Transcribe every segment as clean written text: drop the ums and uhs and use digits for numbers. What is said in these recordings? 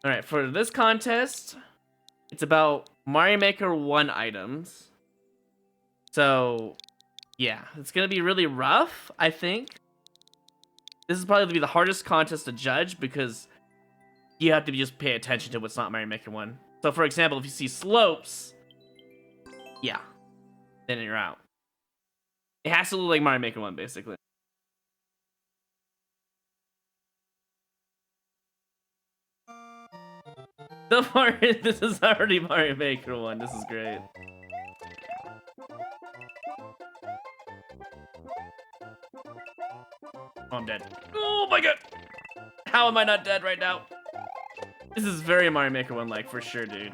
Alright, for this contest, it's about Mario Maker 1 items. So, yeah, it's gonna be really rough, I think. This is probably gonna be the hardest contest to judge because you have to just pay attention to what's not Mario Maker 1. So, for example, if you see slopes, yeah, then you're out. It has to look like Mario Maker 1, basically. This is already Mario Maker 1. This is great. Oh, I'm dead. Oh my god! How am I not dead right now? This is very Mario Maker 1 like, for sure, dude.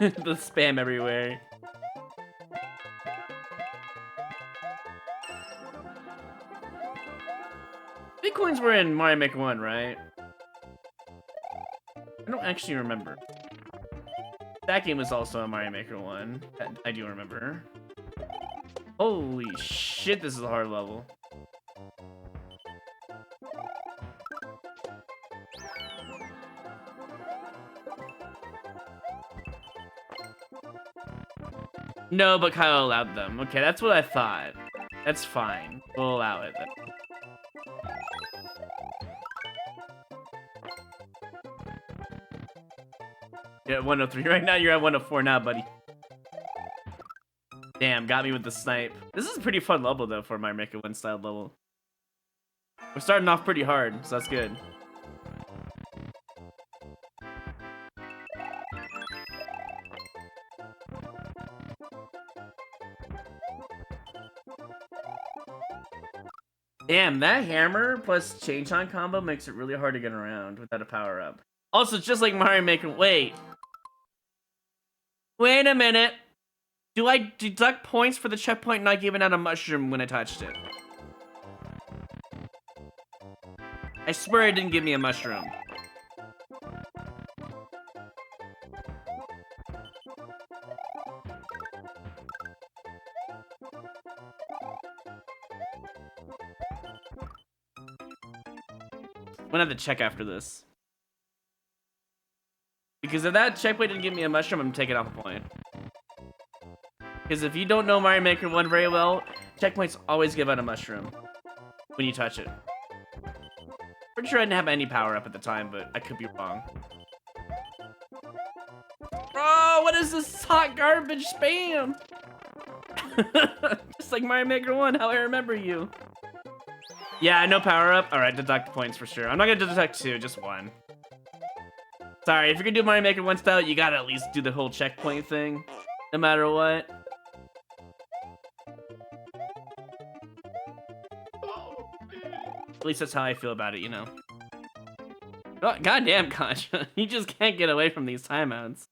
The spam everywhere. Bitcoins were in Mario Maker 1, right? I don't actually remember. That game was also in Mario Maker 1. I do remember. Holy shit, this is a hard level. No, but Kyle allowed them. Okay, that's what I thought. That's fine. We'll allow it then. You're at 103 right now. You're at 104 now, buddy. Damn, got me with the snipe. This is a pretty fun level, though, for my Maker 1 style level. We're starting off pretty hard, so that's good. Damn, that hammer plus chain chomp combo makes it really hard to get around without a power-up. Also, just like Mario Maker... Wait a minute. Do I deduct points for the checkpoint not giving out a mushroom when I touched it? I swear it didn't give me a mushroom. I'm gonna have to check after this. Because if that checkpoint didn't give me a mushroom, I'm taking off a point. Because if you don't know Mario Maker 1 very well, checkpoints always give out a mushroom when you touch it. Pretty sure I didn't have any power up at the time, but I could be wrong. Bro, what is this hot garbage spam? Just like Mario Maker 1, how I remember you. Yeah, no power up. Alright, deduct points for sure. I'm not gonna deduct 2, just 1. Sorry, if you're gonna do Mario Maker 1 style, you gotta at least do the whole checkpoint thing. No matter what. At least that's how I feel about it, you know. Oh, goddamn, Concha. You just can't get away from these timeouts.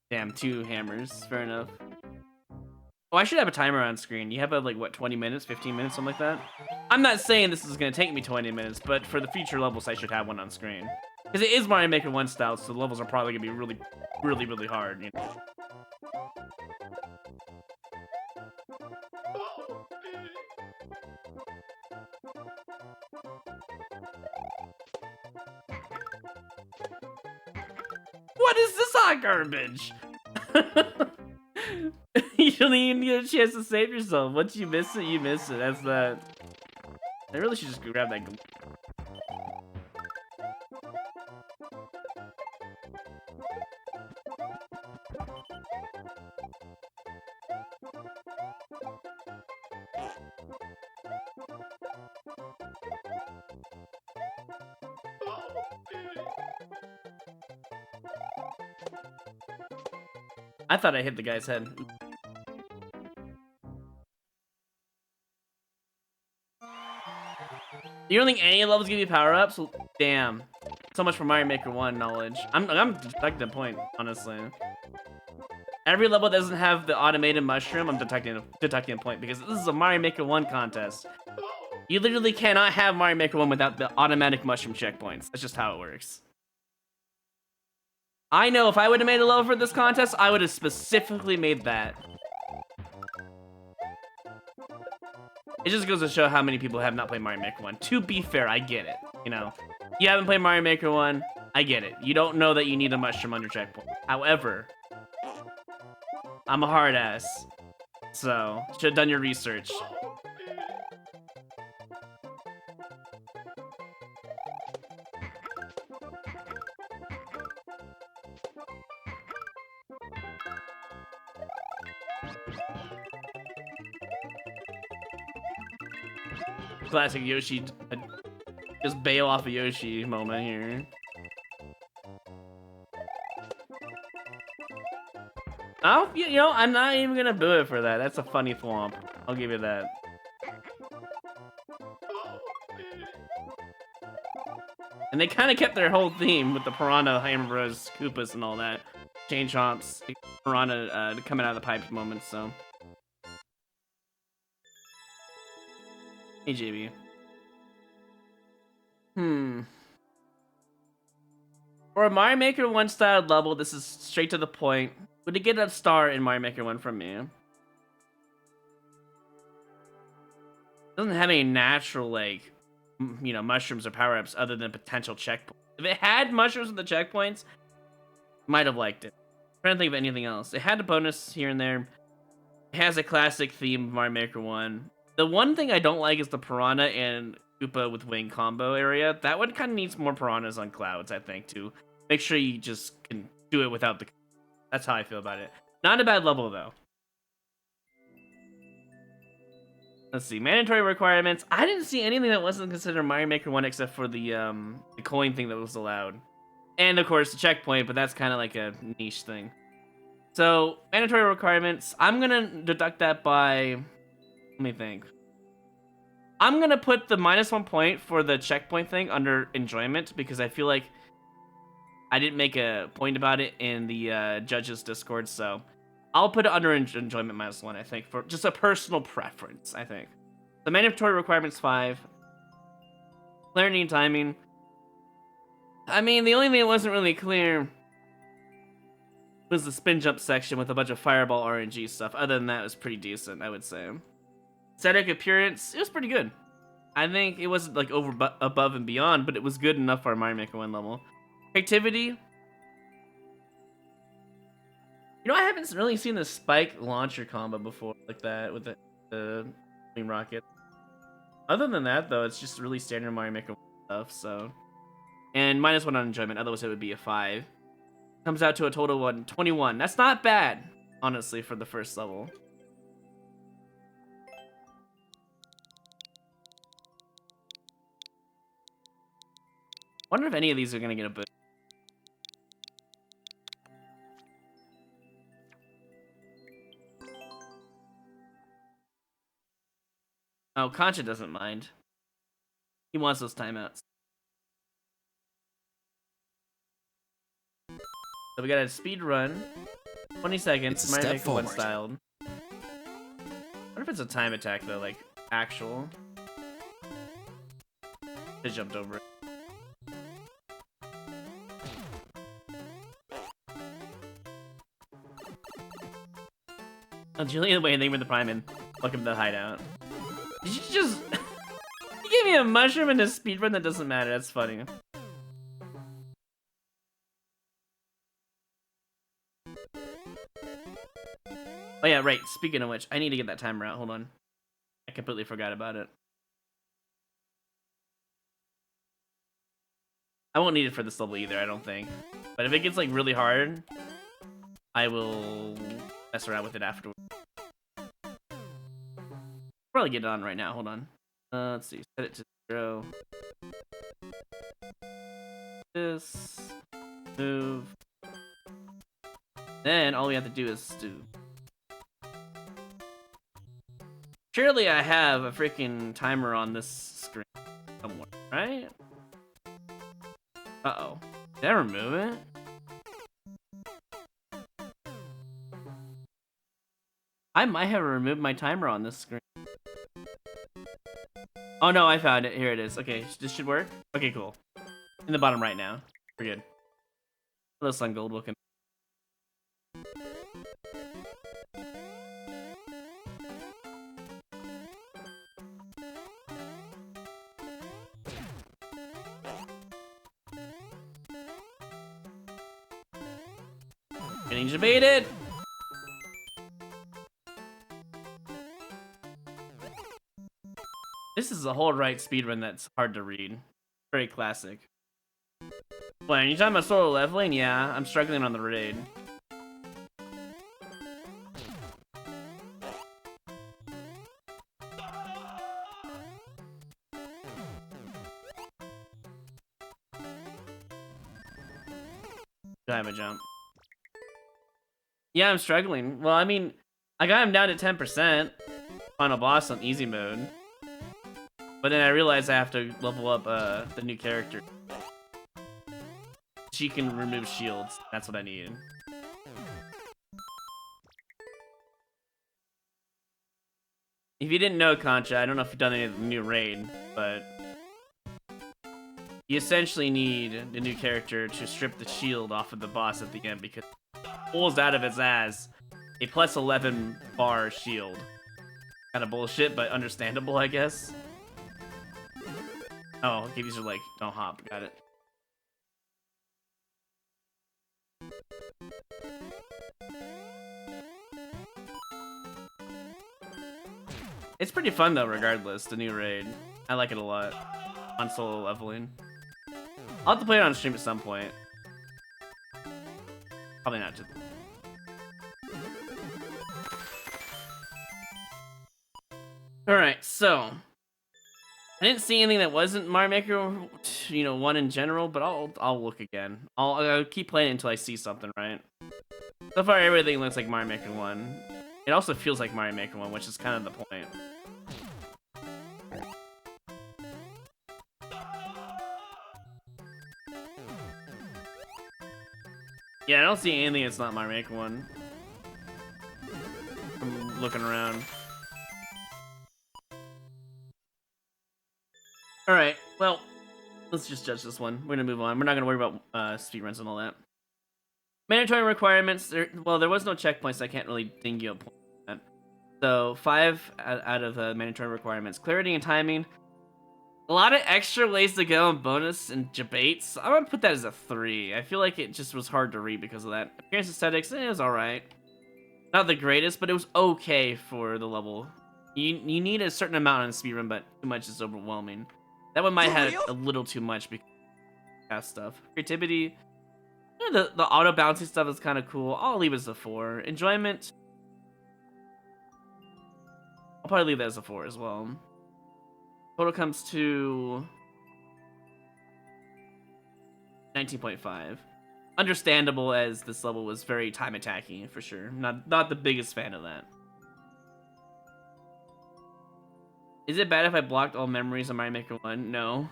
Damn, 2 hammers. Fair enough. Oh, I should have a timer on screen. You have, like, what, 20 minutes? 15 minutes? Something like that? I'm not saying this is going to take me 20 minutes, but for the future levels, I should have one on screen. Because it is Mario Maker 1 style, so the levels are probably going to be really, really, really hard, you know? What is this hot garbage? You don't even get a chance to save yourself. Once you miss it, you miss it. That's that. I really should just grab that. I thought I hit the guy's head. You don't think any levels give you power-ups? Well, damn. So much for Mario Maker 1 knowledge. I'm deducting a point, honestly. Every level that doesn't have the automated mushroom, I'm deducting a point because this is a Mario Maker 1 contest. You literally cannot have Mario Maker 1 without the automatic mushroom checkpoints. That's just how it works. I know if I would have made a level for this contest, I would have specifically made that. It just goes to show how many people have not played Mario Maker 1. To be fair, I get it. You know, you haven't played Mario Maker 1, I get it. You don't know that you need a mushroom on your checkpoint. However, I'm a hard ass, so should have done your research. Classic Yoshi, just bail off a Yoshi moment here. Oh, you know, I'm not even gonna boo it for that. That's a funny thwomp. I'll give you that. And they kind of kept their whole theme with the Piranha, Hammer Bros, Koopas, and all that. Chain Chomps, Piranha coming out of the pipes moments, so. Hey, JB. For a Mario Maker 1 styled level, this is straight to the point. Would it get a star in Mario Maker 1 from me? It doesn't have any natural, like, you know, mushrooms or power-ups other than potential checkpoints. If it had mushrooms with the checkpoints, might have liked it. I'm trying to think of anything else. It had a bonus here and there. It has a classic theme of Mario Maker 1. The one thing I don't like is the Piranha and Koopa with wing combo area. That one kind of needs more Piranhas on clouds, I think, to make sure you just can do it without the... That's how I feel about it. Not a bad level, though. Let's see. Mandatory requirements. I didn't see anything that wasn't considered Mario Maker 1 except for the coin thing that was allowed. And, of course, the checkpoint, but that's kind of like a niche thing. So, mandatory requirements. I'm going to deduct that by... Let me think. I'm going to put the -1 point for the checkpoint thing under enjoyment because I feel like I didn't make a point about it in the judges Discord, so I'll put it under enjoyment -1, I think, for just a personal preference, I think. The mandatory requirements 5. Clarity and timing. I mean, the only thing that wasn't really clear was the spin jump section with a bunch of fireball RNG stuff. Other than that, it was pretty decent, I would say. Aesthetic appearance, it was pretty good. I think it wasn't like above and beyond, but it was good enough for a Mario Maker 1 level. Activity. You know, I haven't really seen the spike launcher combo before like that with the green rocket. Other than that, though, it's just really standard Mario Maker stuff, so. And -1 on enjoyment, otherwise it would be a 5. Comes out to a total of 21. That's not bad, honestly, for the first level. Wonder if any of these are gonna get a boost. Oh, Concha doesn't mind. He wants those timeouts. So we got a speed run. 20 seconds, Mario Maker 1 styled. I wonder if it's a time attack though, like actual. I jumped over it. Oh, Julian Wayne, thank you for the prime and welcome to the hideout. Did you just... You gave me a mushroom and a speedrun that doesn't matter, that's funny. Oh yeah, right, speaking of which, I need to get that timer out, hold on. I completely forgot about it. I won't need it for this level either, I don't think. But if it gets like really hard, I will mess around with it afterwards. Probably get it on right now, hold on. Let's see, set it to 0. This. Move. Then all we have to do is do. Surely I have a freaking timer on this screen somewhere, right? Uh-oh. Did I remove it? I might have removed my timer on this screen. Oh no, I found it. Here it is. Okay, this should work. Okay, cool. In the bottom right now. We're good. Hello, Sun Gold. Welcome. Getting debated. This is a whole right speedrun that's hard to read. Very classic. Well, you talking about solo leveling? Yeah, I'm struggling on the raid. Time a jump. Yeah, I'm struggling. Well, I mean, I got him down to 10%. Final boss on easy mode. But then I realized I have to level up the new character. She can remove shields. That's what I need. If you didn't know, Concha, I don't know if you've done any of the new raid, but you essentially need the new character to strip the shield off of the boss at the end because it pulls out of its ass a plus 11 bar shield. Kind of bullshit, but understandable, I guess. Oh, okay, these are like, don't hop, got it. It's pretty fun though, regardless, the new raid. I like it a lot on solo leveling. I'll have to play it on stream at some point. Probably not today. Alright, so I didn't see anything that wasn't Mario Maker, you know, 1 in general, but I'll look again. I'll keep playing until I see something, right? So far, everything looks like Mario Maker 1. It also feels like Mario Maker 1, which is kind of the point. Yeah, I don't see anything that's not Mario Maker 1. I'm looking around. Alright, well, let's just judge this one. We're gonna move on. We're not gonna worry about speedruns and all that. Mandatory requirements. Well, there was no checkpoints, so I can't really ding you a point on that. So, 5 out of mandatory requirements. Clarity and timing. A lot of extra ways to go and bonus and debates. I'm gonna put that as a 3. I feel like it just was hard to read because of that. Appearance aesthetics, it was alright. Not the greatest, but it was okay for the level. You need a certain amount on the speedrun, but too much is overwhelming. That one might have a little too much because of that stuff. Creativity. Yeah, the auto bouncing stuff is kind of cool. I'll leave it as a 4. Enjoyment. I'll probably leave that as a 4 as well. Total comes to 19.5. Understandable, as this level was very time attacking for sure. Not the biggest fan of that. Is it bad if I blocked all memories of Mario Maker 1? No.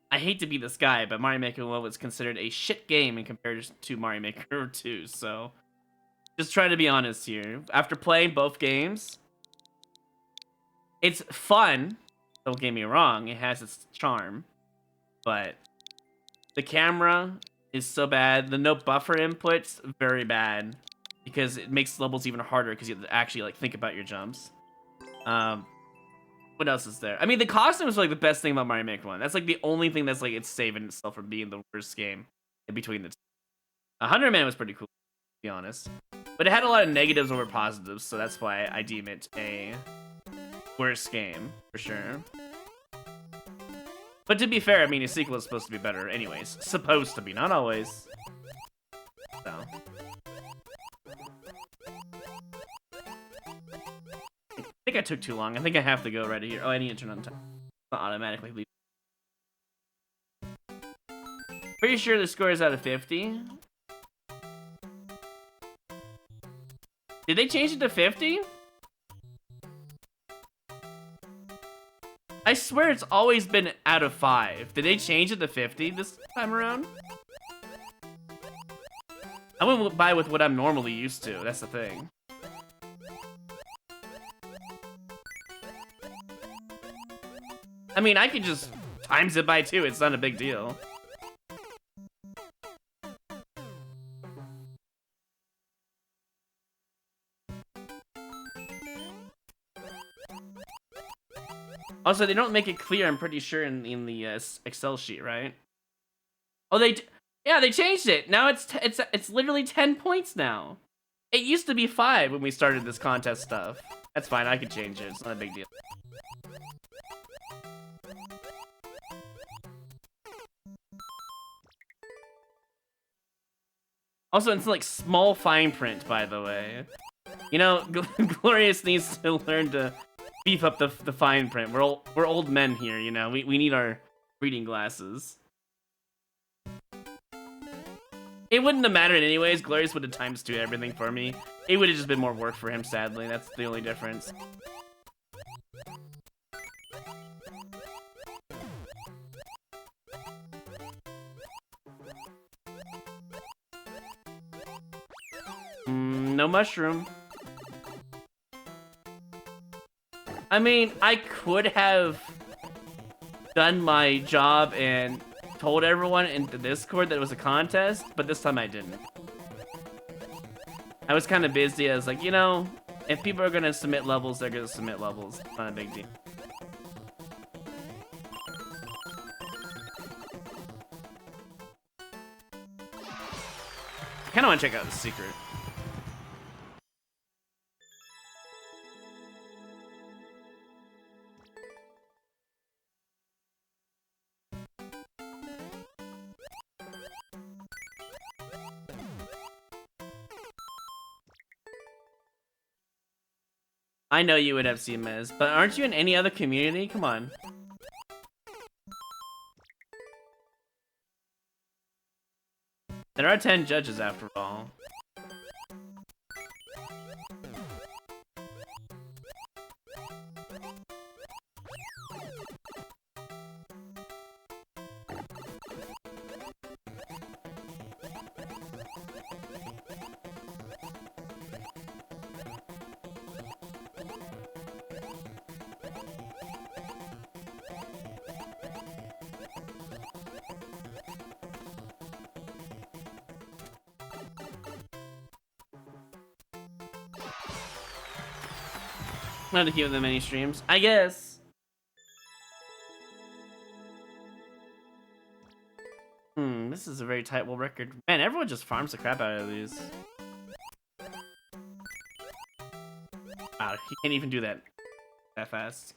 I hate to be this guy, but Mario Maker 1 was considered a shit game in comparison to Mario Maker 2, so just trying to be honest here. After playing both games, it's fun. Don't get me wrong, it has its charm, but the camera is so bad. The no buffer inputs, very bad, because it makes levels even harder because you have to actually like think about your jumps. What else is there? I mean, the costume is like the best thing about Mario Maker 1. That's like the only thing that's like it's saving itself from being the worst game in between the two. 100 Man was pretty cool, to be honest. But it had a lot of negatives over positives, so that's why I deem it a worse game, for sure. But to be fair, I mean, a sequel is supposed to be better anyways. Supposed to be, not always. So. I think I took too long. I think I have to go right here. Oh, I need to turn on time. Not automatically leave. Pretty sure the score is out of 50. Did they change it to 50? I swear it's always been out of 5. Did they change it to 50 this time around? I went by with what I'm normally used to. That's the thing. I mean, I could just times it by 2. It's not a big deal. Also, they don't make it clear, I'm pretty sure, in the Excel sheet, right? Oh, yeah, they changed it. Now it's literally 10 points now. It used to be 5 when we started this contest stuff. That's fine, I can change it. It's not a big deal. Also, it's like small fine print, by the way. You know, Glorious needs to learn to beef up the fine print. We're old men here, you know. We need our reading glasses. It wouldn't have mattered anyways. Glorious would have ×2 everything for me. It would have just been more work for him, sadly. That's the only difference. No mushroom. I mean, I could have done my job and told everyone in the Discord that it was a contest, but this time I didn't. I was kind of busy. I was like, you know, if people are gonna submit levels, they're gonna submit levels. It's not a big deal. I kind of want to check out the secret. I know you would have CMS, but aren't you in any other community? Come on. There are 10 judges after all. Not a few of the mini streams, I guess. This is a very tight world record. Man, everyone just farms the crap out of these. Wow, he can't even do that fast.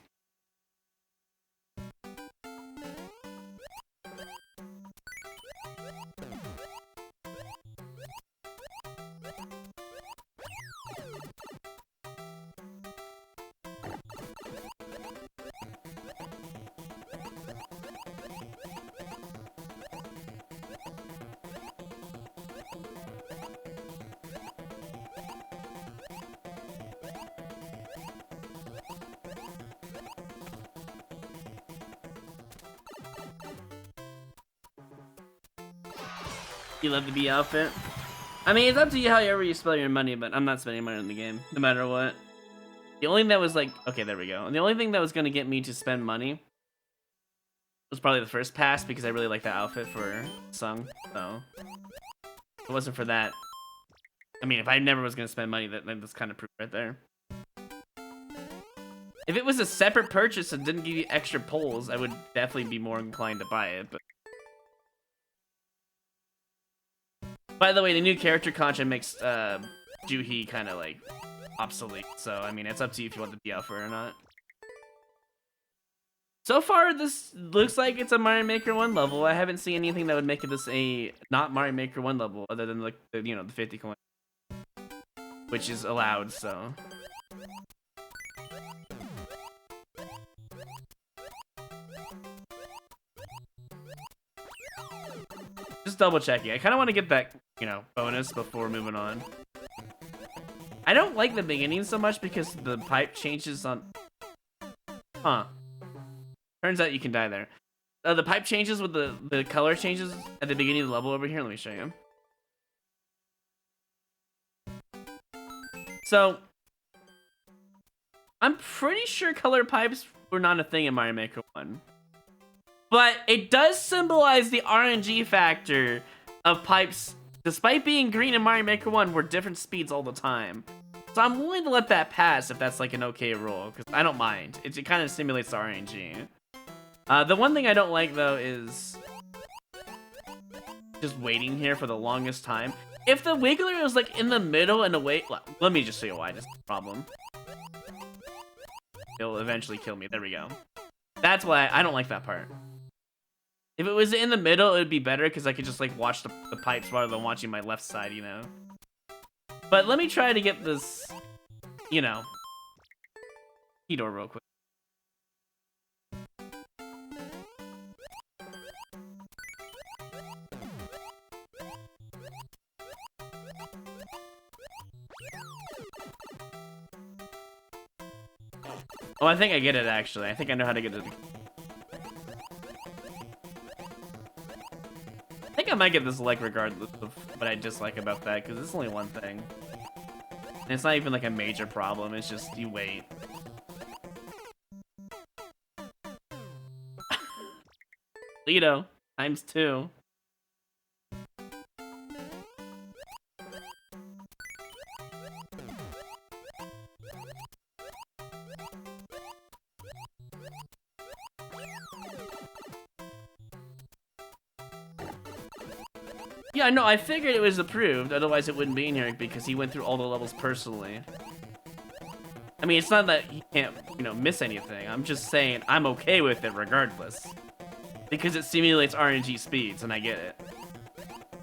You love the B outfit? I mean, it's up to you however you spend your money, but I'm not spending money on the game, no matter what. The only thing that was like, okay, there we go. And the only thing that was gonna get me to spend money was probably the first pass, because I really like that outfit for Sung, so. If it wasn't for that, I mean, if I never was gonna spend money, that's kind of proof right there. If it was a separate purchase and didn't give you extra pulls, I would definitely be more inclined to buy it, but. By the way, the new character content makes Juhi kind of like obsolete, so I mean, it's up to you if you want the B outfit or not. So far, this looks like it's a Mario Maker 1 level. I haven't seen anything that would make this a not Mario Maker 1 level, other than like the, you know, the 50 coin, which is allowed. So. Just double checking. I kind of want to get that, you know, bonus before moving on. I don't like the beginning so much because the pipe changes on. Huh. Turns out you can die there. The pipe changes with the color changes at the beginning of the level over here. Let me show you. So, I'm pretty sure color pipes were not a thing in Mario Maker 1. But it does symbolize the RNG factor of pipes, despite being green in Mario Maker 1, were different speeds all the time. So I'm willing to let that pass if that's like an okay rule, because I don't mind. It kind of simulates the RNG. The one thing I don't like though is just waiting here for the longest time. If the Wiggler was like in the middle and away, let me just show you why this is a problem. It'll eventually kill me. There we go. That's why I don't like that part. If it was in the middle, it would be better because I could just like watch the pipes rather than watching my left side, you know. But let me try to get this, you know, key door real quick. Oh, I think I get it, actually. I think I know how to get it. I think I might get this like regardless of what I dislike about that, because it's only one thing. And it's not even like a major problem, it's just you wait. Lido, ×2. Yeah, no, I figured it was approved, otherwise it wouldn't be in here because he went through all the levels personally. I mean, it's not that he can't, you know, miss anything. I'm just saying I'm okay with it regardless. Because it simulates RNG speeds, and I get it.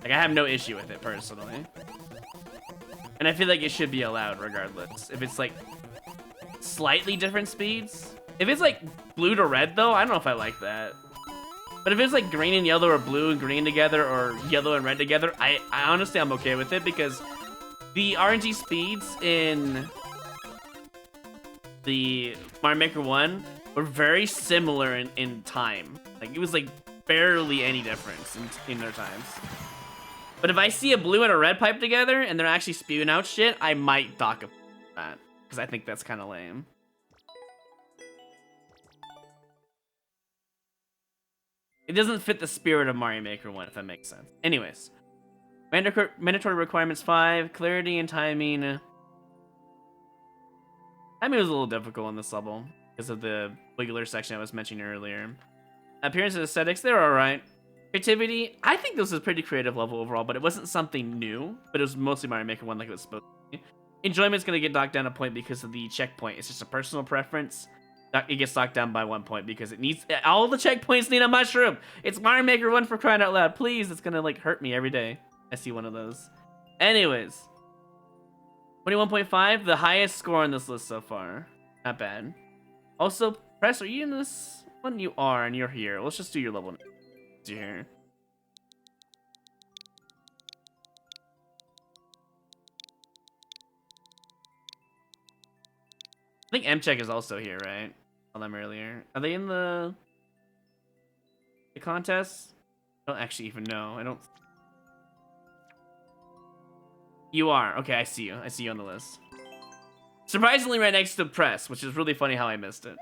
Like, I have no issue with it personally. And I feel like it should be allowed regardless. If it's like slightly different speeds. If it's like blue to red though, I don't know if I like that. But if it's like green and yellow or blue and green together or yellow and red together, I honestly I'm okay with it because the RNG speeds in the Mario Maker 1 were very similar in time. Like it was like barely any difference in their times. But if I see a blue and a red pipe together and they're actually spewing out shit, I might dock that because I think that's kind of lame. It doesn't fit the spirit of Mario Maker 1, if that makes sense. Anyways. Mandatory requirements 5. Clarity and timing. Timing was a little difficult on this level. Because of the Wiggler section I was mentioning earlier. Appearance and aesthetics, they're alright. Creativity, I think this was a pretty creative level overall, but it wasn't something new. But it was mostly Mario Maker 1 like it was supposed to be. Enjoyment's going to get knocked down a point because of the checkpoint. It's just a personal preference. It gets knocked down by 1 point because it needs all the checkpoints need a mushroom. It's Mario Maker 1 for crying out loud. Please, it's gonna like hurt me every day. I see one of those. Anyways, 21.5, the highest score on this list so far. Not bad. Also, Press, are you in this one? You are, and you're here. Let's just do your level. You're here. I think M-Check is also here, right? Saw them earlier. Are they in the contest? I don't actually even know. I don't. You are. Okay, I see you. I see you on the list. Surprisingly right next to Press, which is really funny how I missed it.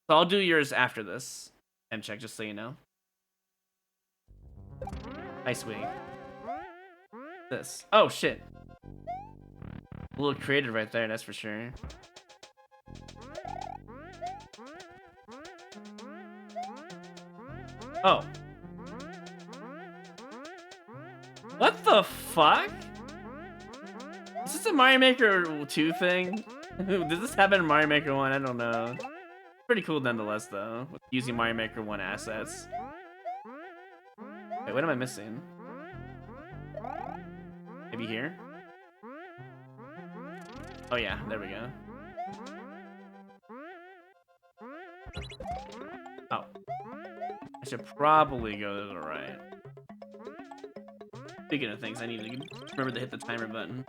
So I'll do yours after this. M-Check, just so you know. Nice wing. This. Oh, shit. A little creative right there, that's for sure. Oh. What the fuck? Is this a Mario Maker 2 thing? Did this happen in Mario Maker 1? I don't know. Pretty cool nonetheless, though, with using Mario Maker 1 assets. Wait, what am I missing? Maybe here? Oh yeah, there we go. Oh. I should probably go to the right. Speaking of things, I need to remember to hit the timer button.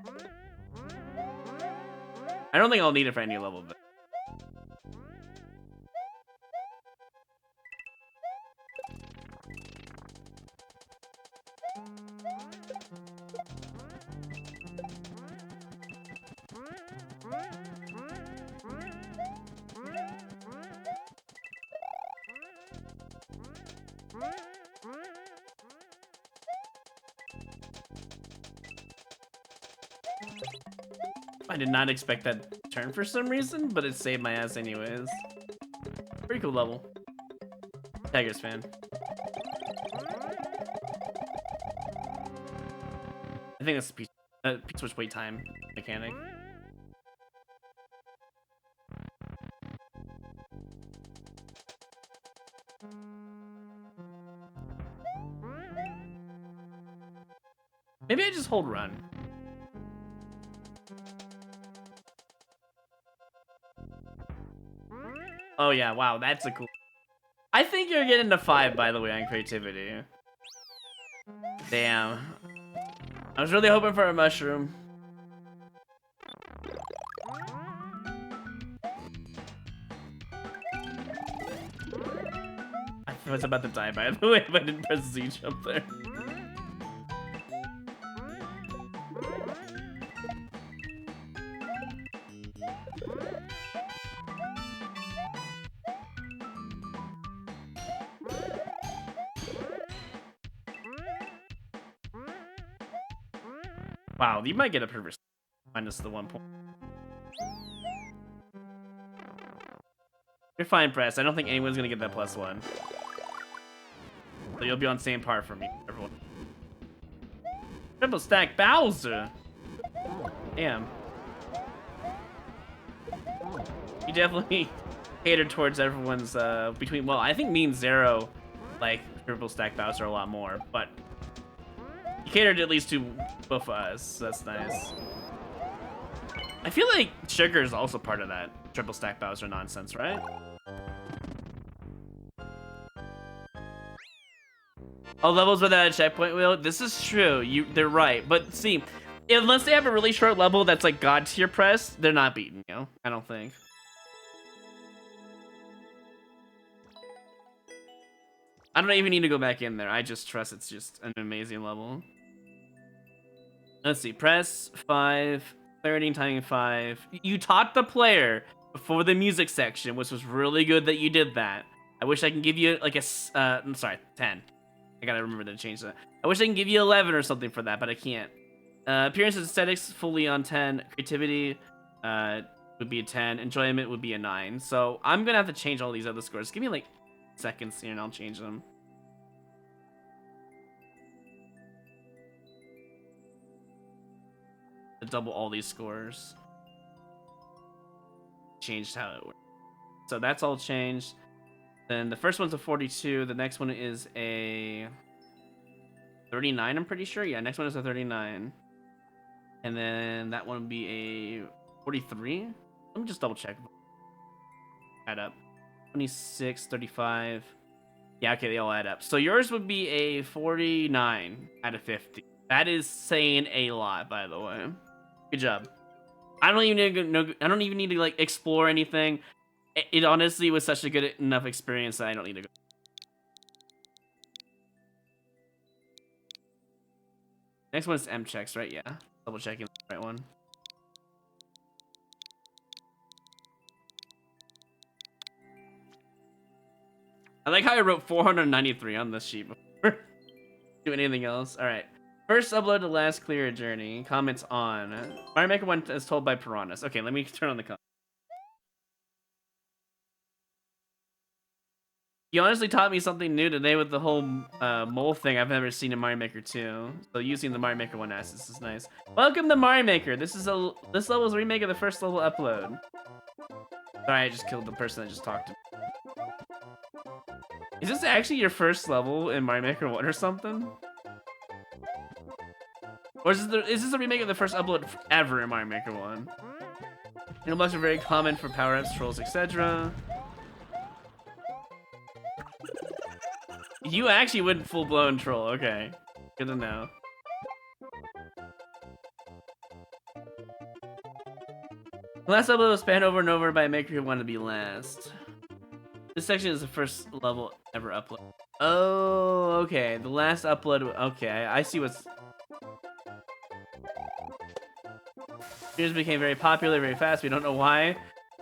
I don't think I'll need it for any level, but... I did not expect that turn for some reason, but it saved my ass anyways. Pretty cool level. Tigers fan. I think that's Peach Switch wait time mechanic. Maybe I just hold run. Oh yeah, wow, that's a cool. I think you're getting a 5, by the way, on creativity. Damn. I was really hoping for a mushroom. I was about to die, by the way, if I didn't press Z jump there. Wow, you might get a perverse minus the 1 point. You're fine, Press. I don't think anyone's gonna get that +1. So you'll be on same par for me, everyone. Triple stack Bowser. Damn. You definitely catered towards everyone's between. Well, I think me and Zero like triple stack Bowser a lot more, but you catered at least to both of us. So that's nice. I feel like Sugar is also part of that triple stack Bowser nonsense, right? Oh, levels without a checkpoint wheel. This is true. They're right, but see, unless they have a really short level that's like God tier press, they're not beating you. I don't think. I don't even need to go back in there. I just trust it's just an amazing level. Let's see. Press 5, clarity and timing 5. You taught the player before the music section, which was really good that you did that. I wish I can give you like a I'm sorry, 10. I gotta remember to change that. I wish I can give you 11 or something for that, but I can't. Appearance and aesthetics fully on 10. Creativity would be a 10. Enjoyment would be a 9. So I'm gonna have to change all these other scores. Give me like seconds here and I'll change them. To double all these scores. Changed how it works. So that's all changed. Then the first one's a 42. The next one is a 39, I'm pretty sure. Yeah, next one is a 39. And then that one would be a 43. Let me just double check. Add up. 26, 35. Yeah, okay, they all add up. So yours would be a 49 out of 50. That is saying a lot, by the way. Good job. I don't even need to like explore anything. It honestly was such a good enough experience that I don't need to go. Next one is M checks, right? Yeah. Double checking the right one. I like how I wrote 493 on this sheet before doing anything else. All right. First upload to last clear journey. Comments on Mario Maker 1 is told by Piranhas. Okay, let me turn on the comments. You honestly taught me something new today with the whole mole thing I've never seen in Mario Maker 2. So using the Mario Maker 1 assets is nice. Welcome to Mario Maker. This level is a remake of the first level upload. Sorry, I just killed the person that just talked to me. Is this actually your first level in Mario Maker 1 or something? Or is this a remake of the first upload ever in Mario Maker 1? Blocks are very common for power-ups, trolls, etc. You actually went full-blown troll. Okay. Good to know. The last upload was spanned over and over by a maker who wanted to be last. This section is the first level ever upload. Oh, okay. The last upload. Okay, I see what's. Videos became very popular very fast. We don't know why.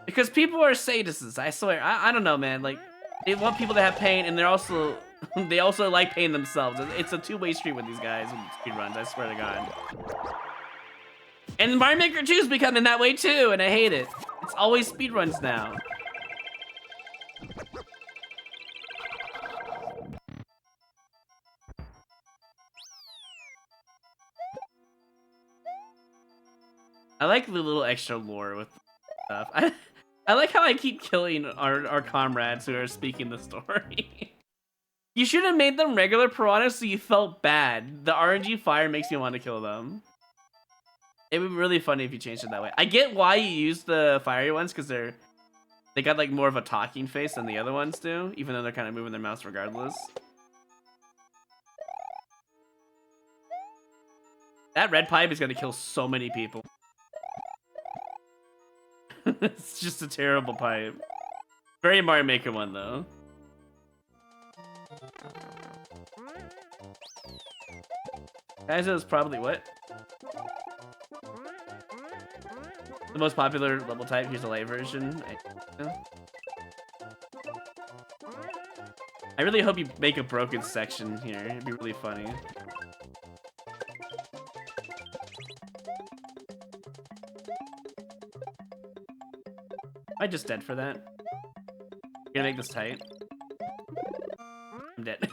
Because people are sadists. I swear. I don't know, man. Like, they want people to have pain, and they're also they also like pain themselves. It's a two-way street with these guys with speedruns. I swear to God. And Mario Maker 2 is becoming that way too, and I hate it. It's always speedruns now. I like the little extra lore with stuff. I like how I keep killing our comrades who are speaking the story. You should have made them regular piranhas so you felt bad. The RNG fire makes me want to kill them. It would be really funny if you changed it that way. I get why you use the fiery ones, because they got like more of a talking face than the other ones do, even though they're kind of moving their mouse regardless. That red pipe is gonna kill so many people. It's just a terrible pipe. Very Mario Maker 1 though. Guys, it was probably what? The most popular level type. Here's the light version. I really hope you make a broken section here. It'd be really funny. Am I just dead for that? You're gonna make this tight? I'm dead.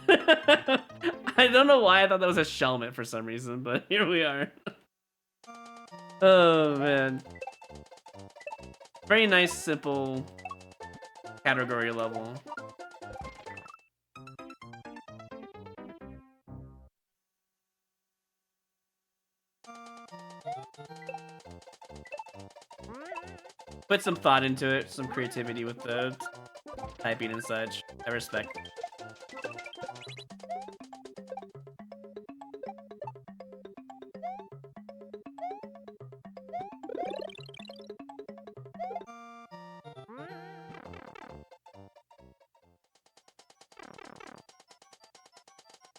I don't know why I thought that was a shelmet for some reason, but here we are. Oh, man. Very nice, simple category level. Put some thought into it, some creativity with the typing and such. I respect it.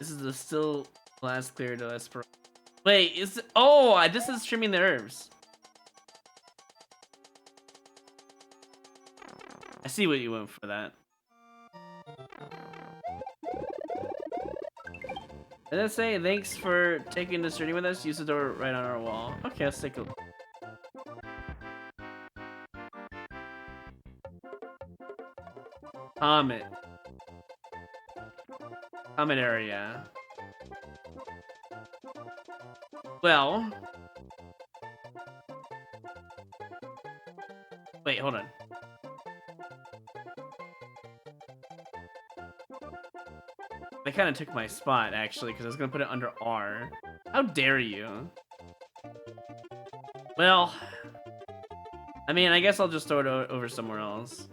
This is the still last clear to us. Wait, is it, oh, this is trimming the herbs. I see what you went for that. Did I say thanks for taking this journey with us? Use the door right on our wall. Okay, let's take a look. Comment. Comment area. Well. Wait, hold on. They kind of took my spot, actually, because I was going to put it under R. How dare you? Well, I mean, I guess I'll just throw it over somewhere else.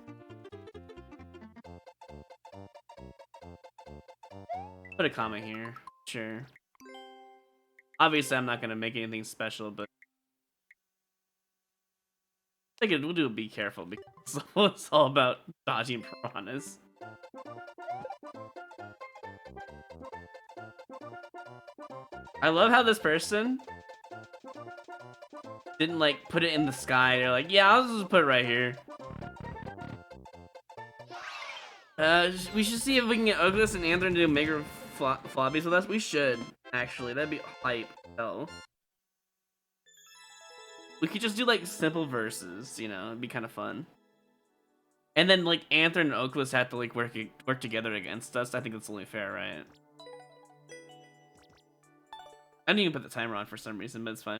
Put a comment here. Sure. Obviously, I'm not going to make anything special, but I think we'll do be careful, because it's all about dodging piranhas. I love how this person didn't like put it in the sky. They're like, yeah, I'll just put it right here. We should see if we can get Ugless and Anthony to do Mega Floppies with us. We should, actually. That'd be hype. Hell. We could just do like simple verses, you know, it'd be kind of fun. And then like Anthony and Ugless have to like work together against us. I think that's only fair, right? I didn't even put the timer on for some reason, but it's fine.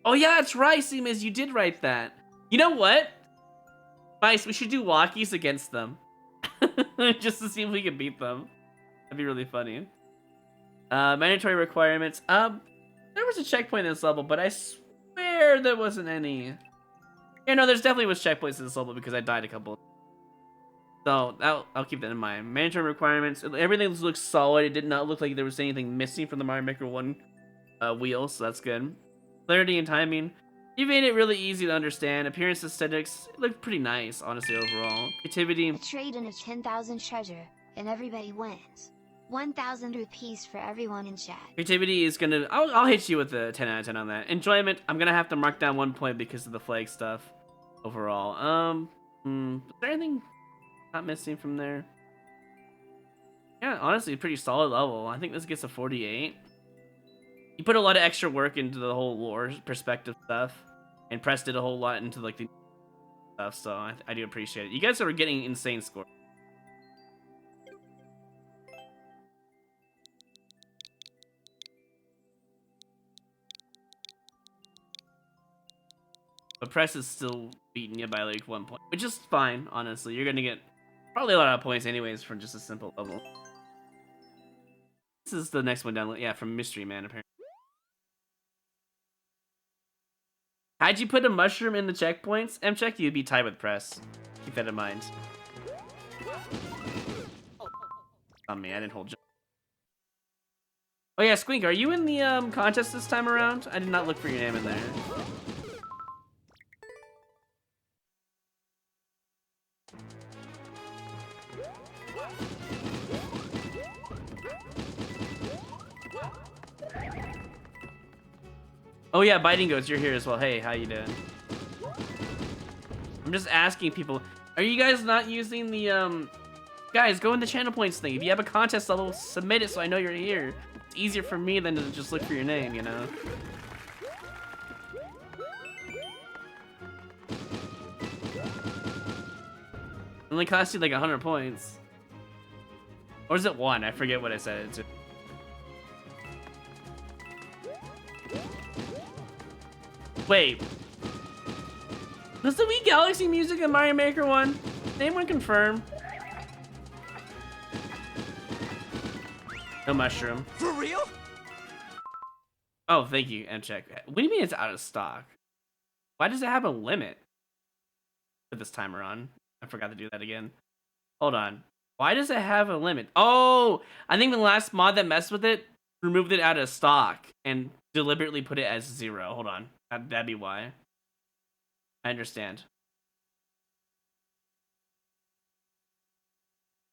Oh yeah, it's right, Seamus, you did write that. You know what? Vice, we should do walkies against them. Just to see if we can beat them. That'd be really funny. Mandatory requirements. There was a checkpoint in this level, but I swear there wasn't any. Yeah, no, there's definitely was checkpoints in this level because I died a couple. So I'll keep that in mind. Mandatory requirements. Everything looks solid. It did not look like there was anything missing from the Mario Maker 1 wheel, so that's good. Clarity and timing. You made it really easy to understand. Appearance, aesthetics, it looked pretty nice, honestly, overall. Creativity. A trade in a 10,000 treasure, and everybody wins. 1,000 rupees for everyone in chat. Creativity is gonna. I'll hit you with a 10 out of 10 on that. Enjoyment. I'm gonna have to mark down 1 point because of the flag stuff. Overall. Is there anything not missing from there? Yeah, honestly, pretty solid level. I think this gets a 48. He put a lot of extra work into the whole lore perspective stuff, and Press did a whole lot into like the stuff. So I do appreciate it. You guys are getting insane scores. But Press is still beating you by like 1 point, which is fine, honestly. You're gonna get probably a lot of points anyways for just a simple level. This is the next one down. Yeah, from Mystery Man, apparently. How'd you put a mushroom in the checkpoints? M-check, you'd be tied with Press. Keep that in mind. On me, I didn't hold jump. Oh yeah, Squink, are you in the contest this time around? I did not look for your name in there. Oh yeah, Biting Goats, you're here as well. Hey, how you doing? I'm just asking people, are you guys not using the, guys, go in the channel points thing. If you have a contest level, submit it so I know you're here. It's easier for me than to just look for your name, you know? It only costs you like 100 points. Or is it 1? I forget what I said it to. Wait. Was the Wii Galaxy music in Mario Maker 1? Did anyone confirm? No mushroom. For real? Oh, thank you, M-check. What do you mean it's out of stock? Why does it have a limit for this time around? I forgot to do that again. Hold on. Why does it have a limit? Oh, I think the last mod that messed with it removed it out of stock and deliberately put it as 0. Hold on. That'd be why. I understand.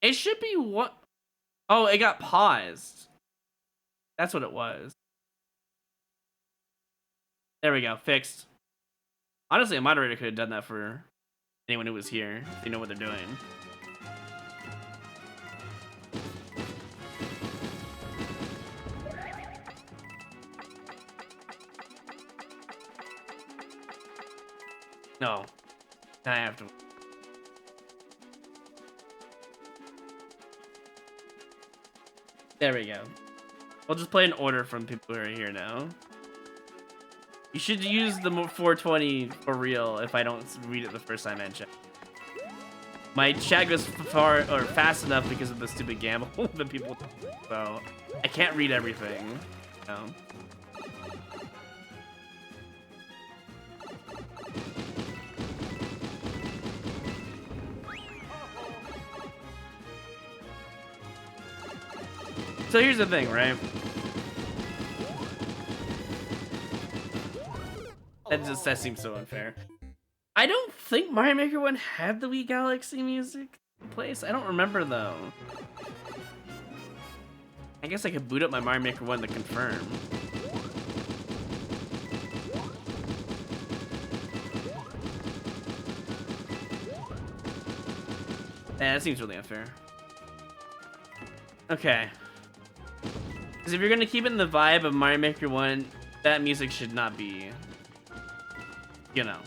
It should be what? Oh, it got paused. That's what it was. There we go. Fixed. Honestly, a moderator could have done that for anyone who was here. They know what they're doing. No. I have to. There we go. We'll just play an order from people who are here now. You should use the 420 for real if I don't read it the first time I check. My chat goes fast enough because of the stupid gamble that people do. So I can't read everything. No. So here's the thing, right? That seems so unfair. I don't think Mario Maker 1 had the Wii Galaxy music in place. I don't remember though. I guess I could boot up my Mario Maker 1 to confirm. Yeah, that seems really unfair. Okay. Because if you're gonna keep it in the vibe of Mario Maker 1, that music should not be, you know,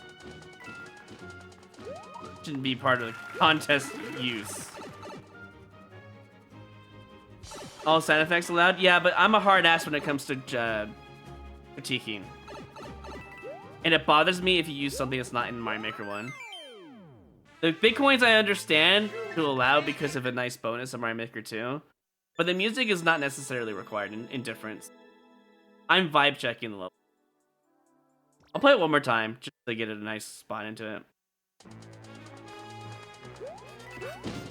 shouldn't be part of the contest use. All sound effects allowed? Yeah, but I'm a hard ass when it comes to critiquing. And it bothers me if you use something that's not in Mario Maker 1. The Bitcoins I understand to allow because of a nice bonus of Mario Maker 2. But the music is not necessarily required in difference. I'm vibe checking the level. I'll play it one more time just to get a nice spot into it.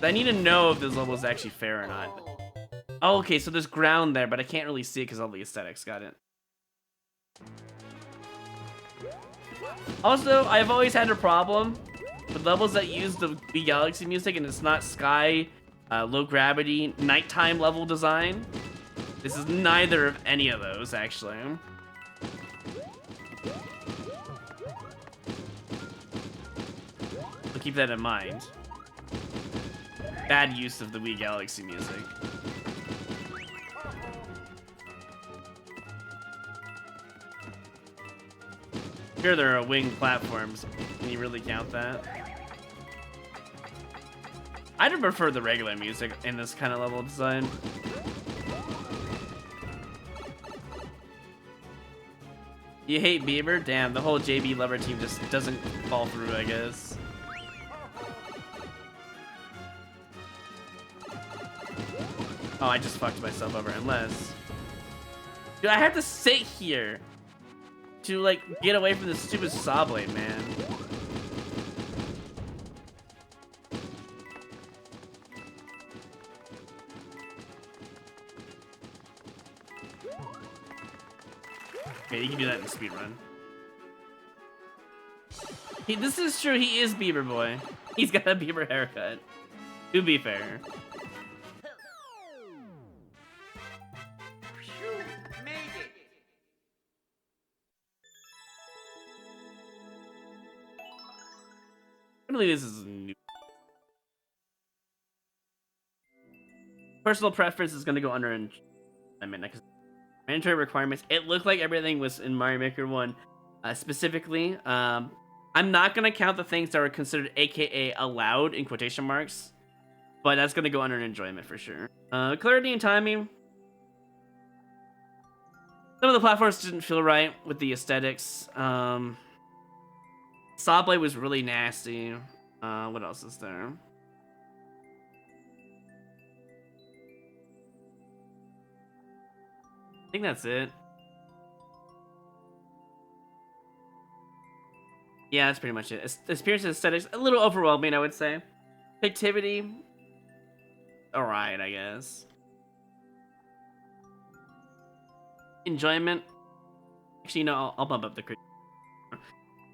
I need to know if this level is actually fair or not. Oh, okay, so there's ground there, but I can't really see it because of all the aesthetics. Got it. Also, I've always had a problem with levels that use the Wii Galaxy music and it's not Sky, low gravity, nighttime level design. This is neither of any of those, actually. So keep that in mind. Bad use of the Wii Galaxy music. Sure, there are winged platforms. Can you really count that? I'd prefer the regular music in this kind of level design. You hate Bieber? Damn, the whole JB Lover team just doesn't fall through, I guess. Oh, I just fucked myself over, unless... Dude, I have to sit here to, like, get away from this stupid saw blade, man. Okay, you can do that in the speedrun. This is true, he is Bieber Boy. He's got a Bieber haircut. To be fair. I believe this is new. Personal preference is gonna go under enjoyment. Mandatory requirements. It looked like everything was in Mario Maker 1 specifically. I'm not gonna count the things that are considered AKA allowed in quotation marks, but that's gonna go under enjoyment for sure. Clarity and timing. Some of the platforms didn't feel right with the aesthetics. Saw blade was really nasty. What else is there? I think that's it. Yeah, that's pretty much it. Experience and aesthetics, a little overwhelming, I would say. Activity, alright, I guess. Enjoyment. Actually, no, I'll bump up the critique.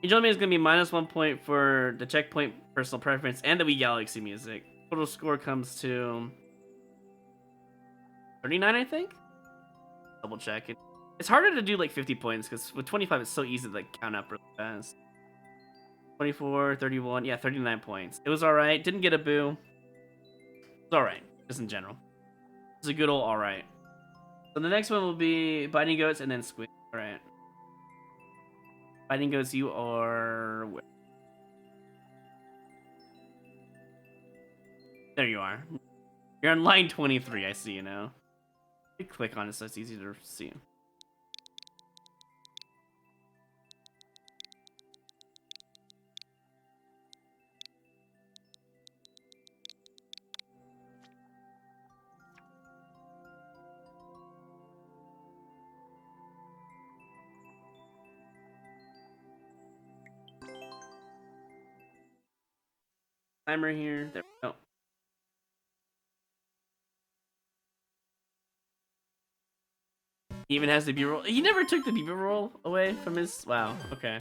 Enjoyment is going to be -1 point for the checkpoint personal preference and the Wii Galaxy music. Total score comes to 39, I think? Double check it. It's harder to do like 50 points because with 25 it's so easy to like count up really fast. 24, 31, yeah, 39 points. It was alright. Didn't get a boo. It's alright, just in general. It's a good old alright. So the next one will be Biting Goats and then Squink. Alright. Biting Goats, you are... where? There you are. You're on line 23, I see you now. You click on it so it's easy to see. Timer here. There we go. He even has the B-roll. He never took the B-roll away from his... Wow, okay.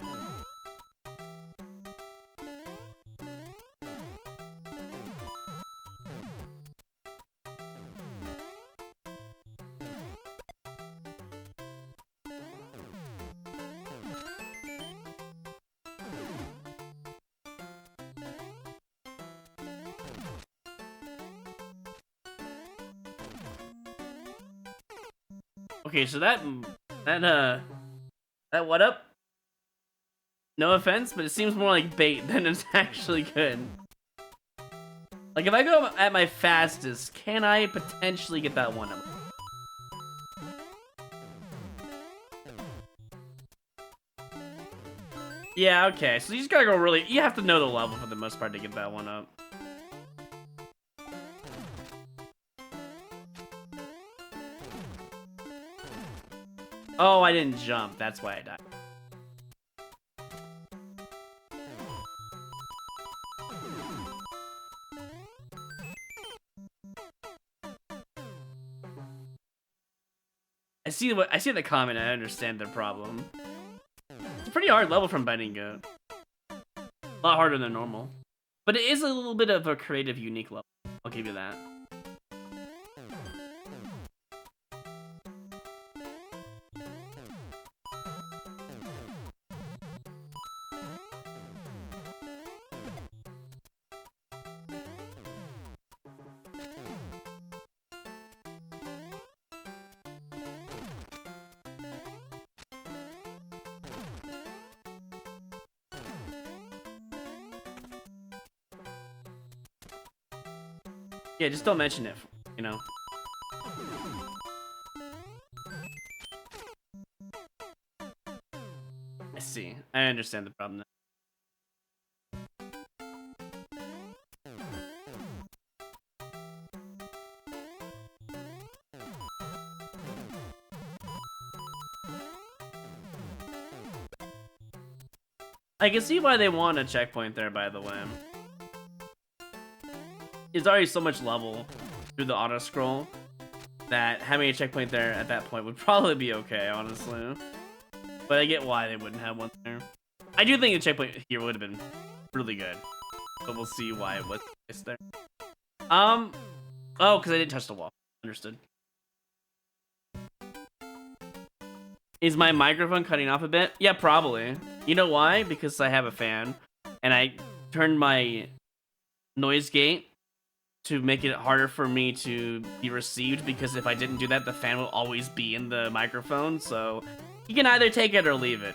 Okay, so that what up? No offense, but it seems more like bait than it's actually good. Like, if I go at my fastest, can I potentially get that one up? Yeah, okay, so you just gotta go really... You have to know the level for the most part to get that one up. Oh, I didn't jump. That's why I died. I see the comment. I understand the problem. It's a pretty hard level from Biting Goat. A lot harder than normal. But it is a little bit of a creative, unique level. I'll give you that. Yeah, just don't mention it, you know. I see. I understand the problem now. I can see why they want a checkpoint there, by the way. It's already so much level through the auto scroll that having a checkpoint there at that point would probably be okay, honestly. But I get why they wouldn't have one there. I do think a checkpoint here would have been really good, but we'll see why it was placed there. Oh, because I didn't touch the wall. Understood. Is my microphone cutting off a bit? Yeah, probably. You know why? Because I have a fan, and I turned my noise gate to make it harder for me to be received, because if I didn't do that, the fan will always be in the microphone, so you can either take it or leave it.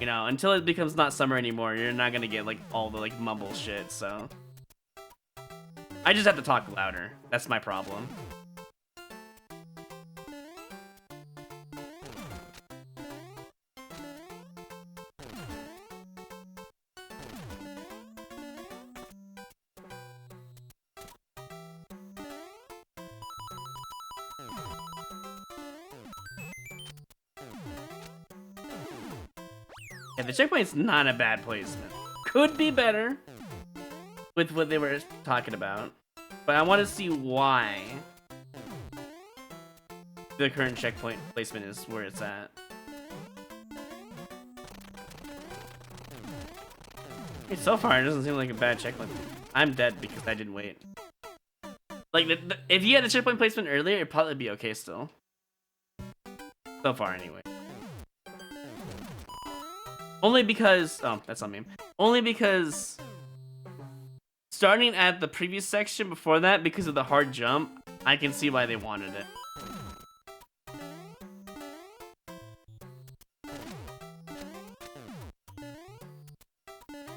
You know, until it becomes not summer anymore, you're not gonna get, like, all the, like, mumble shit, so. I just have to talk louder. That's my problem. Yeah, the checkpoint's not a bad placement. Could be better with what they were talking about, but I want to see why the current checkpoint placement is where it's at. Hey, so far, it doesn't seem like a bad checkpoint. I'm dead because I didn't wait. Like, if you had the checkpoint placement earlier, it'd probably be okay still. So far, anyway. Only because... Oh, that's on me. Only because... starting at the previous section before that, because of the hard jump, I can see why they wanted it.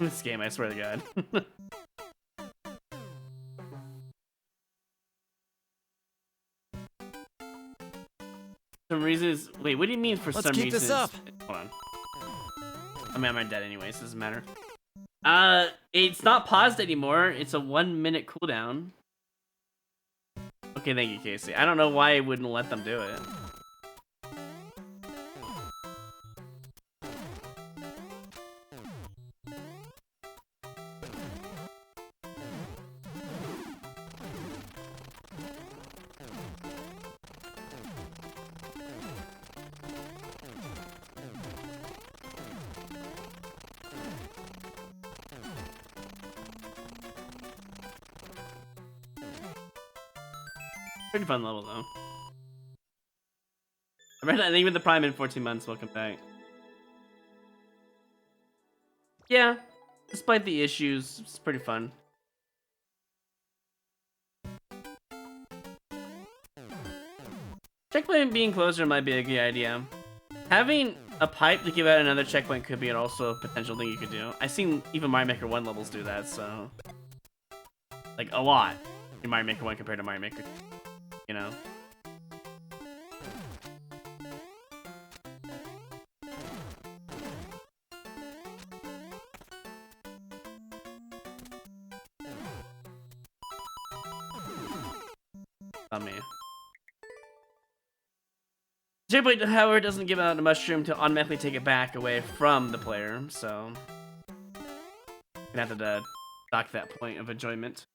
This game, I swear to God. Some reasons... Wait, what do you mean for some reasons? Let's keep this up. Hold on. I mean, I'm dead anyways, so it doesn't matter. It's not paused anymore. It's a 1 minute cooldown. Okay, thank you, Casey. I don't know why I wouldn't let them do it. Pretty fun level, though. I read that even the Prime in 14 months. Welcome back. Yeah, despite the issues, it's pretty fun. Checkpoint being closer might be a good idea. Having a pipe to give out another checkpoint could be also a potential thing you could do. I've seen even Mario Maker 1 levels do that, so... like, a lot in Mario Maker 1 compared to Mario Maker 2. You know? On me. Checkpoint, however, doesn't give out a mushroom to automatically take it back away from the player, so... you're gonna have to dock that point of enjoyment.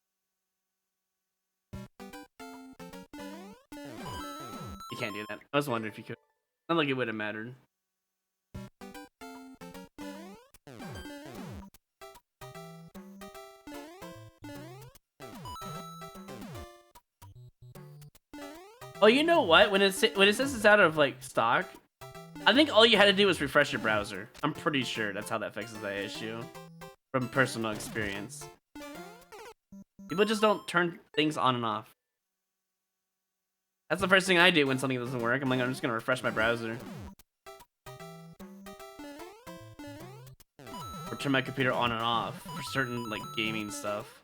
You can't do that. I was wondering if you could. I don't think it would have mattered. Oh, you know what? When it says it's out of like stock, I think all you had to do was refresh your browser. I'm pretty sure that's how that fixes that issue, from personal experience. People just don't turn things on and off. That's the first thing I do when something doesn't work. I'm like, I'm just gonna refresh my browser. Or turn my computer on and off for certain, like, gaming stuff.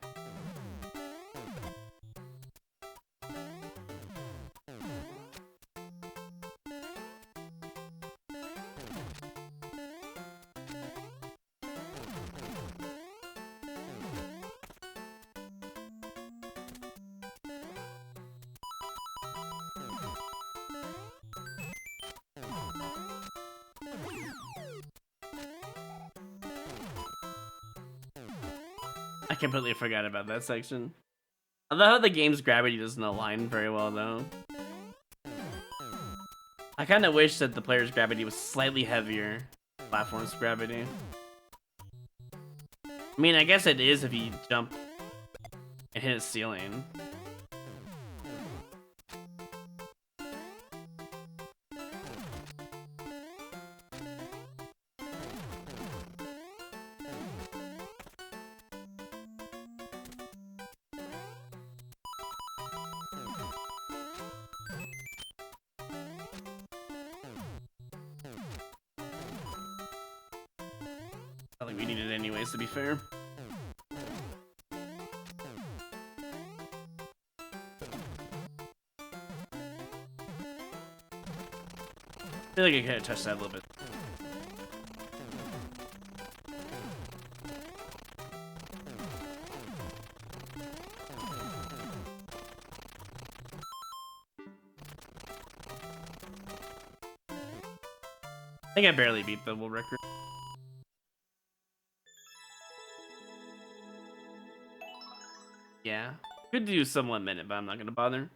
I completely forgot about that section. I love how the game's gravity doesn't align very well, though. I kind of wish that the player's gravity was slightly heavier. Platform's gravity. I mean, I guess it is if you jump and hit a ceiling. I think we need it anyways, to be fair. I feel like I could have touched that a little bit. I think I barely beat the world record. Yeah. Could do some 1 minute, but I'm not gonna bother.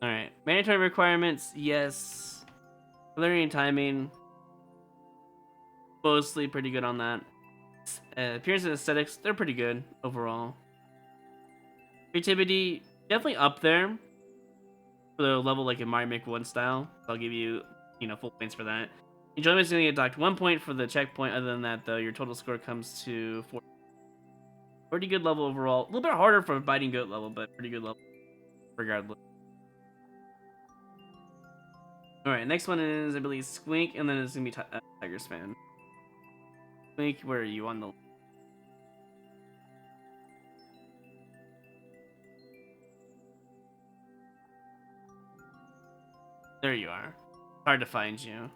Alright. Mandatory requirements, yes. Learning and timing. Mostly pretty good on that. Appearance and aesthetics, they're pretty good overall. Creativity, definitely up there. For the level like in Mario Maker 1 style. I'll give you, full points for that. Enjoyment's gonna get docked 1 point for the checkpoint. Other than that, though, your total score comes to 4. Pretty good level overall. A little bit harder for a biting goat level, but pretty good level regardless. Alright, next one is, I believe, Squink, and then it's gonna be Tiger's Fan. Squink, where are you on the... There you are. Hard to find you.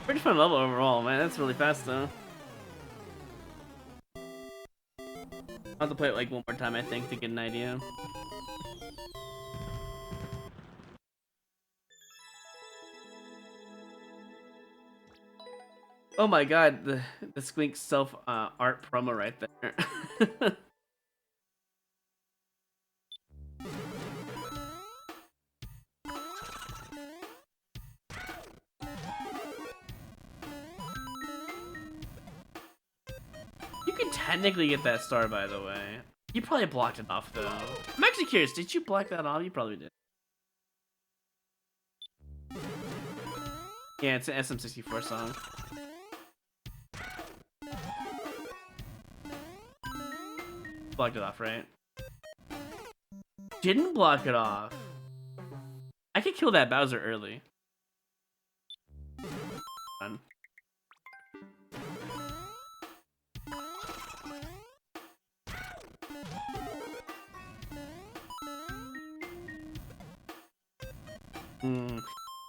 Pretty fun level overall, man. That's really fast, though. I'll have to play it like 1 more time, I think, to get an idea. Oh my god, the Squink self art promo right there. You can technically get that star, by the way. You probably blocked it off, though. I'm actually curious, did you block that off? You probably did. Yeah, it's an SM64 song. Blocked it off, right? Didn't block it off. I could kill that Bowser early. Done.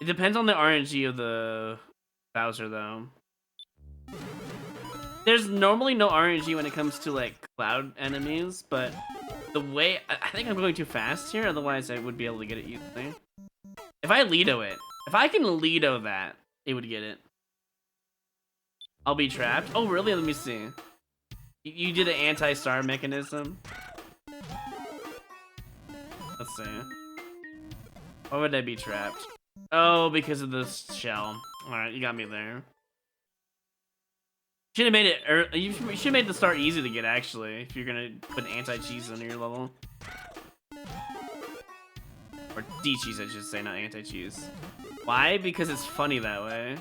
It depends on the RNG of the Bowser, though. There's normally no RNG when it comes to like cloud enemies, but the way I think I'm going too fast here, otherwise I would be able to get it easily. If I Lido it, if I can Lido that, it would get it. I'll be trapped. Oh really? Let me see. You did an anti-star mechanism. Let's see. Why would I be trapped? Oh, because of the shell. All right, you got me there. Should have made it. You should have made the start easy to get. Actually, if you're gonna put anti-cheese on your level, or D-cheese, I should say, not anti-cheese. Why? Because it's funny that way.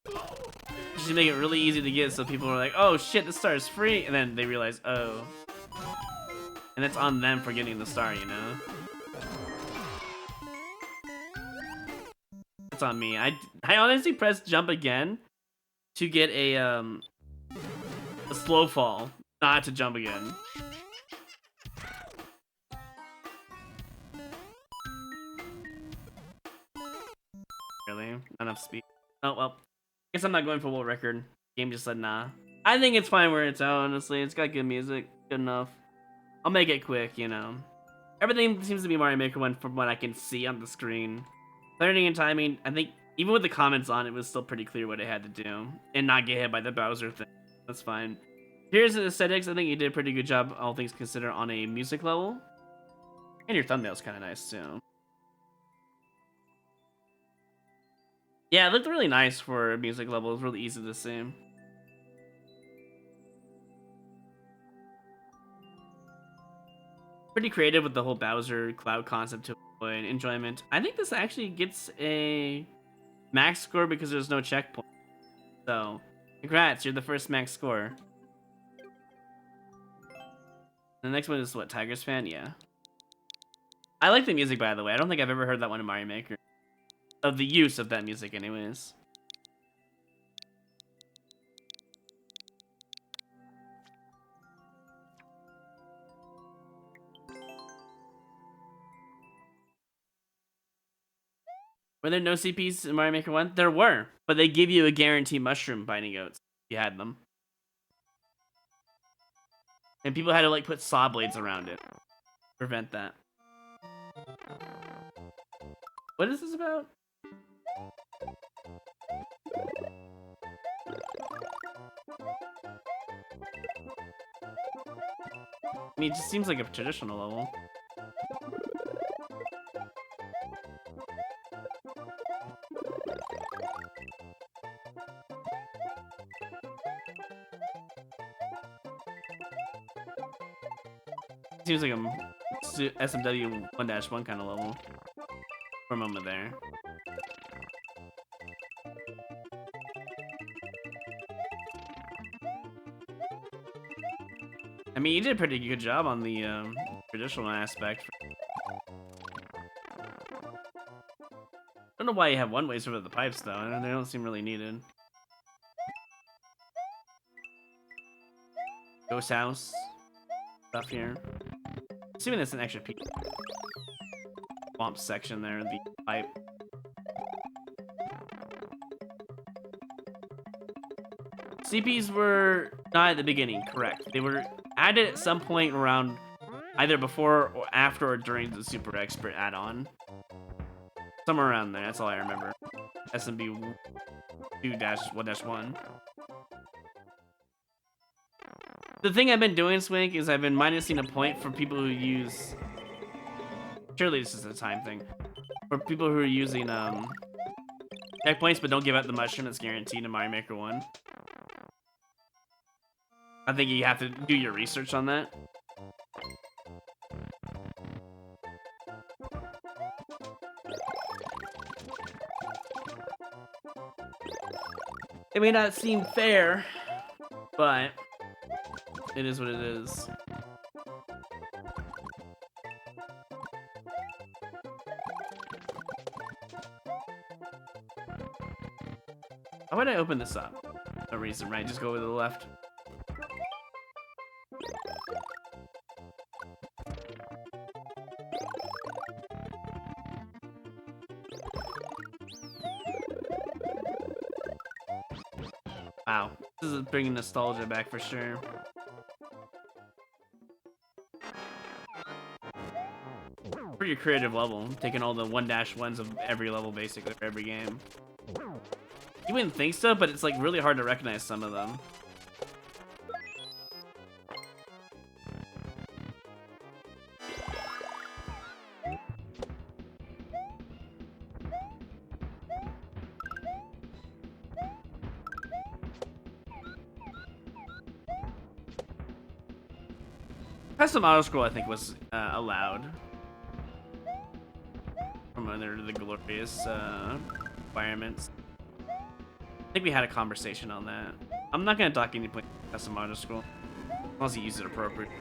You should make it really easy to get, so people are like, "Oh shit, this star is free," and then they realize, "Oh," and it's on them for getting the star, you know. It's on me. I honestly pressed jump again to get a slow fall, not to jump again. Really? Not enough speed. Oh well. Guess I'm not going for world record. Game just said nah. I think it's fine where it's at, honestly. It's got good music. Good enough. I'll make it quick, you know. Everything seems to be Mario Maker 1 from what I can see on the screen. Clarity and timing, I think even with the comments on it, was still pretty clear what it had to do. And not get hit by the Bowser thing. That's fine. Here's the aesthetics. I think you did a pretty good job, all things considered, on a music level. And your thumbnail's kind of nice, too. Yeah, it looked really nice for a music level. It was really easy to see. Pretty creative with the whole Bowser Cloud concept to avoid enjoyment. I think this actually gets a max score because there's no checkpoint. So, congrats, you're the first max score. The next one is what, Tiger's Fan? Yeah. I like the music, by the way. I don't think I've ever heard that one in Mario Maker. Of the use of that music, anyways. Were there no CPs in Mario Maker 1? There were, but they give you a guarantee mushroom binding oats if you had them. And people had to like put saw blades around it to prevent that. What is this about? I mean, it just seems like a traditional level. Seems like a SMW 1-1 kind of level for a moment there. I mean, you did a pretty good job on the traditional aspect. I don't know why you have one ways over the pipes, though. They don't seem really needed. Ghost house stuff here. Assuming that's an extra piece. Swamp section there, the pipe. CPs were not at the beginning, correct. They were added at some point around either before or after or during the Super Expert add-on. Somewhere around there, that's all I remember. SMB 2-1-1. The thing I've been doing, Squink, is I've been minusing a point for people who use... Surely this is a time thing. For people who are using checkpoints but don't give out the mushroom that's guaranteed in Mario Maker 1. I think you have to do your research on that. It may not seem fair, but it is what it is. How would I open this up? No reason, right? Just go to the left. Wow, this is bringing nostalgia back for sure. Pretty creative level, taking all the 1-1s of every level basically for every game. You wouldn't think so, but it's like really hard to recognize some of them. Custom auto scroll, I think, was allowed from under the glorious environments. I think we had a conversation on that. I'm not gonna dock any point custom auto scroll unless you use it appropriately.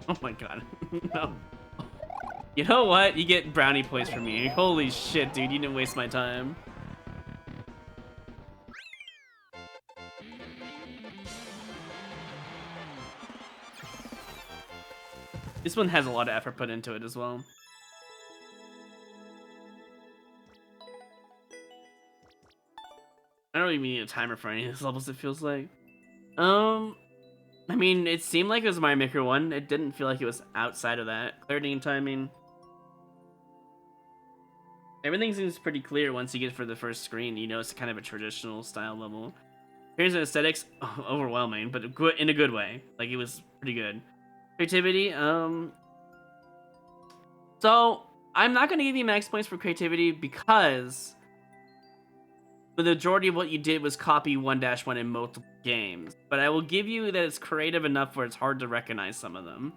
Oh my god, no. You know what? You get brownie points from me. Holy shit, dude! You didn't waste my time. This one has a lot of effort put into it as well. I don't even need a timer for any of these levels, it feels like. I mean, it seemed like it was Mario Maker 1. It didn't feel like it was outside of that. Clarity and timing. Everything seems pretty clear once you get for the first screen. You know it's kind of a traditional style level. Appearance and aesthetics, overwhelming, but good in a good way. Like, it was pretty good. Creativity, so, I'm not going to give you max points for creativity because the majority of what you did was copy 1-1 in multiple games. But I will give you that it's creative enough where it's hard to recognize some of them.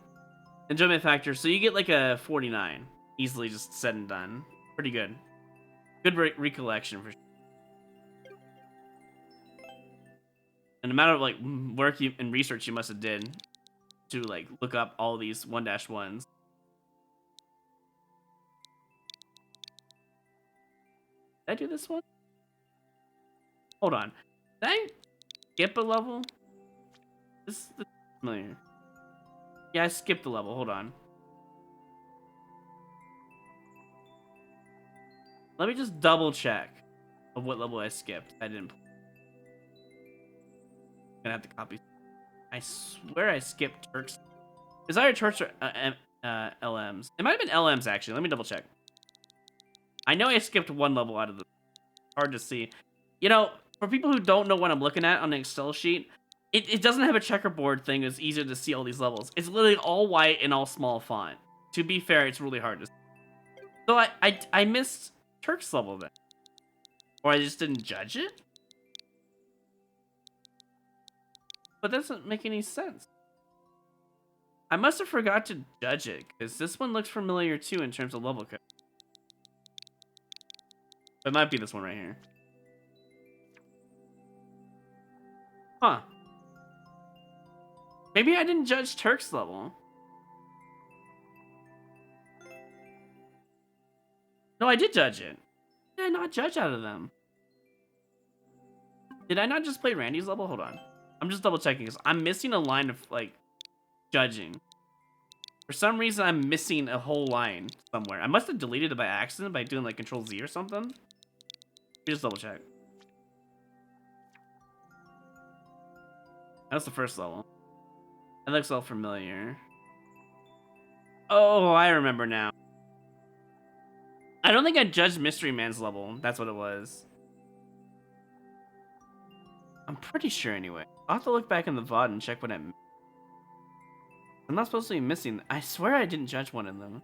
Enjoyment factor, so you get like a 49. Easily just said and done. Pretty good. Good recollection for sure. And the amount of like work and research you must have did to like look up all these 1-1s. Did I do this one? Hold on. Did I skip a level? This is familiar. Yeah, I skipped a level. Hold on. Let me just double check of what level I skipped. I didn't. Gonna have to copy. I swear I skipped Turks. Is either Turks or LMs? It might have been LMs actually. Let me double check. I know I skipped one level out of the. Hard to see. You know, for people who don't know what I'm looking at on the Excel sheet, it doesn't have a checkerboard thing. It's easier to see all these levels. It's literally all white and all small font. To be fair, it's really hard to see. So I missed Turks level then. Or I just didn't judge it? But that doesn't make any sense. I must have forgot to judge it, because this one looks familiar too in terms of level code. It might be this one right here. Huh. Maybe I didn't judge Turks level. No, I did judge it. Did I not judge out of them? Did I not just play Randy's level? Hold on. I'm just double checking because I'm missing a line of like judging. For some reason, I'm missing a whole line somewhere. I must have deleted it by accident by doing like Control Z or something. Let me just double check. That's the first level. That looks all familiar. Oh, I remember now. I don't think I judged Mystery Man's level. That's what it was. I'm pretty sure anyway. I'll have to look back in the VOD and check what I missed. I'm not supposed to be missing. I swear I didn't judge one of them.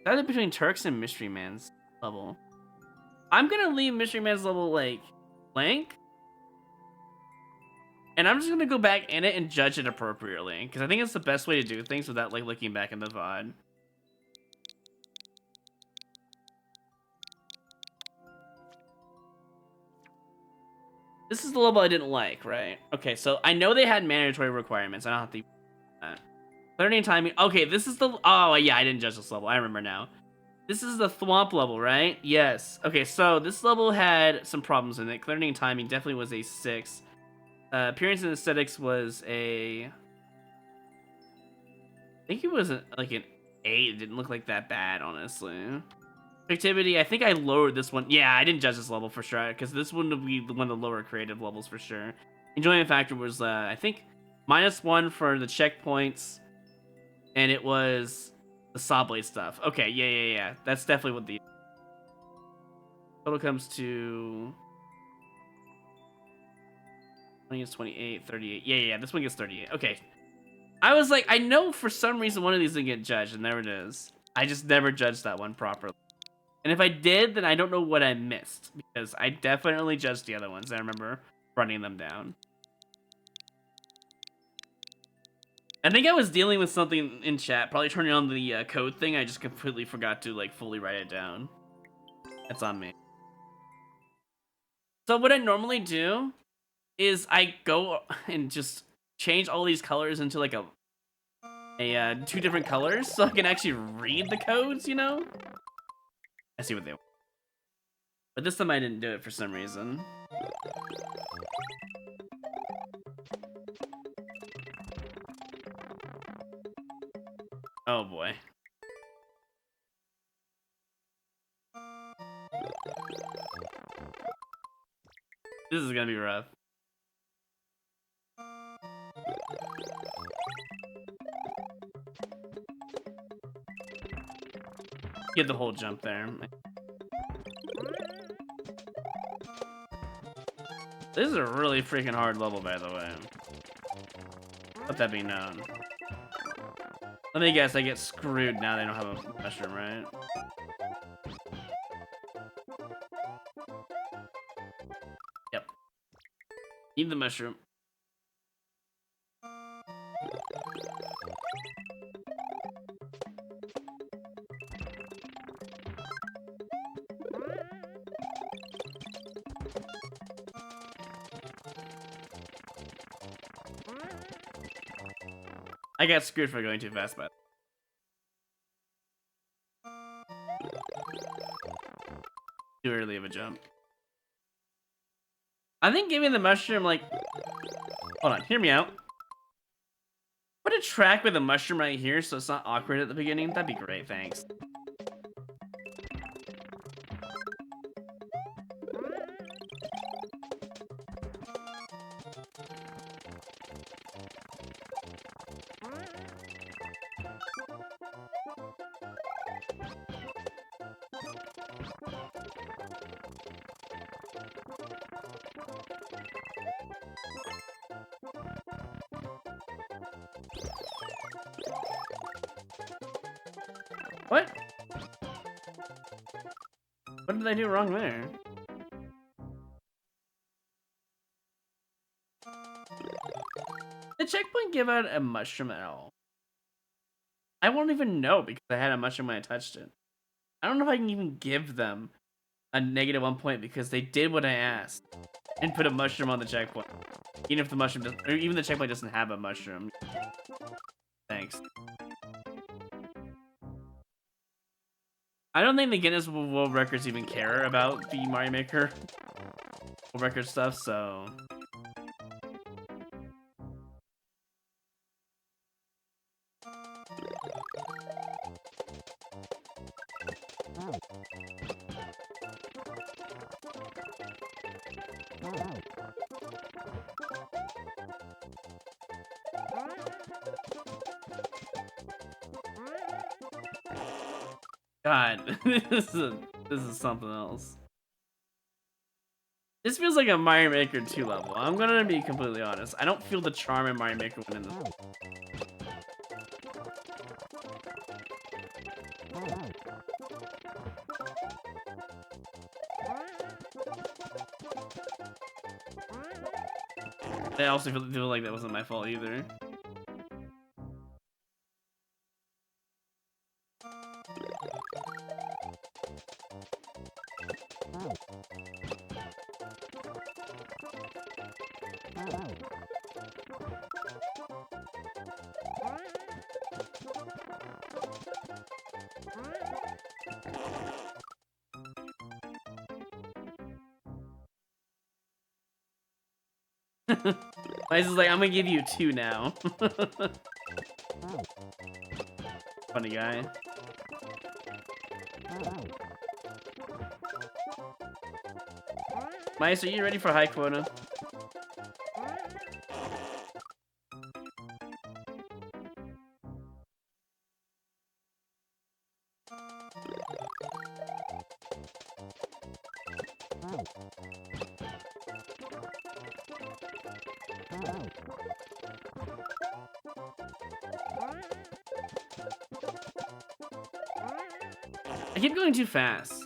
That's between Turks and Mystery Man's level. I'm gonna leave Mystery Man's level like blank. And I'm just gonna go back in it and judge it appropriately. Because I think it's the best way to do things without like looking back in the VOD. This is the level I didn't like, right? Okay, so I know they had mandatory requirements. I don't have to that. Clarity and timing. Okay, this is the... Oh, yeah, I didn't judge this level. I remember now. This is the Thwomp level, right? Yes. Okay, so this level had some problems in it. Clarity and timing definitely was a 6. Appearance and aesthetics was a... I think it was like an 8. It didn't look like that bad, honestly. Activity, I think I lowered this one. Yeah, I didn't judge this level for sure, because this one would be one of the lower creative levels for sure. Enjoyment factor was, I think, -1 for the checkpoints, and it was the saw blade stuff. Okay, yeah. That's definitely what the total comes to. 20 is 28, 38. Yeah, this one gets 38. Okay. I was like, I know for some reason one of these didn't get judged, and there it is. I just never judged that one properly. And if I did, then I don't know what I missed, because I definitely judged the other ones. I remember running them down. I think I was dealing with something in chat, probably turning on the code thing. I just completely forgot to like fully write it down. That's on me. So what I normally do is I go and just change all these colors into like a 2 different colors, so I can actually read the codes, you know? I see what they want. But this time I didn't do it for some reason. Oh boy. This is gonna be rough. Get the whole jump there. This is a really freaking hard level, by the way. Let that be known. Let me guess, I get screwed now they don't have a mushroom, right? Yep. Need the mushroom. I got screwed for going too fast, but too early of a jump. I think giving the mushroom, like... Hold on, hear me out. Put a track with a mushroom right here so it's not awkward at the beginning. That'd be great, thanks. What? What did I do wrong there? Did checkpoint give out a mushroom at all? I won't even know because I had a mushroom when I touched it. I don't know if I can even give them a -1 point because they did what I asked and put a mushroom on the checkpoint. Even if the mushroom doesn't, or even the checkpoint doesn't have a mushroom. Thanks. I don't think the Guinness World Records even care about the Mario Maker World Record stuff, so... God, this is something else. This feels like a Mario Maker 2 level. I'm gonna be completely honest. I don't feel the charm in Mario Maker 1 in this. I also feel like that wasn't my fault either. Ice is like, I'm gonna give you 2 now. Funny guy. Mice, are you ready for high quota? I keep going too fast.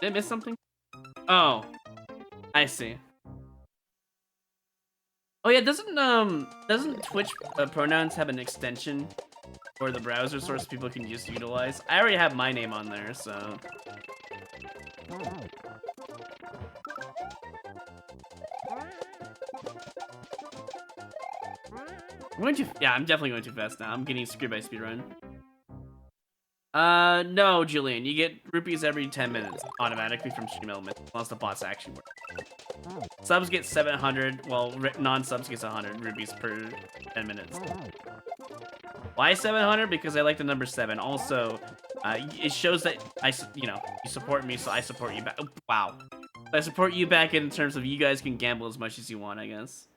Did I miss something? Oh, I see. Oh yeah, doesn't Twitch pronouns have an extension for the browser source people can just utilize? I already have my name on there, so. I'm definitely going too fast now. I'm getting screwed by speedrun. No, Julian, you get rupees every 10 minutes automatically from Stream Elements, unless the bots actually work. Subs get 700, while non-subs gets 100 rupees per 10 minutes. Why 700? Because I like the number 7. Also, it shows that you support me, so I support you back. Oh, wow. I support you back in terms of you guys can gamble as much as you want, I guess.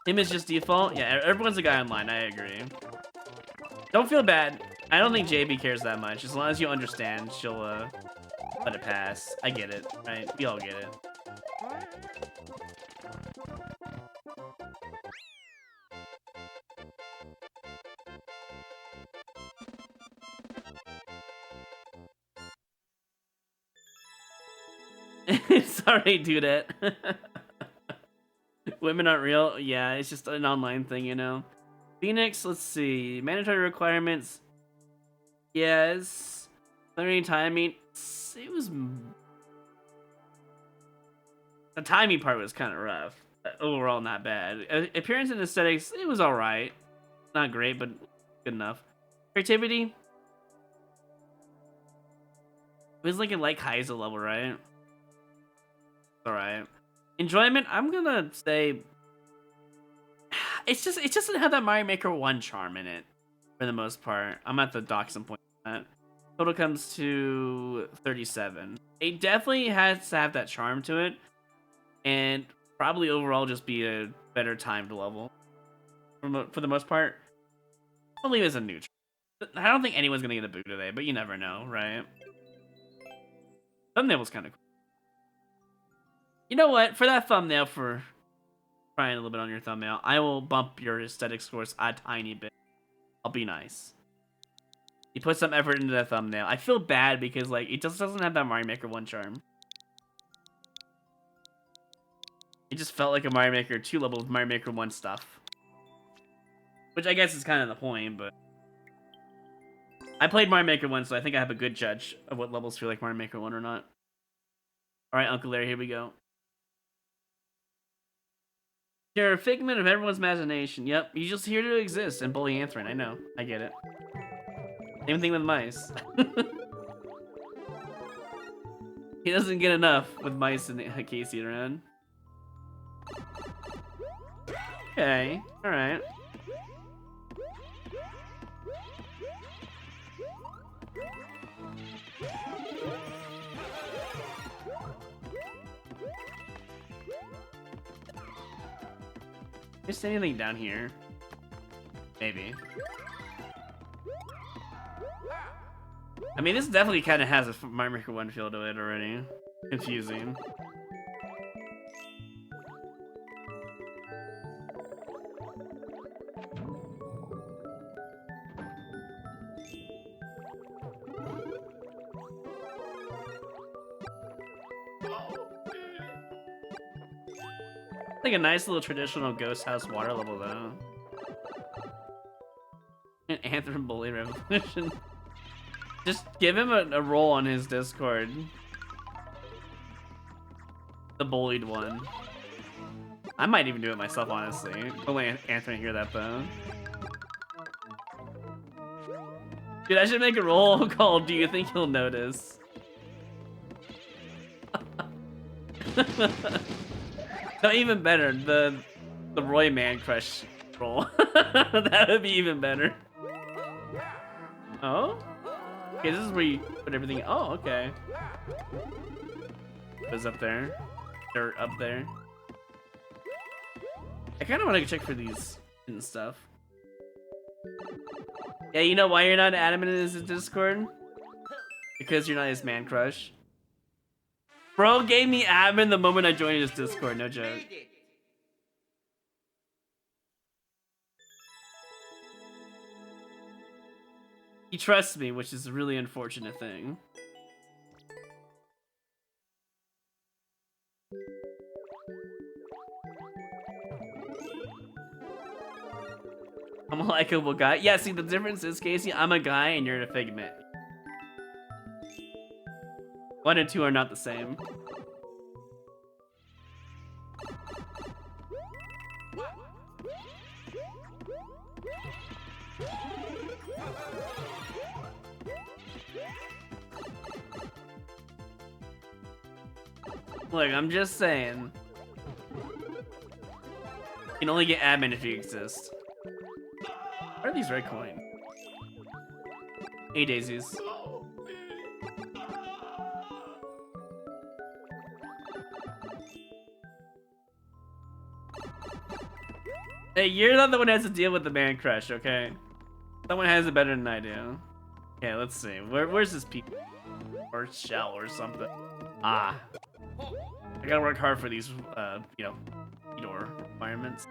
Him is just default? Yeah, everyone's a guy online, I agree. Don't feel bad. I don't think JB cares that much. As long as you understand, she'll let it pass. I get it, right? We all get it. Sorry, dude. Women aren't real. Yeah, it's just an online thing, you know. Phoenix, let's see. Mandatory requirements. Yes. Learning timing. It was. The timing part was kind of rough. Overall, not bad. Appearance and aesthetics, it was alright. Not great, but good enough. Creativity. It was like a like Kaiser level, right? Alright. Enjoyment, I'm gonna say it just doesn't have that Mario Maker 1 charm in it for the most part. I'm at the Dachshund point on that. Total comes to 37. It definitely has to have that charm to it, and probably overall just be a better timed level. For the most part, I'll leave it as a neutral. I don't think anyone's gonna get a boo today, but you never know, right? Thumbnail was kind of cool. You know what? For that thumbnail, for trying a little bit on your thumbnail, I will bump your aesthetic scores a tiny bit. I'll be nice. You put some effort into that thumbnail. I feel bad because like it just doesn't have that Mario Maker 1 charm. It just felt like a Mario Maker 2 level with Mario Maker 1 stuff. Which I guess is kind of the point, but I played Mario Maker 1, so I think I have a good judge of what levels feel like Mario Maker 1 or not. Alright, Uncle Larry, here we go. You're a figment of everyone's imagination. Yep, you just here to exist and bully Anthrin. I know. I get it. Same thing with mice. He doesn't get enough with mice and Casey around. Okay, alright. Is there anything down here? Maybe. I mean, this definitely kind of has a Mario Maker 1 feel to it already. Confusing. Like a nice little traditional ghost house water level though. An Anthem bully revolution. Just give him a role on his Discord. The bullied one. I might even do it myself, honestly. Don't let Anthony hear that though. Dude, I should make a role called Do You Think He'll Notice? No, even better. The Roy Man Crush roll. That would be even better. Oh? Okay, this is where you put everything. Oh, okay. What's up there? Dirt up there. I kind of want to check for these and stuff. Yeah, you know why you're not adamant in his Discord? Because you're not his man crush. Bro gave me admin the moment I joined his Discord, no joke. He trusts me, which is a really unfortunate thing. I'm a likable guy. Yeah, see, the difference is, Casey, I'm a guy and you're a figment. 1 and 2 are not the same. Look, I'm just saying. You can only get admin if you exist. Where are these red coins? Hey, daisies. Hey, you're not the one who has to deal with the man crush, okay? Someone has it better than I do. Okay, let's see. Where's this people? Or shell or something. Ah. I gotta work hard for these, you know, door requirements.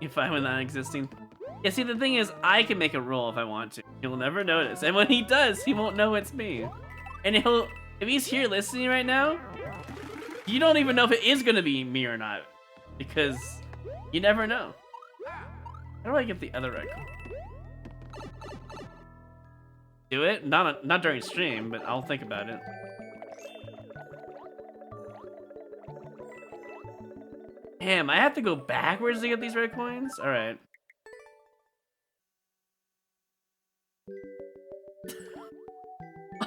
You fine with non-existing? Yeah, see, the thing is, I can make a roll if I want to. He'll never notice. And when he does, he won't know it's me. And if he's here listening right now, you don't even know if it is gonna be me or not. Because you never know. How do I get the other icon? Do it? Not during stream, but I'll think about it. Damn, I have to go backwards to get these red coins? Alright.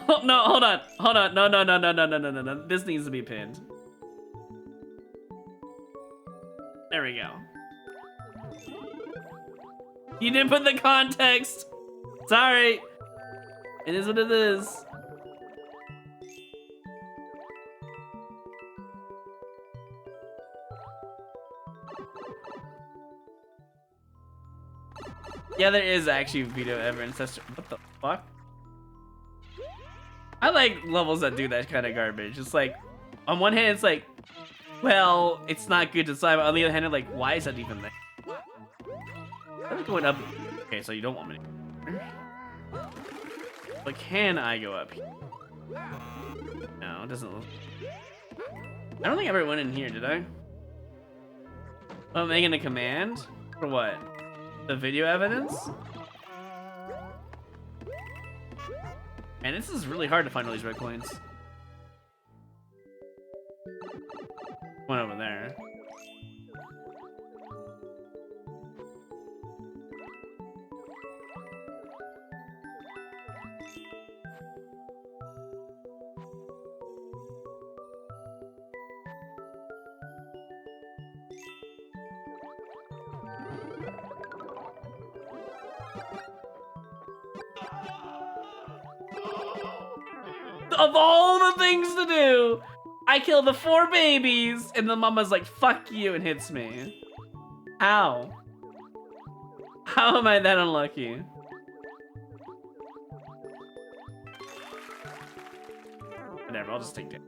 Oh, no, hold on. Hold on. No. This needs to be pinned. There we go. You didn't put the context. Sorry. It is what it is. Yeah, there is actually video evidence. That's what the fuck? I like levels that do that kind of garbage. It's like, on one hand, it's like, well, it's not good to decide, but on the other hand, like, why is that even there? I'm going up. Okay, so you don't want me to. But can I go up here? No, it doesn't look. I don't think I ever went in here, did I? Oh, I'm making a command? For what? The video evidence? Man, this is really hard to find all these red coins. One over there. Of all the things to do, I kill the 4 babies, and the mama's like, fuck you, and hits me. How? How am I that unlucky? Whatever, I'll just take it.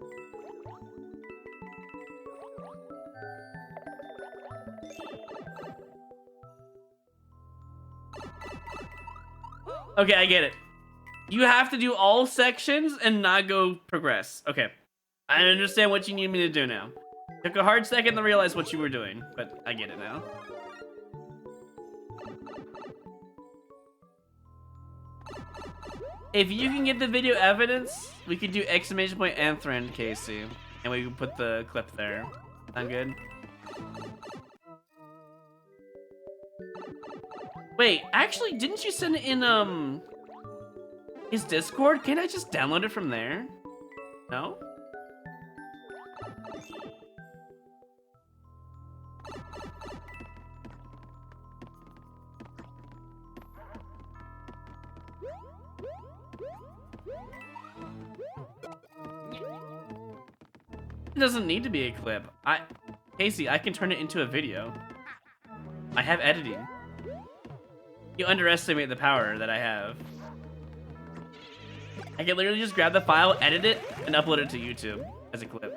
Okay, I get it. You have to do all sections and not go progress. Okay. I understand what you need me to do now. Took a hard second to realize what you were doing, but I get it now. If you can get the video evidence, we could do exclamation point and thread, Casey. And we can put the clip there. Sound good? Wait, actually, didn't you send it in, his Discord? Can't I just download it from there? No? It doesn't need to be a clip. Casey, I can turn it into a video. I have editing. You underestimate the power that I have. I can literally just grab the file, edit it, and upload it to YouTube as a clip.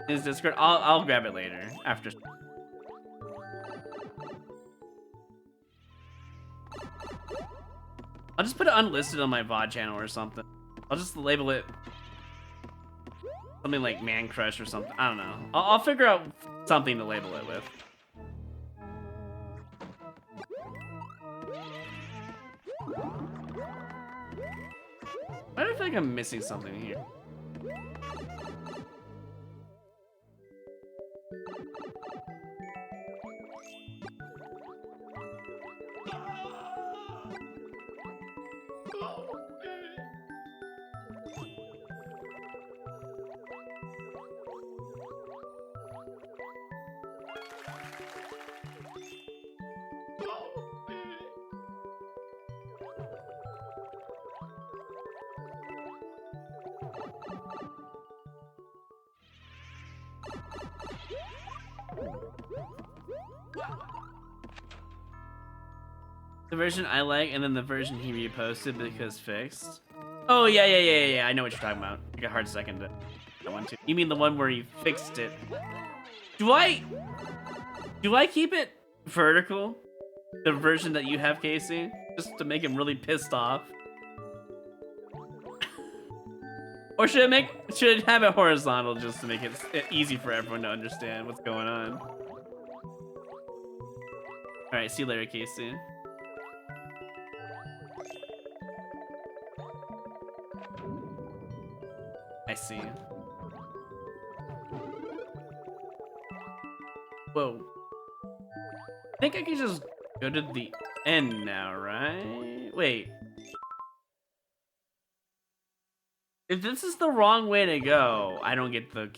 In his Discord, I'll grab it later after. I'll just put it unlisted on my VOD channel or something. I'll just label it something like Man Crush or something. I don't know. I'll figure out something to label it with. Why do I feel like I'm missing something here? The version I like, and then the version he reposted because fixed. Oh, yeah. I know what you're talking about. Like a hard second to that one too. You mean the one where he fixed it? Do I keep it vertical? The version that you have, Casey? Just to make him really pissed off? Or should it have it horizontal just to make it easy for everyone to understand what's going on? Alright, see you later, Casey. I see. Whoa. I think I can just go to the end now, right? Wait. If this is the wrong way to go, I don't get the...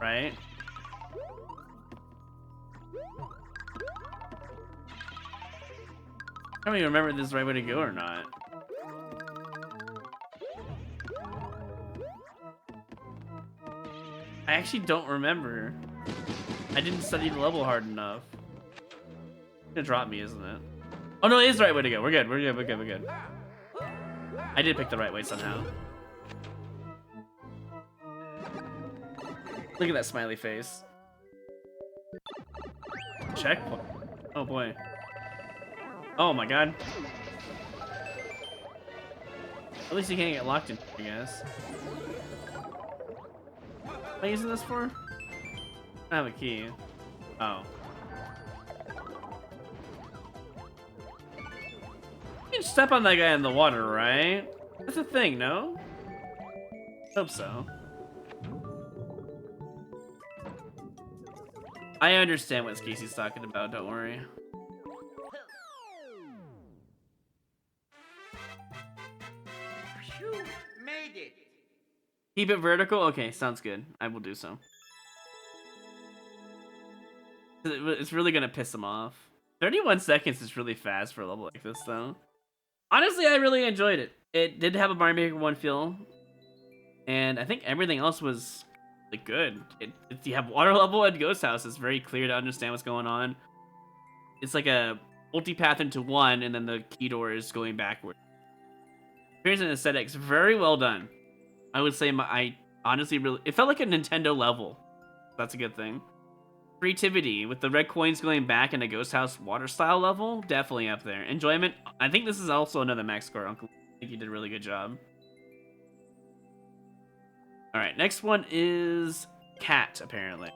Right? I don't even remember if this is the right way to go or not. I actually don't remember. I didn't study the level hard enough. It's gonna drop me, isn't it? Oh no, it is the right way to go. We're good. We're good. I did pick the right way somehow. Look at that smiley face. Checkpoint. Oh boy. Oh my god. At least you can't get locked in, I guess. What am I using this for? I have a key. Oh. You can step on that guy in the water, right? That's a thing, no? Hope so. I understand what Casey's talking about, don't worry. You made it. Keep it vertical? Okay, sounds good. I will do so. It's really gonna piss him off. 31 seconds is really fast for a level like this, though. Honestly, I really enjoyed it. It did have a Mario Maker 1 feel, and I think everything else was like good. You have water level and ghost house. It's very clear to understand what's going on. It's like a multi-path into one, and then the key door is going backward. Appearance and aesthetics, very well done. I would say I honestly really... It felt like a Nintendo level. That's a good thing. Creativity, with the red coins going back and a ghost house water style level, definitely up there. Enjoyment, I think this is also another max score. Uncle, I think you did a really good job. Alright, next one is Cat, apparently.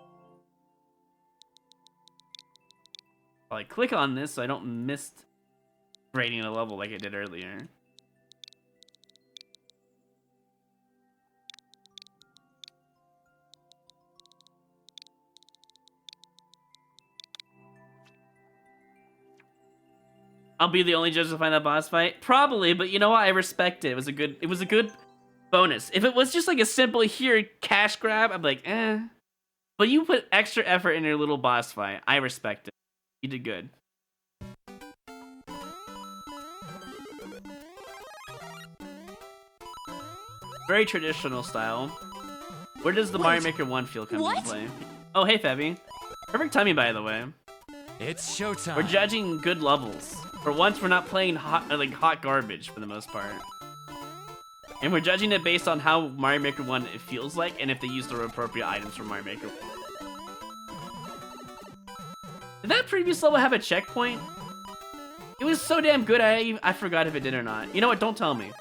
I'll click on this so I don't miss grading a level like I did earlier. I'll be the only judge to find that boss fight? Probably, but you know what? I respect it. It was a good bonus. If it was just like a simple here cash grab, I'm like, eh. But you put extra effort in your little boss fight. I respect it. You did good. Very traditional style. Where does the Mario Maker 1 feel come into play? Oh, hey, Febby. Perfect timing, by the way. It's showtime. We're judging good levels. For once, we're not playing hot garbage for the most part. And we're judging it based on how Mario Maker 1 it feels like, and if they use the appropriate items for Mario Maker 1. Did that previous level have a checkpoint? It was so damn good, I forgot if it did or not. You know what? Don't tell me.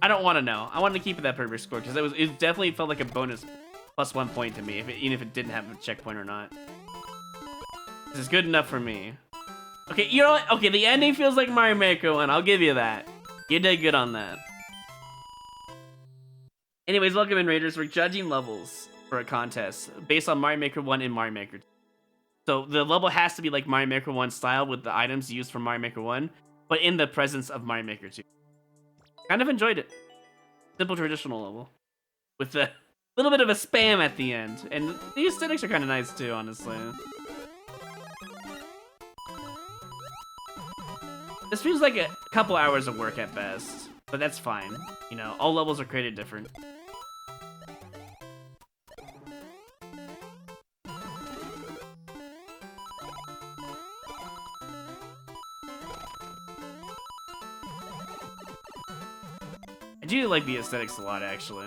I don't want to know. I wanted to keep it that perfect score because it definitely felt like a bonus plus 1 point to me, even if it didn't have a checkpoint or not. This is good enough for me. Okay, you know what? Okay, the ending feels like Mario Maker 1. I'll give you that. You did good on that. Anyways, welcome in, Raiders. We're judging levels for a contest based on Mario Maker 1 and Mario Maker 2. So the level has to be like Mario Maker 1 style with the items used from Mario Maker 1, but in the presence of Mario Maker 2. Kind of enjoyed it. Simple traditional level. With a little bit of a spam at the end. And the aesthetics are kind of nice too, honestly. This feels like a couple hours of work at best. But that's fine. You know, all levels are created different. I do like the aesthetics a lot, actually.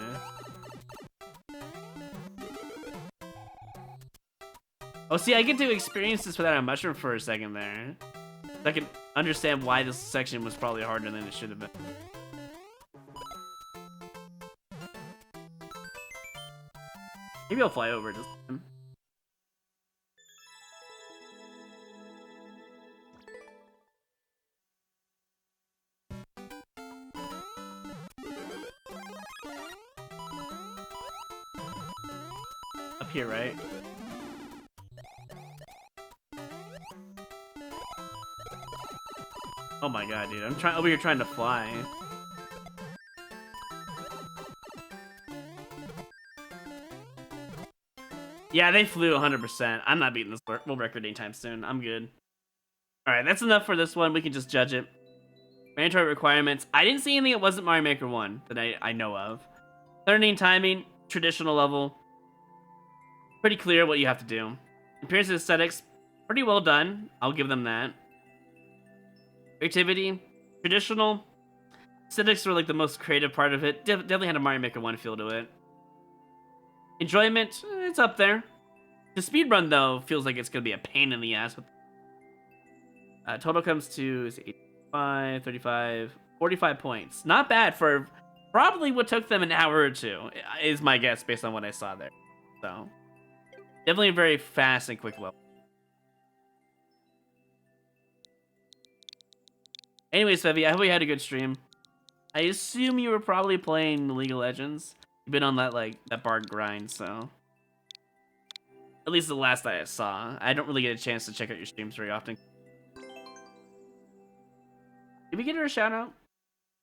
Oh, see, I get to experience this without a mushroom for a second there. I can understand why this section was probably harder than it should have been. Maybe I'll fly over this time. Up here, right? Oh my god, dude. I'm over here trying to fly. Yeah, they flew 100%. I'm not beating this world record anytime soon. I'm good. Alright, that's enough for this one. We can just judge it. Mandatory requirements. I didn't see anything that wasn't Mario Maker 1 that I know of. Learning timing, traditional level. Pretty clear what you have to do. Appearance and aesthetics, pretty well done. I'll give them that. Creativity, traditional. Aesthetics were like the most creative part of it. Definitely had a Mario Maker 1 feel to it. Enjoyment, it's up there. The speedrun, though, feels like it's going to be a pain in the ass. Total comes to 85, 35, 45 points. Not bad for probably what took them an hour or two, is my guess based on what I saw there. So, definitely a very fast and quick level. Anyways, Fevy, I hope you had a good stream. I assume you were probably playing League of Legends. You've been on that, that bard grind, so. At least the last I saw. I don't really get a chance to check out your streams very often. Did we get her a shout out?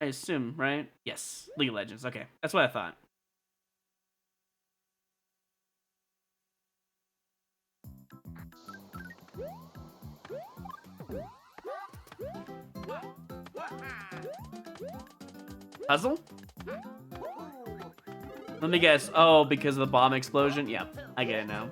I assume, right? Yes, League of Legends. Okay, that's what I thought. Puzzle? Let me guess. Oh, because of the bomb explosion? Yeah, I get it now.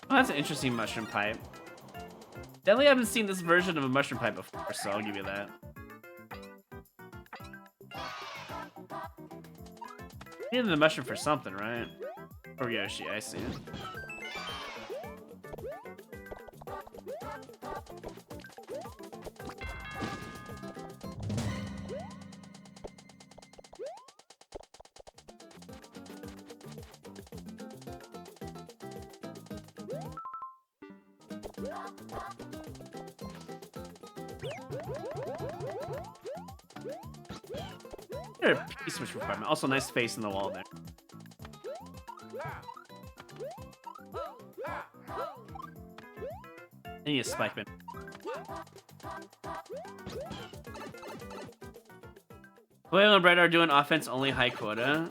Oh, that's an interesting mushroom pipe. Definitely haven't seen this version of a mushroom pipe before, so I'll give you that. Needed the mushroom for something, right? Or Yoshi, I see it. A P switch requirement. Also, nice space in the wall there. I need a spike man. Whale and Brett are doing offense only high quota.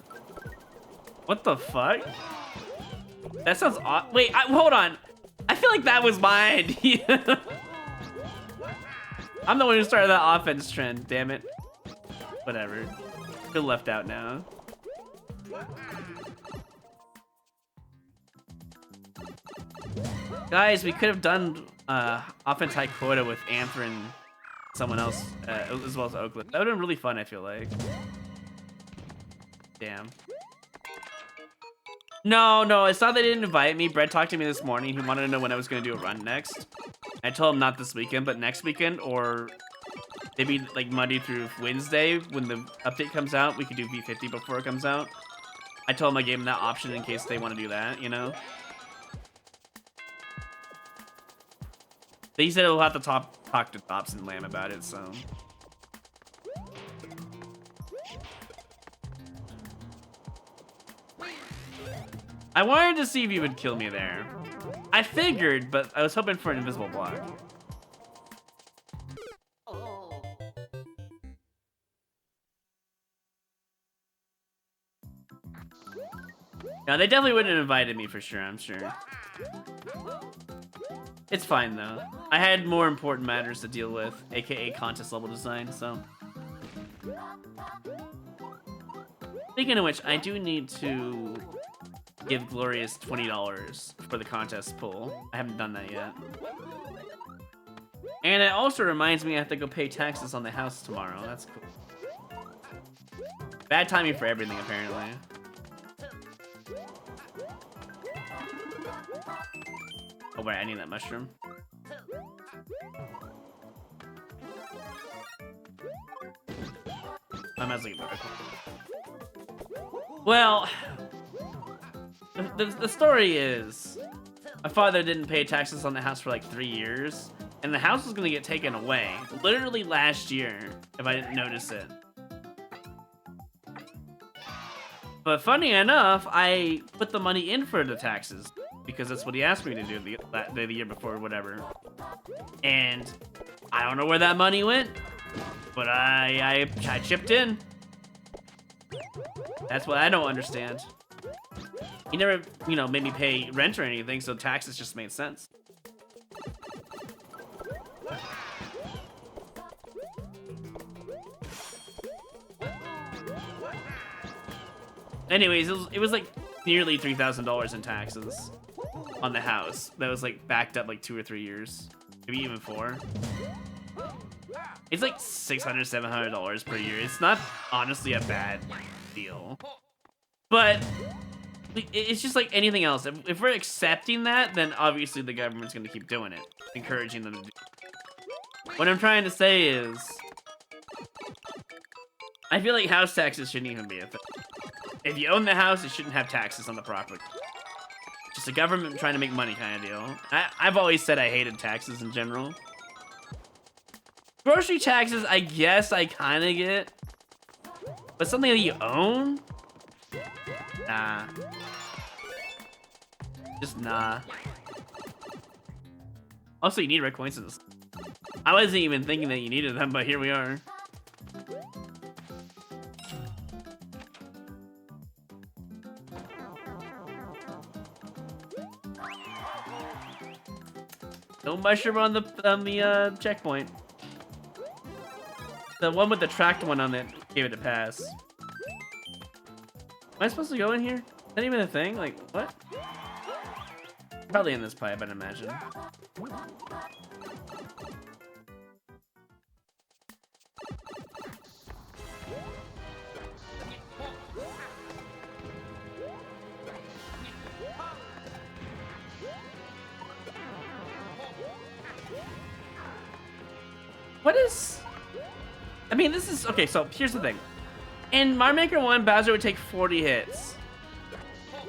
What the fuck? That sounds odd. Wait, hold on. I feel like that was my idea. I'm the one who started that offense trend, damn it. Whatever. Feel left out now. Guys, we could have done offense high quota with Anther and someone else, as well as Oakland. That would have been really fun, I feel like. Damn. No, it's not they didn't invite me. Brett talked to me this morning. He wanted to know when I was going to do a run next. I told him not this weekend, but next weekend, or maybe like Monday through Wednesday when the update comes out. We could do V50 before it comes out. I told him I gave him that option in case they want to do that, you know? He said he'll have to talk to Tops and Lamb about it, so... I wanted to see if you would kill me there. I figured, but I was hoping for an invisible block. No, they definitely wouldn't have invited me for sure, I'm sure. It's fine, though. I had more important matters to deal with, aka contest level design, so... Speaking of which, I do need to give Glorious $20 for the contest pool. I haven't done that yet. And it also reminds me I have to go pay taxes on the house tomorrow. That's cool. Bad timing for everything, apparently. Oh, wait, I need that mushroom. I might as well get the Well, the story is, my father didn't pay taxes on the house for like 3 years, and the house was gonna get taken away, literally last year, if I didn't notice it. But funny enough, I put the money in for the taxes, because that's what he asked me to do the year before or whatever. And I don't know where that money went, but I chipped in. That's what I don't understand. He never, you know, made me pay rent or anything, so taxes just made sense. Anyways, it was like nearly $3,000 in taxes on the house. That was like backed up like 2 or 3 years, maybe even 4. It's like $600, $700 per year. It's not honestly a bad deal, but it's just like anything else. If we're accepting that, then obviously the government's going to keep doing it, encouraging them to do it. What I'm trying to say is, I feel like house taxes shouldn't even be a thing. If you own the house, it shouldn't have taxes on the property. Just a government trying to make money kind of deal. I've always said I hated taxes in general. Grocery taxes, I guess I kind of get. But something that you own? Nah. Just nah. Also, you need red coins in this. I wasn't even thinking that you needed them, but here we are. No mushroom on the checkpoint. The one with the tracked one on it gave it a pass. Am I supposed to go in here? Is that even a thing? Like, what? Probably in this pipe, I'd imagine. What is... I mean, this is... Okay, so here's the thing. In Mario Maker 1, Bowser would take 40 hits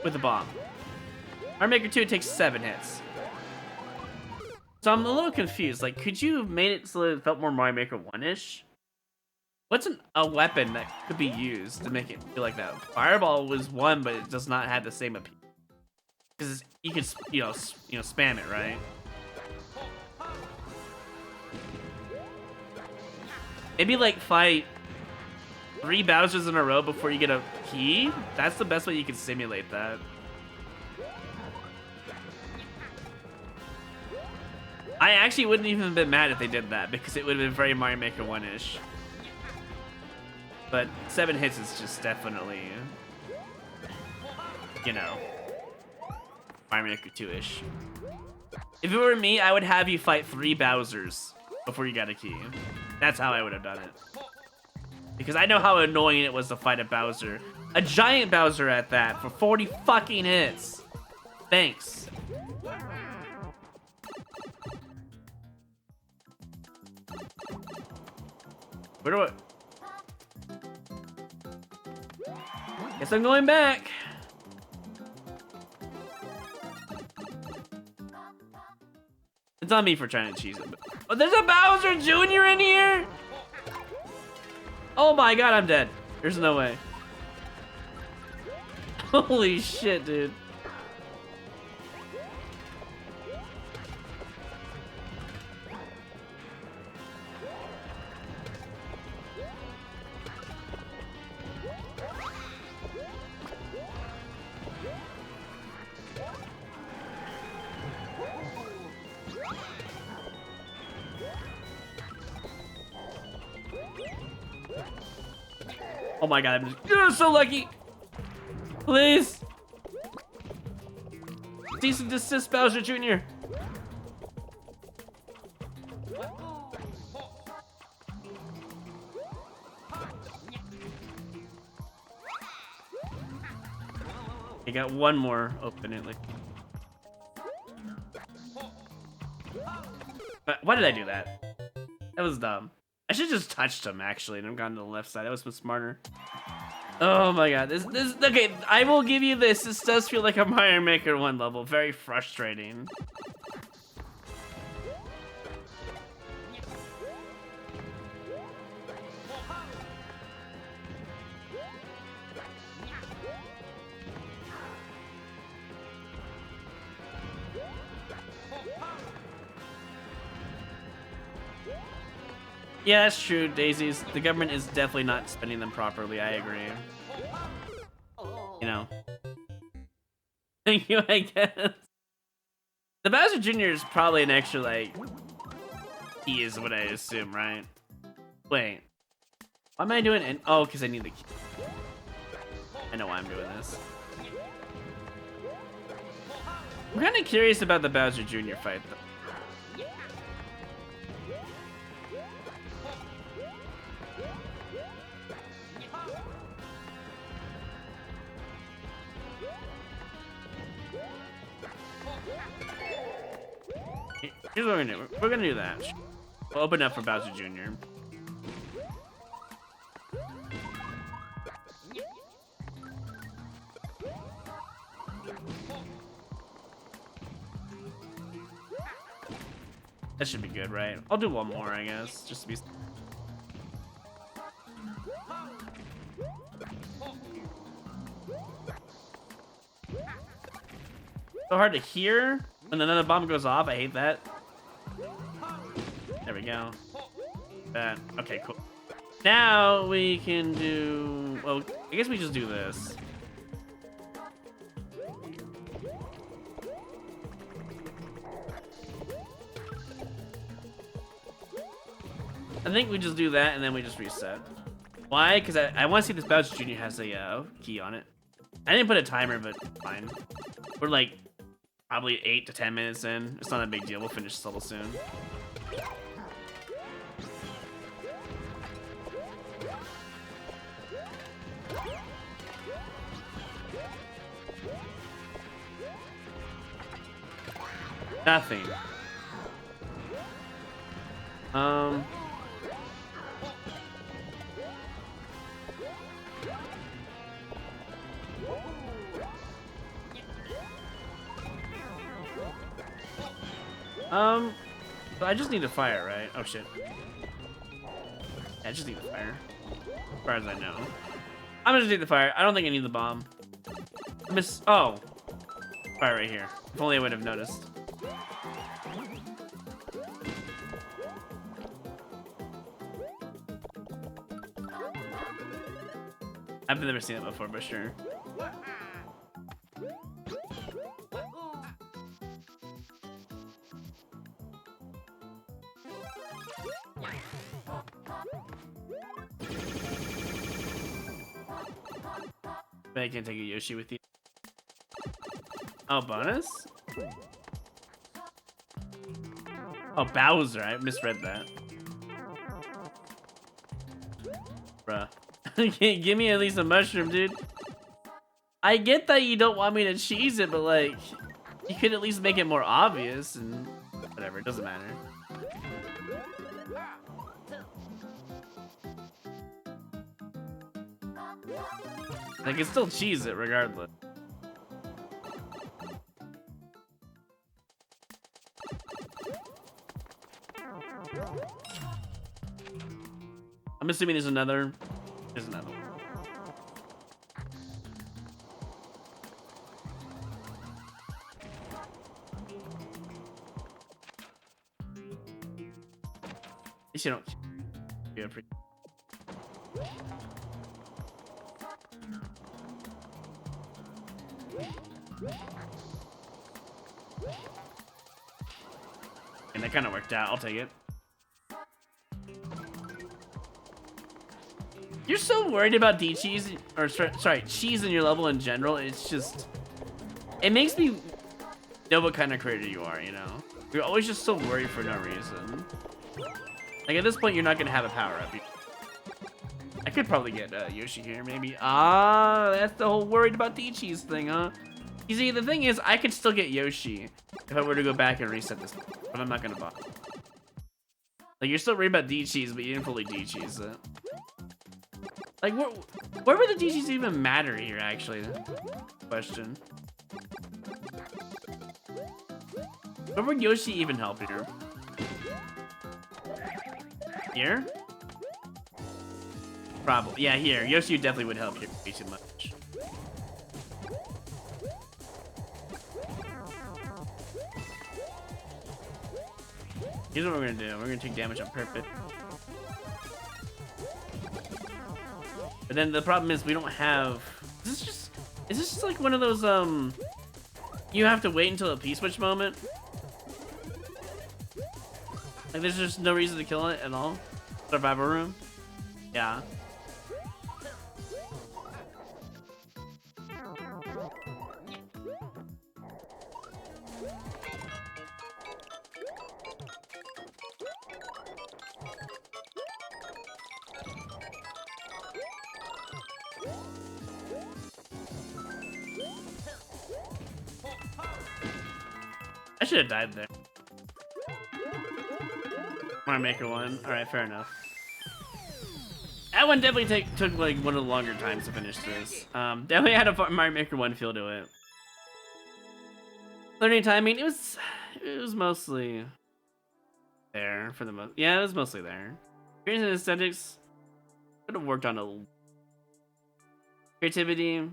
with the bomb. Mario Maker 2, it takes 7 hits. So I'm a little confused. Like, could you have made it so that it felt more Mario Maker 1-ish? What's a weapon that could be used to make it feel like that? Fireball was one, but it does not have the same appeal. Because you could, spam it, right? Maybe like fight 3 Bowsers in a row before you get a key. That's the best way you can simulate that. I actually wouldn't even have been mad if they did that because it would have been very Mario Maker 1-ish. But 7 hits is just definitely, Mario Maker 2-ish. If it were me, I would have you fight 3 Bowsers before you got a key. That's how I would have done it. Because I know how annoying it was to fight a Bowser. A giant Bowser at that for 40 fucking hits. Thanks. Where do I... Guess I'm going back. It's on me for trying to cheese it. Oh, there's a Bowser Jr. in here? Oh my god, I'm dead. There's no way. Holy shit, dude. Oh my god, I'm so lucky. Please. Decent desist, Bowser Jr. I got one more open it like. Why did I do that? That was dumb. I should just touched him actually and I've gone to the left side. That was smarter. Oh my god, this okay, I will give you this. This does feel like a Mario Maker 1 level. Very frustrating. Yeah, that's true, Daisies. The government is definitely not spending them properly. I agree. Thank you, I guess. The Bowser Jr. is probably an extra, like, key is what I assume, right? Wait. Why am I doing it? Oh, because I need the key. I know why I'm doing this. I'm kind of curious about the Bowser Jr. fight, though. Here's what we're gonna do. We're gonna do that. We'll open up for Bowser Jr. That should be good, right? I'll do one more, I guess, just to be... So hard to hear when another bomb goes off. I hate that. There we go. That. Okay, cool. Now we can do... Well, I guess we just do this. I think we just do that and then we just reset. Why? Because I want to see if this Bowser Jr. has a key on it. I didn't put a timer, but fine. We're like probably 8 to 10 minutes in. It's not a big deal. We'll finish this level soon. Nothing. But I just need to fire, right? Oh shit. Yeah, I just need to fire. As far as I know. I'm gonna take the fire. I don't think I need the bomb. Oh. Fire right here. If only I would have noticed. I've never seen it before, but sure. But I can't take a Yoshi with you. Oh, bonus? Oh, Bowser. I misread that. Bruh. Give me at least a mushroom, dude. I get that you don't want me to cheese it, but like, you could at least make it more obvious and whatever. It doesn't matter. I can still cheese it regardless. I'm assuming there's another. There's another one. At least you don't. Yeah, pretty. And that kind of worked out. I'll take it. You're so worried about cheese, or sorry, cheese in your level in general. It's just, it makes me know what kind of creator you are, you know? You're always just so worried for no reason. Like, at this point, you're not gonna have a power-up. I could probably get Yoshi here, maybe. Ah, that's the whole worried about cheese thing, huh? You see, the thing is, I could still get Yoshi if I were to go back and reset this, but I'm not gonna bother. Like, you're still worried about cheese, but you didn't fully cheese it. Like, where would the DGs even matter here, actually? Question. Where would Yoshi even help here? Here? Probably. Yeah, here. Yoshi definitely would help here way too much. Here's what we're gonna do. We're gonna take damage on purpose. But then the problem is we don't have. Is this just like one of those you have to wait until a P-switch moment? Like there's just no reason to kill it at all? Survival room? Yeah. I should have died there. Mario Maker 1. Alright, fair enough. That one definitely took like one of the longer times to finish this. Definitely had a Mario Maker 1 feel to it. Learning timing, it was mostly there for the most. Yeah, it was mostly there. Experience and aesthetics could have worked on a little. Creativity.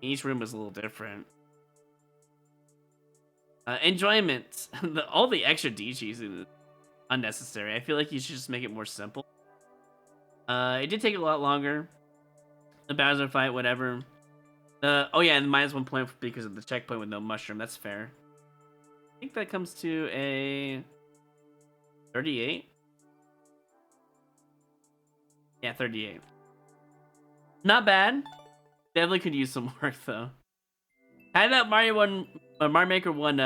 Each room was a little different. Enjoyment. All the extra DGs is unnecessary. I feel like you should just make it more simple. It did take a lot longer. The Bowser fight, whatever. Oh yeah, and -1 point because of the checkpoint with no mushroom. That's fair. I think that comes to a 38. Yeah, 38. Not bad. Definitely could use some work though. Had that Mario Maker 1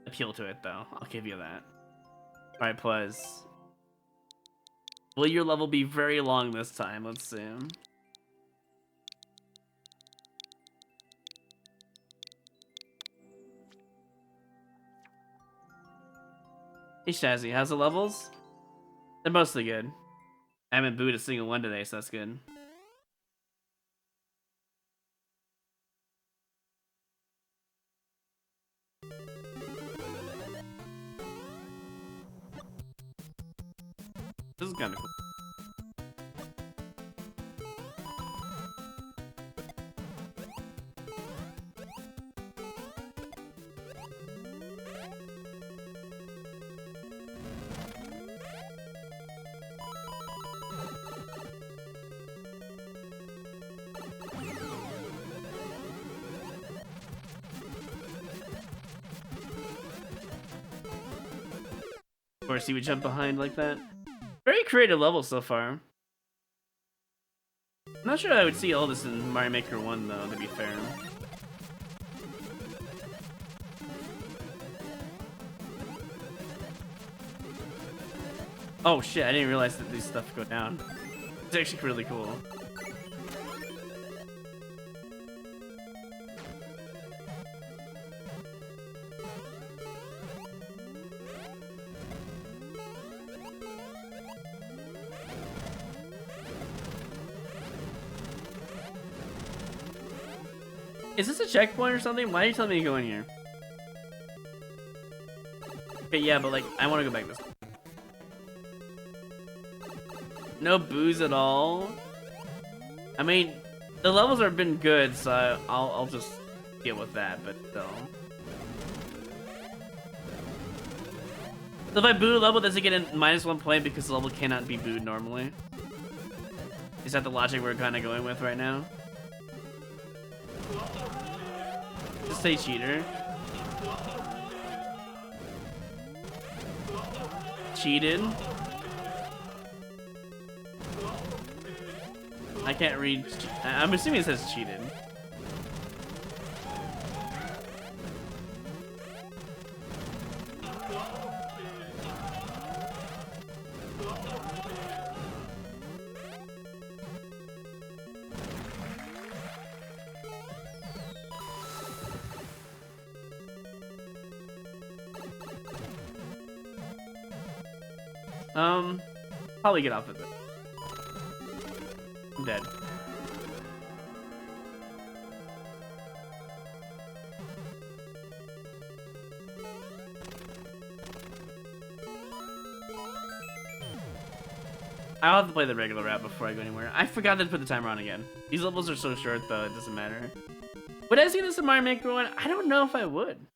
appeal to it though. I'll give you that. Alright, plus. Will your level be very long this time? Let's see. Hey Shazzy, how's the levels? They're mostly good. I haven't booed a single one today, so that's good. This is kind of cool. Of course, he would jump behind like that. Very creative level so far. I'm not sure I would see all this in Mario Maker 1 though, to be fair. Oh shit, I didn't realize that these stuff go down. It's actually really cool. Is this a checkpoint or something? Why are you telling me to go in here? Okay, yeah, but like, I want to go back this way. No booze at all. I mean, the levels have been good, so I'll just deal with that, but still. So if I boo a level, does it get a -1 point because the level cannot be booed normally? Is that the logic we're kind of going with right now? Just say cheater. Cheated. I can't read. I'm assuming it says cheated. Probably get off of it. I'm dead. I'll have to play the regular route before I go anywhere. I forgot to put the timer on again. These levels are so short though, it doesn't matter. Would I see this in Mario Maker 1? I don't know if I would.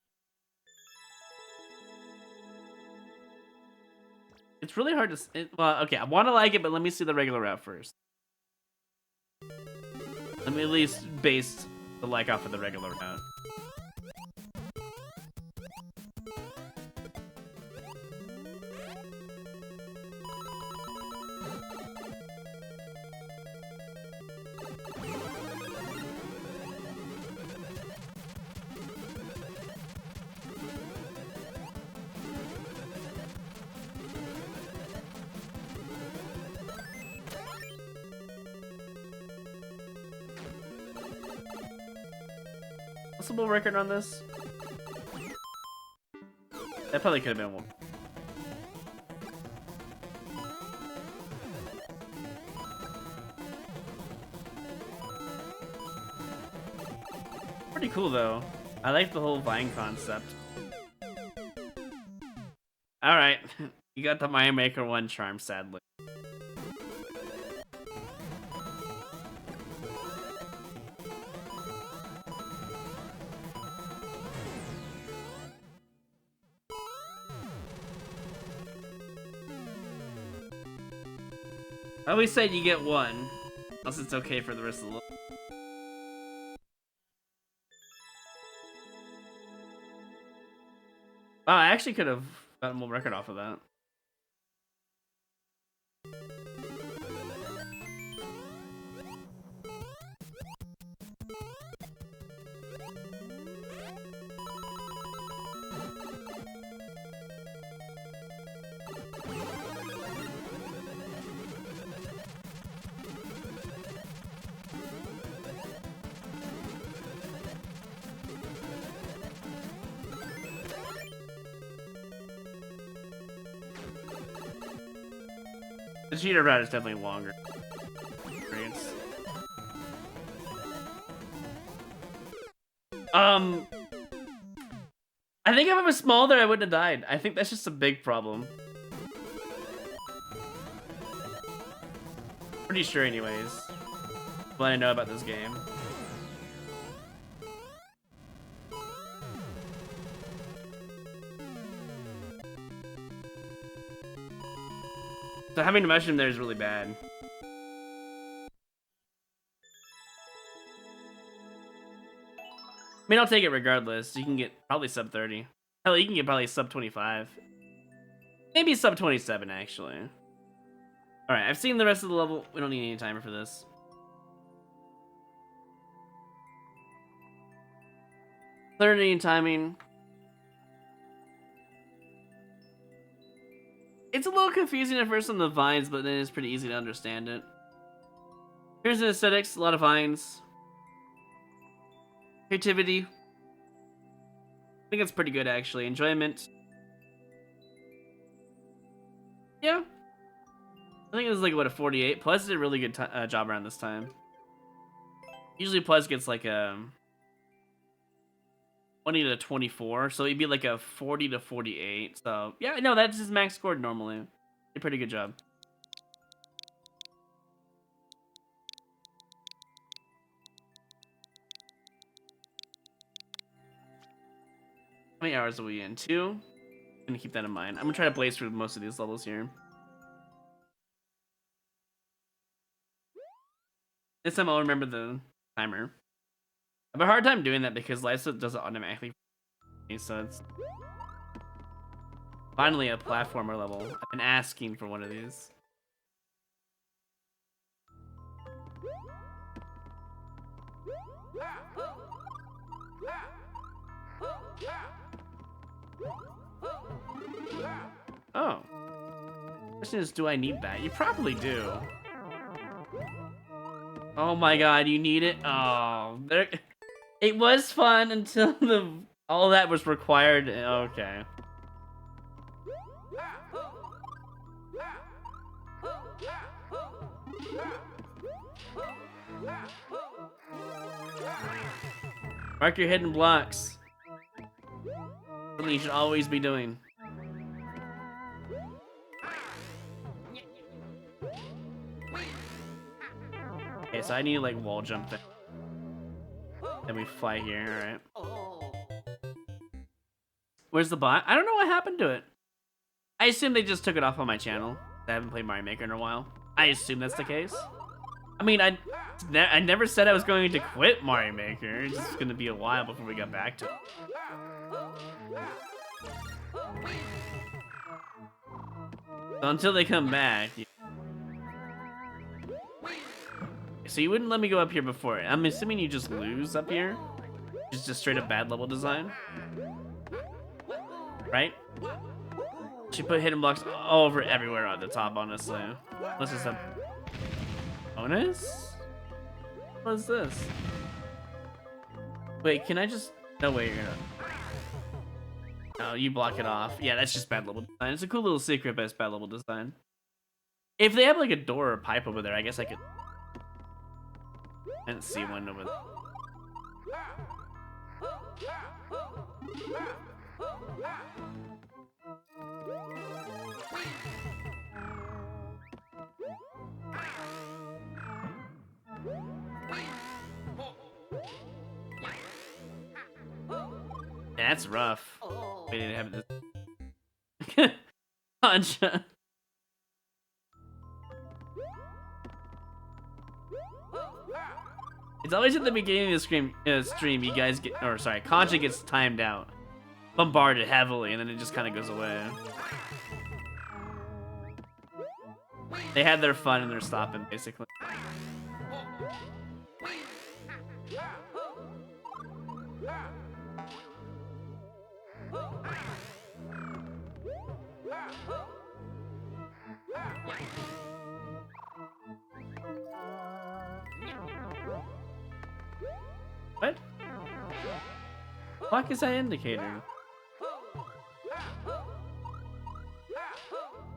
It's really hard to... well, okay, I want to like it, but let me see the regular route first. Let me at least base the like off of the regular route. Possible record on this? That probably could have been one. Pretty cool though. I like the whole vine concept. Alright, you got the Mario Maker 1 charm, sadly. I always said you get one, unless it's okay for the rest of the level. Oh, I actually could have gotten more record off of that. The cheater route is definitely longer. Experience. I think if I was smaller, I wouldn't have died. I think that's just a big problem. Pretty sure, anyways. What I know about this game. So having a mushroom there is really bad. I mean, I'll take it regardless. You can get probably sub 30. Hell, you can get probably sub 25. Maybe sub 27, actually. Alright, I've seen the rest of the level. We don't need any timer for this. Clarity and timing. It's a little confusing at first on the vines, but then it's pretty easy to understand it. Here's the aesthetics, a lot of vines. Creativity. I think it's pretty good, actually. Enjoyment. Yeah. I think it was like, what, a 48? Plus did a really good job around this time. Usually Plus gets like a 20 to 24, so he'd be like a 40 to 48. So, yeah, no, that's his max scored normally. Did a pretty good job. How many hours are we in? 2? I'm gonna keep that in mind. I'm gonna try to blaze through most of these levels here. This time I'll remember the timer. I have a hard time doing that because Lysa does it automatically, so it's finally a platformer level. I've been asking for one of these. Oh. Question is, do I need that? You probably do. Oh my god, you need it? Oh, there. It was fun until all that was required. Okay. Mark your hidden blocks. Something you should always be doing. Okay, so I need to like wall jump there. Then we fly here, alright. Where's the bot? I don't know what happened to it. I assume they just took it off on my channel. I haven't played Mario Maker in a while. I assume that's the case. I mean, I never said I was going to quit Mario Maker. It's just gonna be a while before we got back to it. So until they come back. So you wouldn't let me go up here before. I'm assuming you just lose up here. It's just straight up bad level design. Right? She put hidden blocks all over everywhere at the top, honestly. Unless it's a bonus? What is this? Wait, can I just... No way you're gonna... No, you block it off. Yeah, that's just bad level design. It's a cool little secret, but it's bad level design. If they have like a door or a pipe over there, I guess I could... I didn't see one over there. That's rough. We didn't have this. Punch. It's always at the beginning of the stream, you guys get, or sorry, Concha gets timed out, bombarded heavily, and then it just kind of goes away. They had their fun and they're stopping, basically. What? Fuck is that indicator?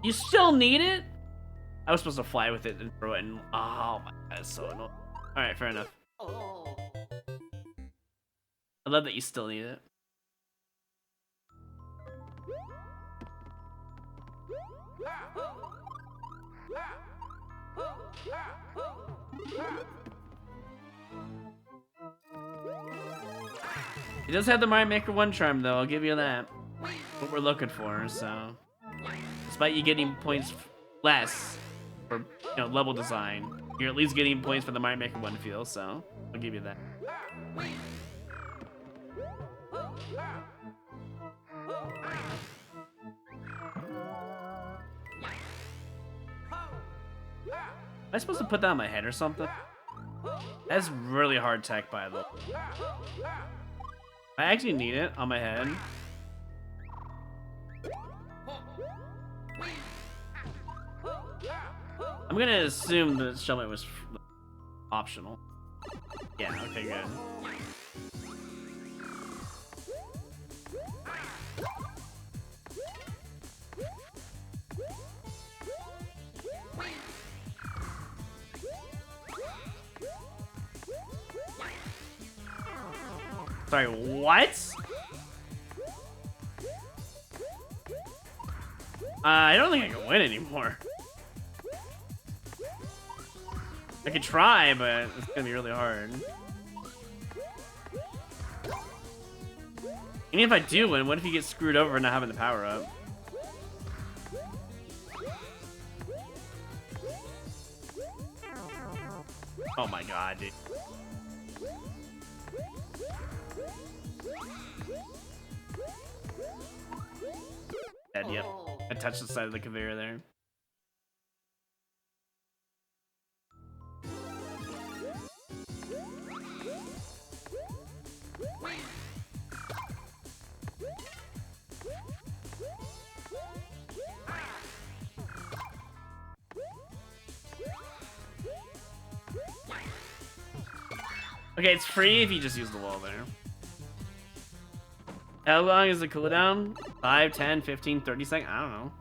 You still need it? I was supposed to fly with it and throw it and oh my god, that's so annoying. Alright, fair enough. I love that you still need it. It does have the Mario Maker 1 charm, though. I'll give you that. What we're looking for, so... Despite you getting points less for, you know, level design, you're at least getting points for the Mario Maker 1 feel, so I'll give you that. Am I supposed to put that on my head or something? That's really hard tech, by the way. I actually need it on my head. I'm gonna assume that Shellmate was optional. Yeah, okay, good. Sorry, what? I don't think I can win anymore. I could try, but it's gonna be really hard. Even if I do win, what if you get screwed over not having the power up? Oh my god, dude. Dead, yep. I touched the side of the conveyor there. Okay, it's free if you just use the wall there. How long is the cooldown? 5, 10, 15, 30 seconds? I don't know.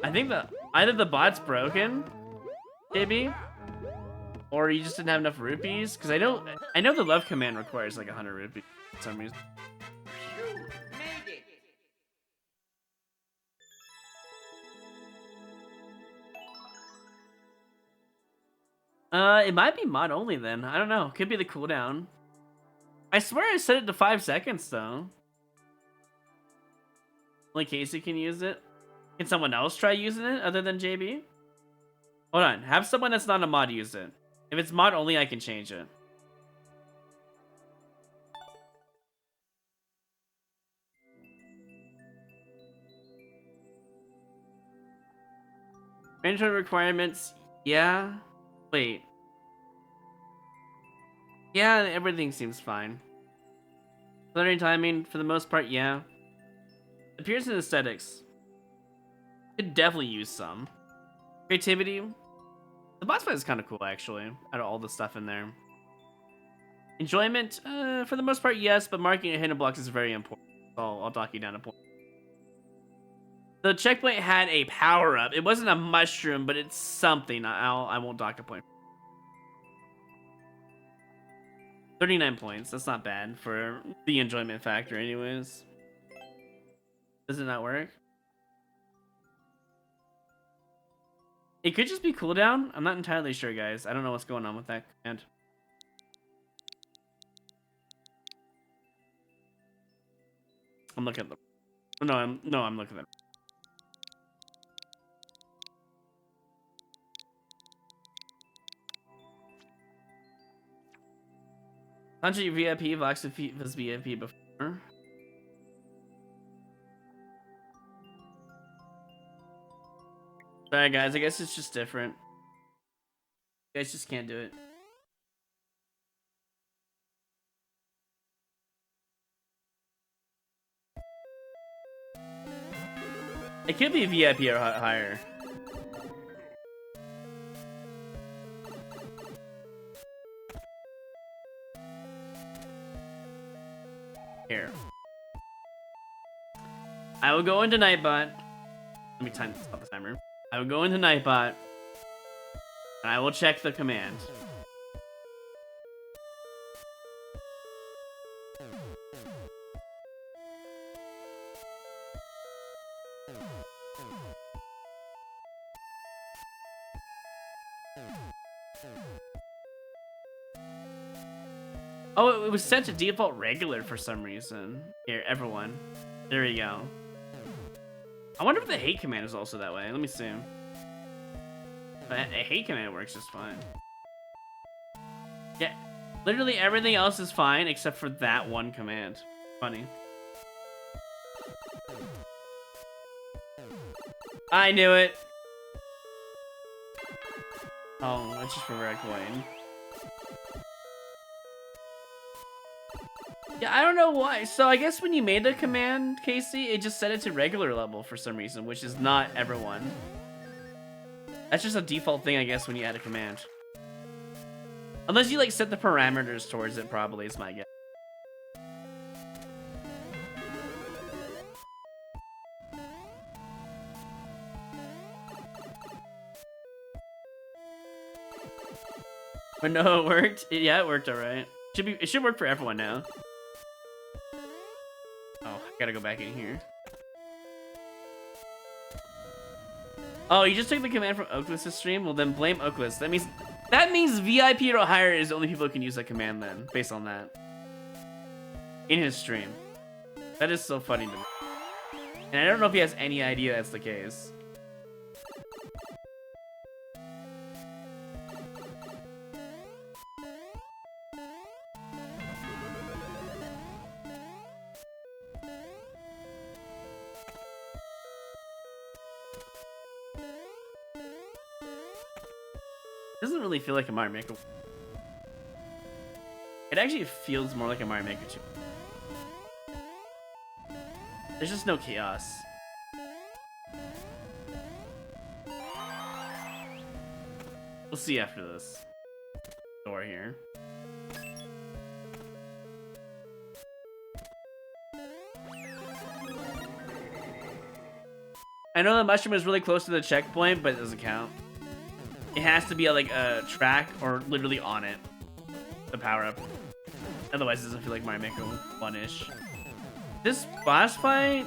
I think that either the bot's broken, maybe, or you just didn't have enough rupees. Because I know the love command requires like 100 rupees for some reason. It might be mod only then. I don't know. Could be the cooldown. I swear I set it to 5 seconds though. Only Casey can use it. Can someone else try using it other than JB? Hold on. Have someone that's not a mod use it. If it's mod only, I can change it. Mandatory requirements. Yeah. Wait. Yeah, everything seems fine. Learning timing, for the most part, yeah. Appearance and aesthetics. Could definitely use some. Creativity. The boss fight is kind of cool, actually, out of all the stuff in there. Enjoyment, for the most part, yes, but marking a hidden blocks is very important. So I'll dock you down a point. The checkpoint had a power-up. It wasn't a mushroom, but it's something. I won't dock a point. 39 points. That's not bad for the enjoyment factor anyways. Does it not work? It could just be cooldown. I'm not entirely sure, guys. I don't know what's going on with that command. I'm looking at the... No, I'm looking at... Sanji VIP, Vox was VIP before. Sorry guys, I guess it's just different. You guys just can't do it. It could be VIP or higher. Here. I will go into Nightbot. Let me stop the timer. I will go into Nightbot. And I will check the command. Oh, it was set to default regular for some reason. Here, everyone. There we go. I wonder if the hate command is also that way. Let me see. But a hate command works just fine. Yeah, literally everything else is fine except for that one command. Funny. I knew it. Oh, that's just for red coin. Yeah, I don't know why. So I guess when you made the command, Casey, it just set it to regular level for some reason, which is not everyone. That's just a default thing, I guess, when you add a command. Unless you like set the parameters towards it, probably is my guess. But no, it worked. Yeah, it worked alright. It should work for everyone now. Oh, I gotta go back in here. Oh, you just took the command from Oakless' stream? Well, then blame Oakless. That means VIP or higher is the only people who can use that command then, based on that. In his stream. That is so funny to me. And I don't know if he has any idea that's the case. Doesn't really feel like a Mario Maker. It actually feels more like a Mario Maker 2. There's just no chaos. We'll see after this door here. I know the mushroom is really close to the checkpoint, but it doesn't count. It has to be like a track or literally on it. The power up. Otherwise, it doesn't feel like Mario Maker 1-ish. This boss fight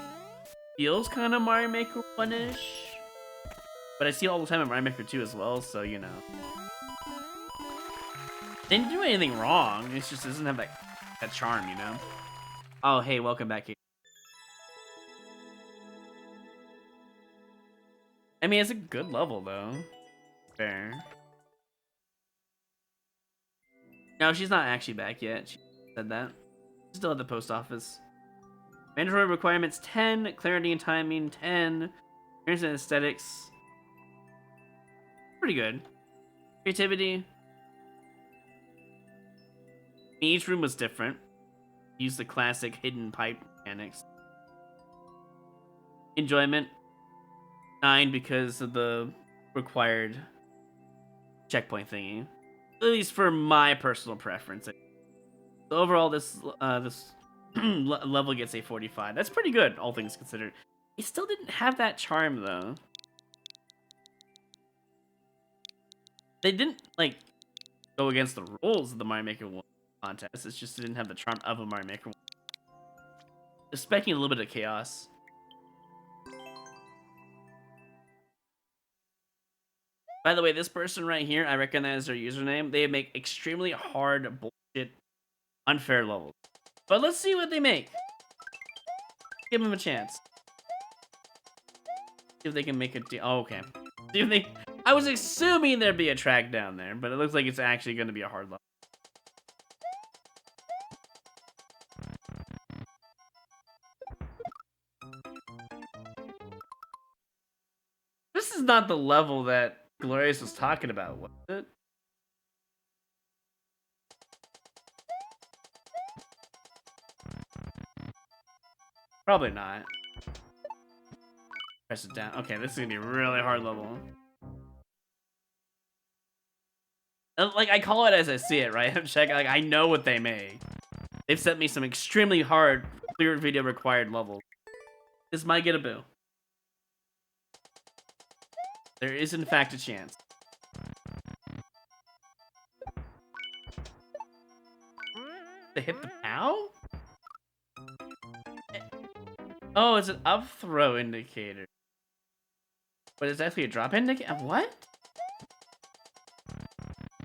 feels kind of Mario Maker 1-ish. But I see it all the time in Mario Maker 2 as well, so you know. They didn't do anything wrong. It just doesn't have that charm, you know? Oh, hey, welcome back. I mean, it's a good level, though. Fair. No, she's not actually back yet. She said that. She's still at the post office. Mandatory requirements 10, clarity and timing 10, appearance and aesthetics. Pretty good. Creativity. Each room was different. Use the classic hidden pipe mechanics. Enjoyment 9 because of the required checkpoint thingy. At least for my personal preference. So overall, this level gets a 45. That's pretty good, all things considered. It still didn't have that charm, though. They didn't, like, go against the rules of the Mario Maker 1 contest. It's just it didn't have the charm of a Mario Maker 1. Expecting a little bit of chaos. By the way, this person right here, I recognize their username. They make extremely hard, bullshit, unfair levels. But let's see what they make. Give them a chance. See if they can make a deal. Oh, okay. See if they... I was assuming there'd be a track down there, but it looks like it's actually going to be a hard level. This is not the level that Glorious was talking about, was it? Probably not. Press it down. Okay, this is gonna be a really hard level. Like, I call it as I see it, right? I'm checking, like, I know what they made. They've sent me some extremely hard, clear video required levels. This might get a boo. There is, in fact, a chance. They hit the POW? Oh, it's an up throw indicator. But it's actually a drop indicator? What?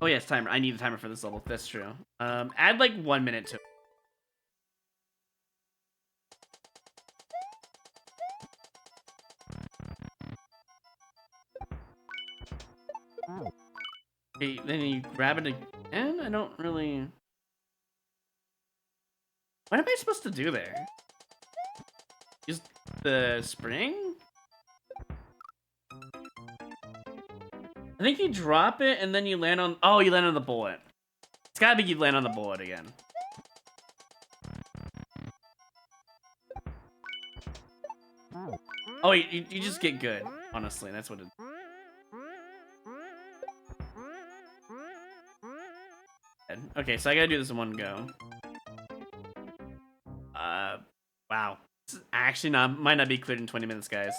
Oh yes, timer. I need a timer for this level. That's true. Add like 1 minute to it. Okay, then you grab it again? I don't really... What am I supposed to do there? Use the spring? I think you drop it and then you land on... Oh, you land on the bullet. It's gotta be you land on the bullet again. Oh, you just get good. Honestly, that's what it... Okay, so I gotta do this in one go. Wow. This is actually might not be cleared in 20 minutes, guys.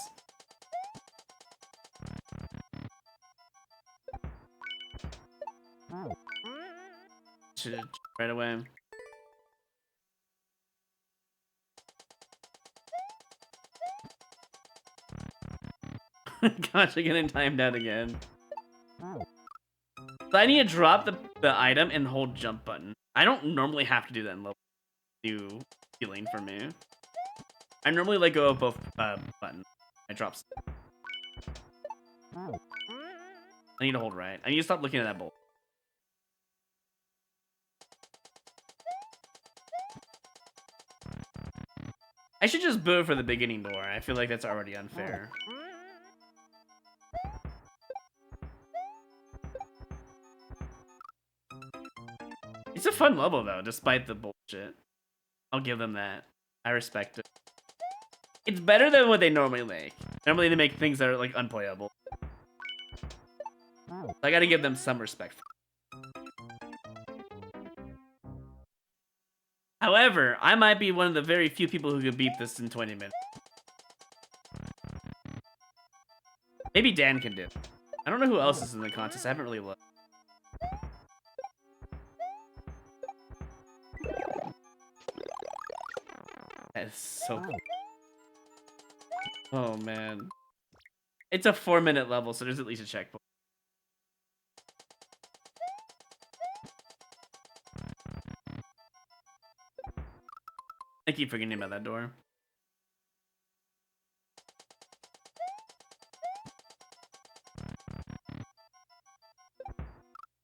Should have right away. Gosh, I'm getting timed out again. So I need to drop the item and hold jump button. I don't normally have to do that in level. New feeling for me. I normally let go of both buttons. I drop. I need to hold right. I need to stop looking at that bolt. I should just boo for the beginning door. I feel like that's already unfair. It's a fun level though, despite the bullshit. I'll give them that. I respect it. It's better than what they normally make. Normally they make things that are like unplayable. So I gotta give them some respect. However, I might be one of the very few people who could beat this in 20 minutes. Maybe Dan can do it. I don't know who else is in the contest. I haven't really looked. That is so cool. Oh, man. It's a 4-minute level, so there's at least a checkpoint. I keep forgetting about that door.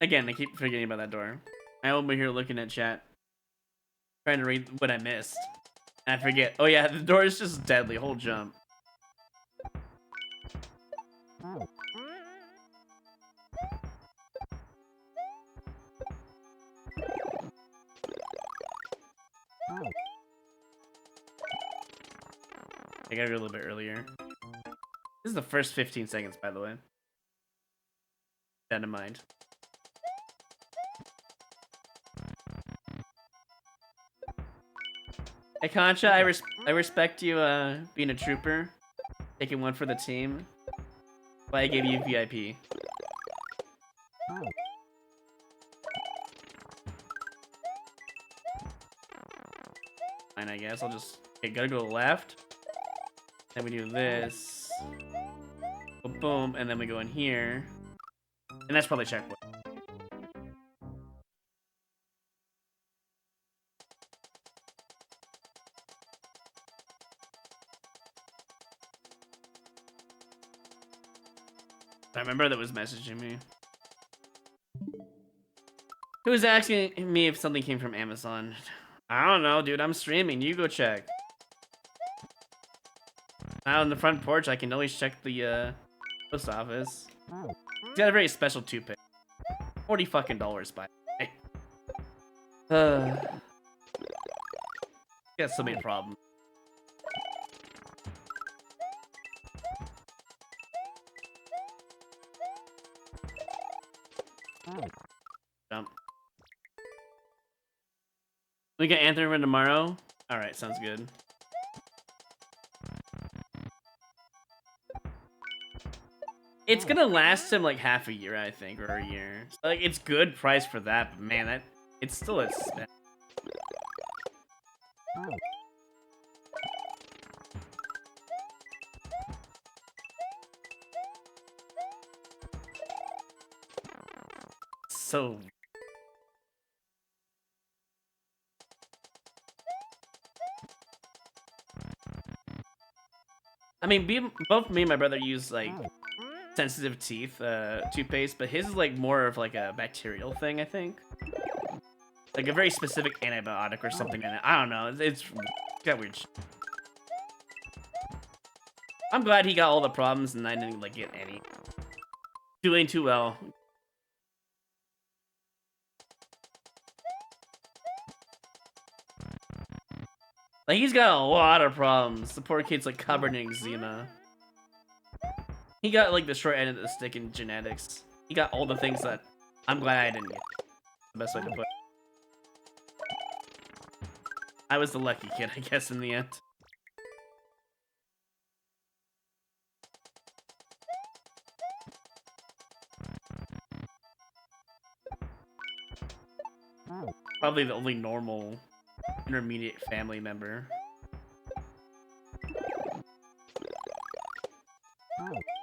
Again, I keep forgetting about that door. I'm over here looking at chat. Trying to read what I missed. And I forget. Oh yeah, the door is just deadly. Hold jump. I gotta go a little bit earlier. This is the first 15 seconds, by the way. Keep that in mind. Hey Concha, I respect you being a trooper, taking one for the team. But I gave you VIP. Fine, I guess I'll just gotta go left. Then we do this. Boom, boom, and then we go in here. And that's probably checkpoint. I remember that was messaging me. Who was asking me if something came from Amazon? I don't know, dude. I'm streaming. You go check. Out on the front porch, I can always check the post office. It's got a very special toothpick. $40 fucking by the way. Got so many problems. Jump. We get Anthony for tomorrow. All right, sounds good. It's gonna last him like half a year, I think, or a year. So, like, it's good price for that, but man, it's still a spend. So I mean, both me and my brother use like sensitive teeth toothpaste, but his is like more of like a bacterial thing, I think. Like a very specific antibiotic or something in it. I don't know. It's got weird. I'm glad he got all the problems and I didn't like get any. Doing too well. Like he's got a lot of problems. The poor kid's like covered in eczema. He got like the short end of the stick in genetics. He got all the things that I'm glad I didn't get. The best way to put it. I was the lucky kid, I guess, in the end. Probably the only normal intermediate family member.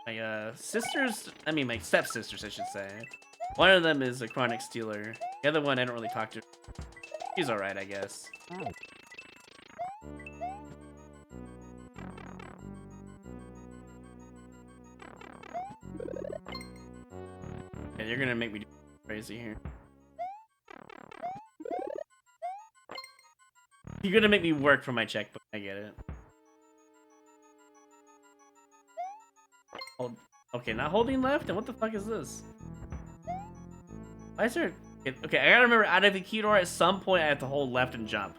My sisters, I mean my stepsisters, I should say. One of them is a chronic stealer. The other one I don't really talk to. She's alright, I guess. Yeah, you're gonna make me do crazy here. You're gonna make me work for my checkbook. I get it. Hold. Okay, not holding left? And what the fuck is this? Why is there... Okay, I gotta remember, out of the key door, at some point I have to hold left and jump.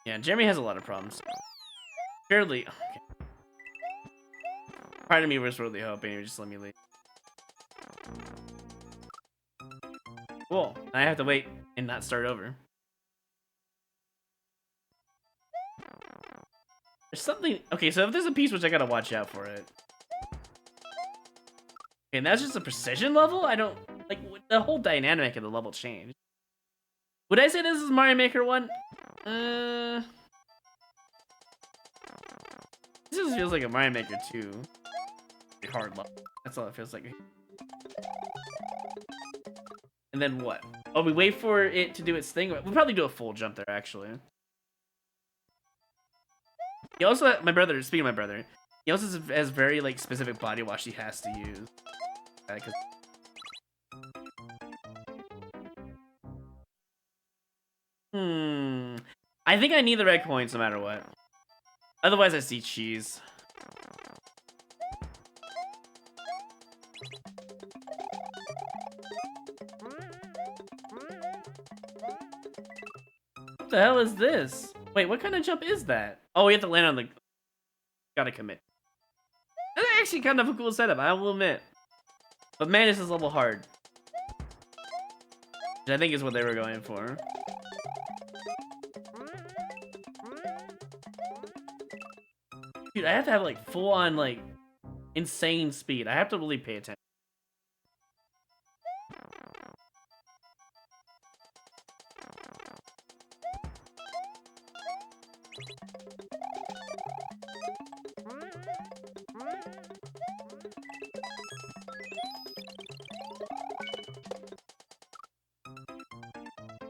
Yeah, Jeremy has a lot of problems. Surely... Okay. Part of me was really hoping you would just let me leave. Cool. I have to wait and not start over. There's something... Okay, so if there's a piece which I gotta watch out for it. Okay, and that's just a precision level? I don't... Like, the whole dynamic of the level changed. Would I say this is Mario Maker 1? This just feels like a Mario Maker 2. Hard level. That's all it feels like. And then what? Oh, we wait for it to do its thing? We'll probably do a full jump there, actually. He also... My brother... Speaking of my brother... He also has very, like, specific body wash he has to use. I think I need the red coins no matter what. Otherwise, I see cheese. What the hell is this? Wait, what kind of jump is that? Oh, we have to land on the... Gotta commit. That's actually kind of a cool setup, I will admit. But man, this is level hard. Which I think is what they were going for. Dude, I have to have like full on like insane speed. I have to really pay attention.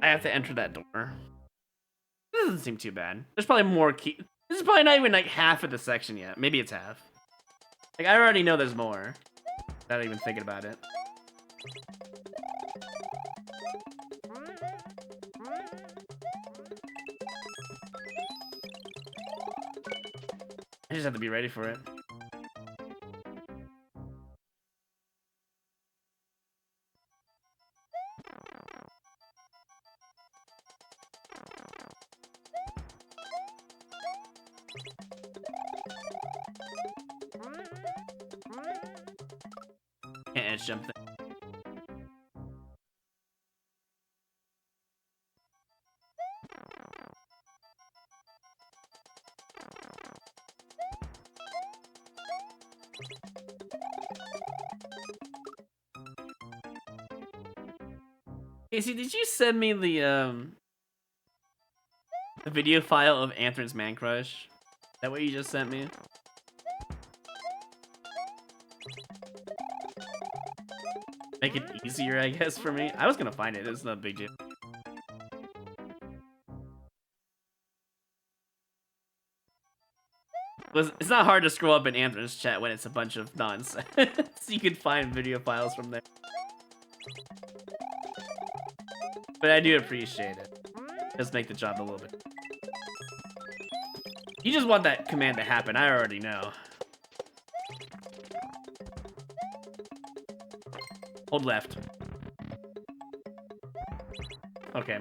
I have to enter that door. This doesn't seem too bad. There's probably more key. This is probably not even like half of the section yet. Maybe it's half. Like I already know there's more. Without even thinking about it. I just have to be ready for it. Can't edge jump there. Casey, did you send me the video file of Anthron's Man Crush? Is that what you just sent me? Make it easier, I guess, for me. I was gonna find it. It's not a big deal. It's not hard to scroll up in Anthra's chat when it's a bunch of nonsense. You can find video files from there. But I do appreciate it. It does make the job a little bit. You just want that command to happen. I already know. Hold left. Okay.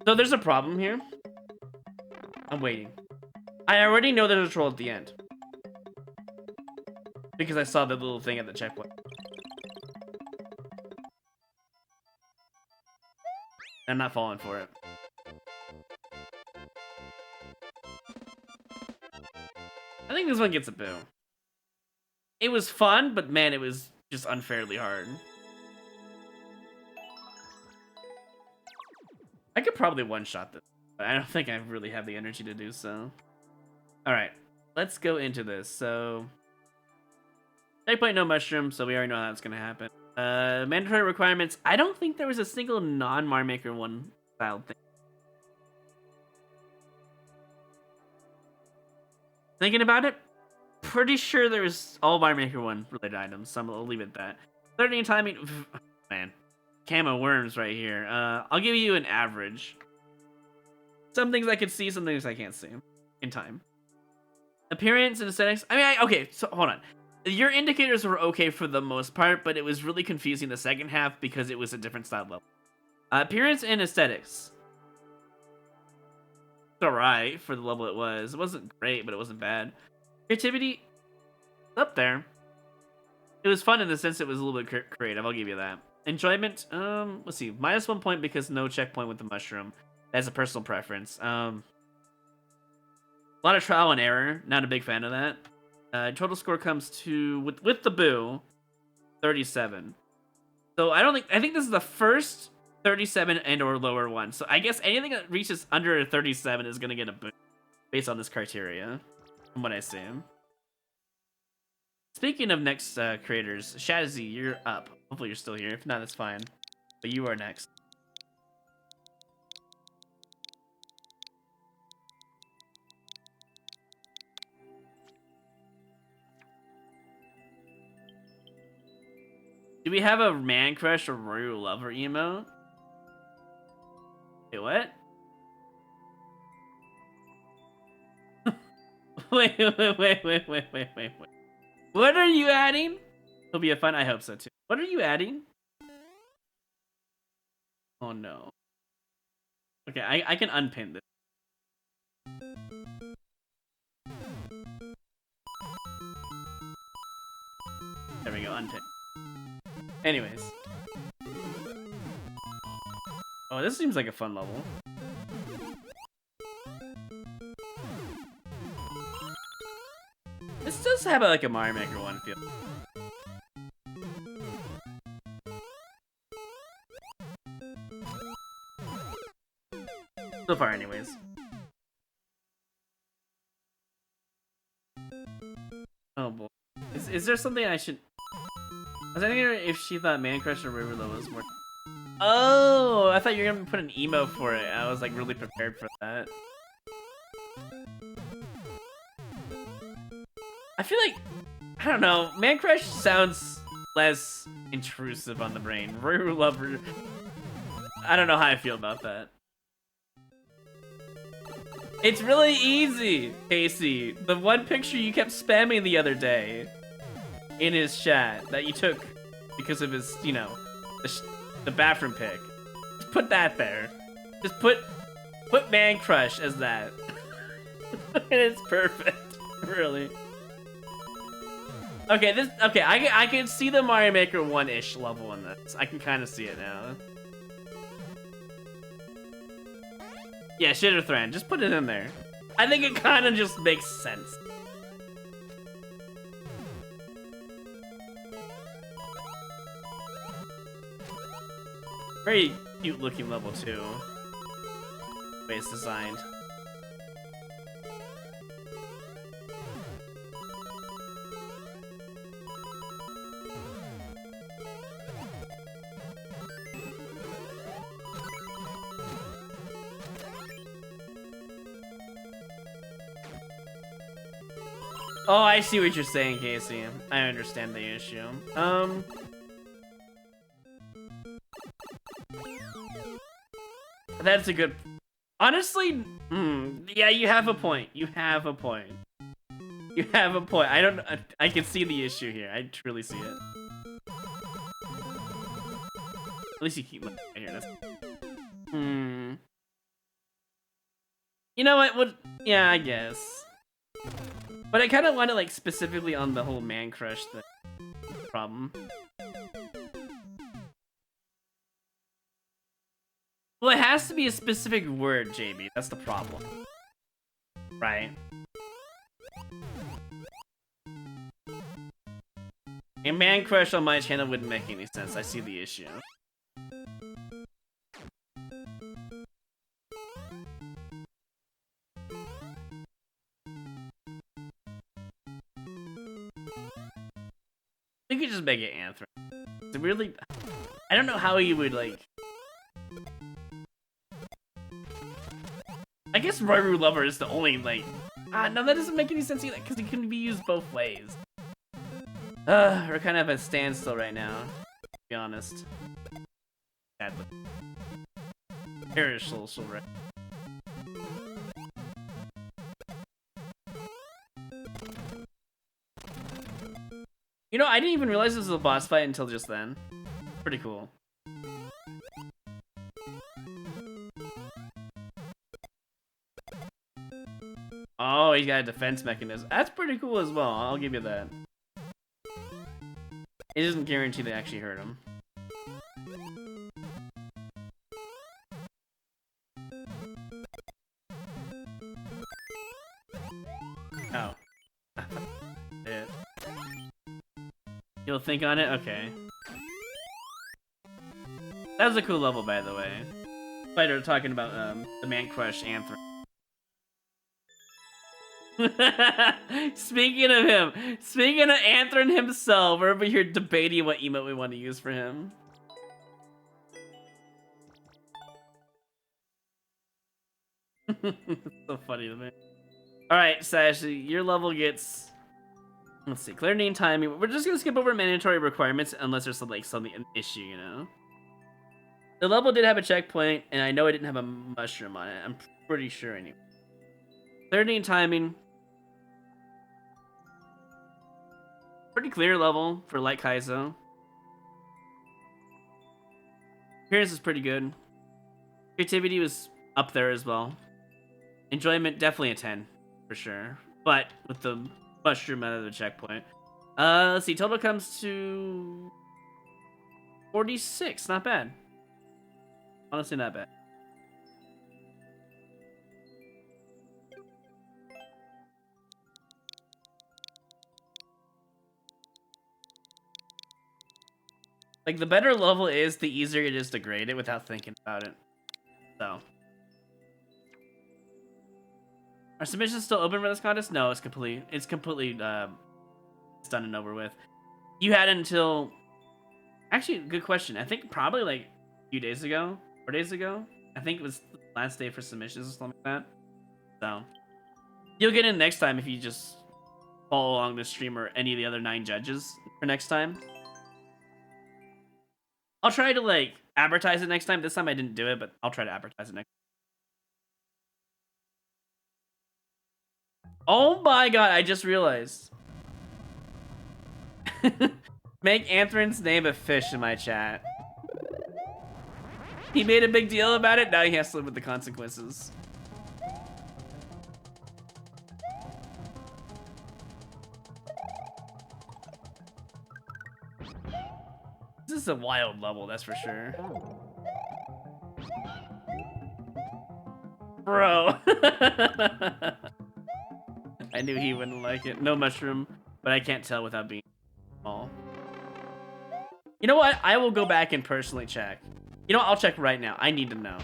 So there's a problem here. I'm waiting. I already know there's a troll at the end. Because I saw the little thing at the checkpoint. I'm not falling for it. I think this one gets a boo. It was fun, but man, it was just unfairly hard. I could probably one-shot this, but I don't think I really have the energy to do so. Alright, let's go into this. So, checkpoint, no mushroom, so we already know how that's gonna happen. Mandatory requirements. I don't think there was a single non-Mario Maker 1 style thing. Thinking about it, pretty sure there's all Mario Maker 1 related items, so I'll leave it at that. 30 timing, man. Camo worms right here. I'll give you an average. Some things I could see, some things I can't see in time. Appearance and aesthetics. I mean, okay, so hold on. Your indicators were okay for the most part, but it was really confusing the second half because it was a different style level. Appearance and aesthetics. It's alright for the level it was. It wasn't great, but it wasn't bad. Creativity, up there. It was fun in the sense it was a little bit creative, I'll give you that. Enjoyment, let's see, -1 point because no checkpoint with the mushroom. That's a personal preference. A lot of trial and error, not a big fan of that. Total score comes to, with the boo, 37. So I think this is the first 37 and or lower one. So I guess anything that reaches under a 37 is gonna get a boo, based on this criteria, from what I see. Speaking of next creators, Shazzy, you're up. Hopefully you're still here. If not, that's fine. But you are next. Do we have a man crush or Royru lover emote? Wait, what? wait. What are you adding? It'll be a fun. I hope so too. What are you adding? Oh no. Okay, I can unpin this. There we go, unpin. Anyways. Oh, this seems like a fun level. This does have like a Mario Maker 1 feel. So far, anyways. Oh boy. Is there something I should... I was asking her if she thought Man Crush or River Level was more... Oh! I thought you were gonna put an emo for it. I was like really prepared for that. I feel like... I don't know. Man Crush sounds less intrusive on the brain. River Lover... I don't know how I feel about that. It's really easy, Casey. The one picture you kept spamming the other day in his chat that you took because of his, you know, the bathroom pic. Just put that there. Just put Man Crush as that. And it's perfect, really. Okay, I can see the Mario Maker 1-ish level in this. I can kind of see it now. Yeah, Shitter Thran, just put it in there. I think it kind of just makes sense. Very cute looking level too. The way it's designed. Oh, I see what you're saying, Casey. I understand the issue. That's a good... Honestly, yeah, you have a point. You have a point. You have a point. I can see the issue here. I truly see it. At least you keep looking right here. That's... You know what? Well, yeah, I guess. But I kind of want it, like, specifically on the whole man crush thing. Problem. Well, it has to be a specific word, JB. That's the problem. Right? A man crush on my channel wouldn't make any sense. I see the issue. You could just make it Anthem. It's really... I don't know how you would, like... I guess Royru Lover is the only, like... no, that doesn't make any sense either, because it can be used both ways. We're kind of at a standstill right now, to be honest. Sadly. Perish social right. You know, I didn't even realize this was a boss fight until just then. Pretty cool. Oh, he's got a defense mechanism. That's pretty cool as well, I'll give you that. It doesn't guarantee they actually hurt him. Oh. It. You'll think on it? Okay. That was a cool level, by the way. Fighter talking about the Man Crush Anthem. Speaking of him, speaking of Anthron himself, we're over here debating what emote we want to use for him. So funny to me. Alright, Sashy, your level gets... Let's see, clarity and timing. We're just gonna skip over mandatory requirements unless there's some, like, an issue, you know? The level did have a checkpoint, and I know it didn't have a mushroom on it. I'm pretty sure anyway. Clarity and timing. Pretty clear level for Light Kaizo. Appearance is pretty good. Creativity was up there as well. Enjoyment, definitely a 10, for sure. But with the mushroom out of the checkpoint. Let's see, total comes to 46, not bad. Honestly, not bad. Like, the better level is, the easier it is to grade it without thinking about it. So. Are submissions still open for this contest? No, it's completely done and over with. You had until... Actually, good question. I think probably, like, a few days ago. 4 days ago. I think it was the last day for submissions or something like that. So. You'll get in next time if you just follow along the stream or any of the other 9 judges for next time. I'll try to, like, advertise it next time. This time I didn't do it, but I'll try to advertise it next time. Oh my god, I just realized. Make Anthron's name a fish in my chat. He made a big deal about it, now he has to live with the consequences. This is a wild level, that's for sure. Bro. I knew he wouldn't like it. No mushroom, but I can't tell without being small. You know what? I will go back and personally check. You know what? I'll check right now. I need to know.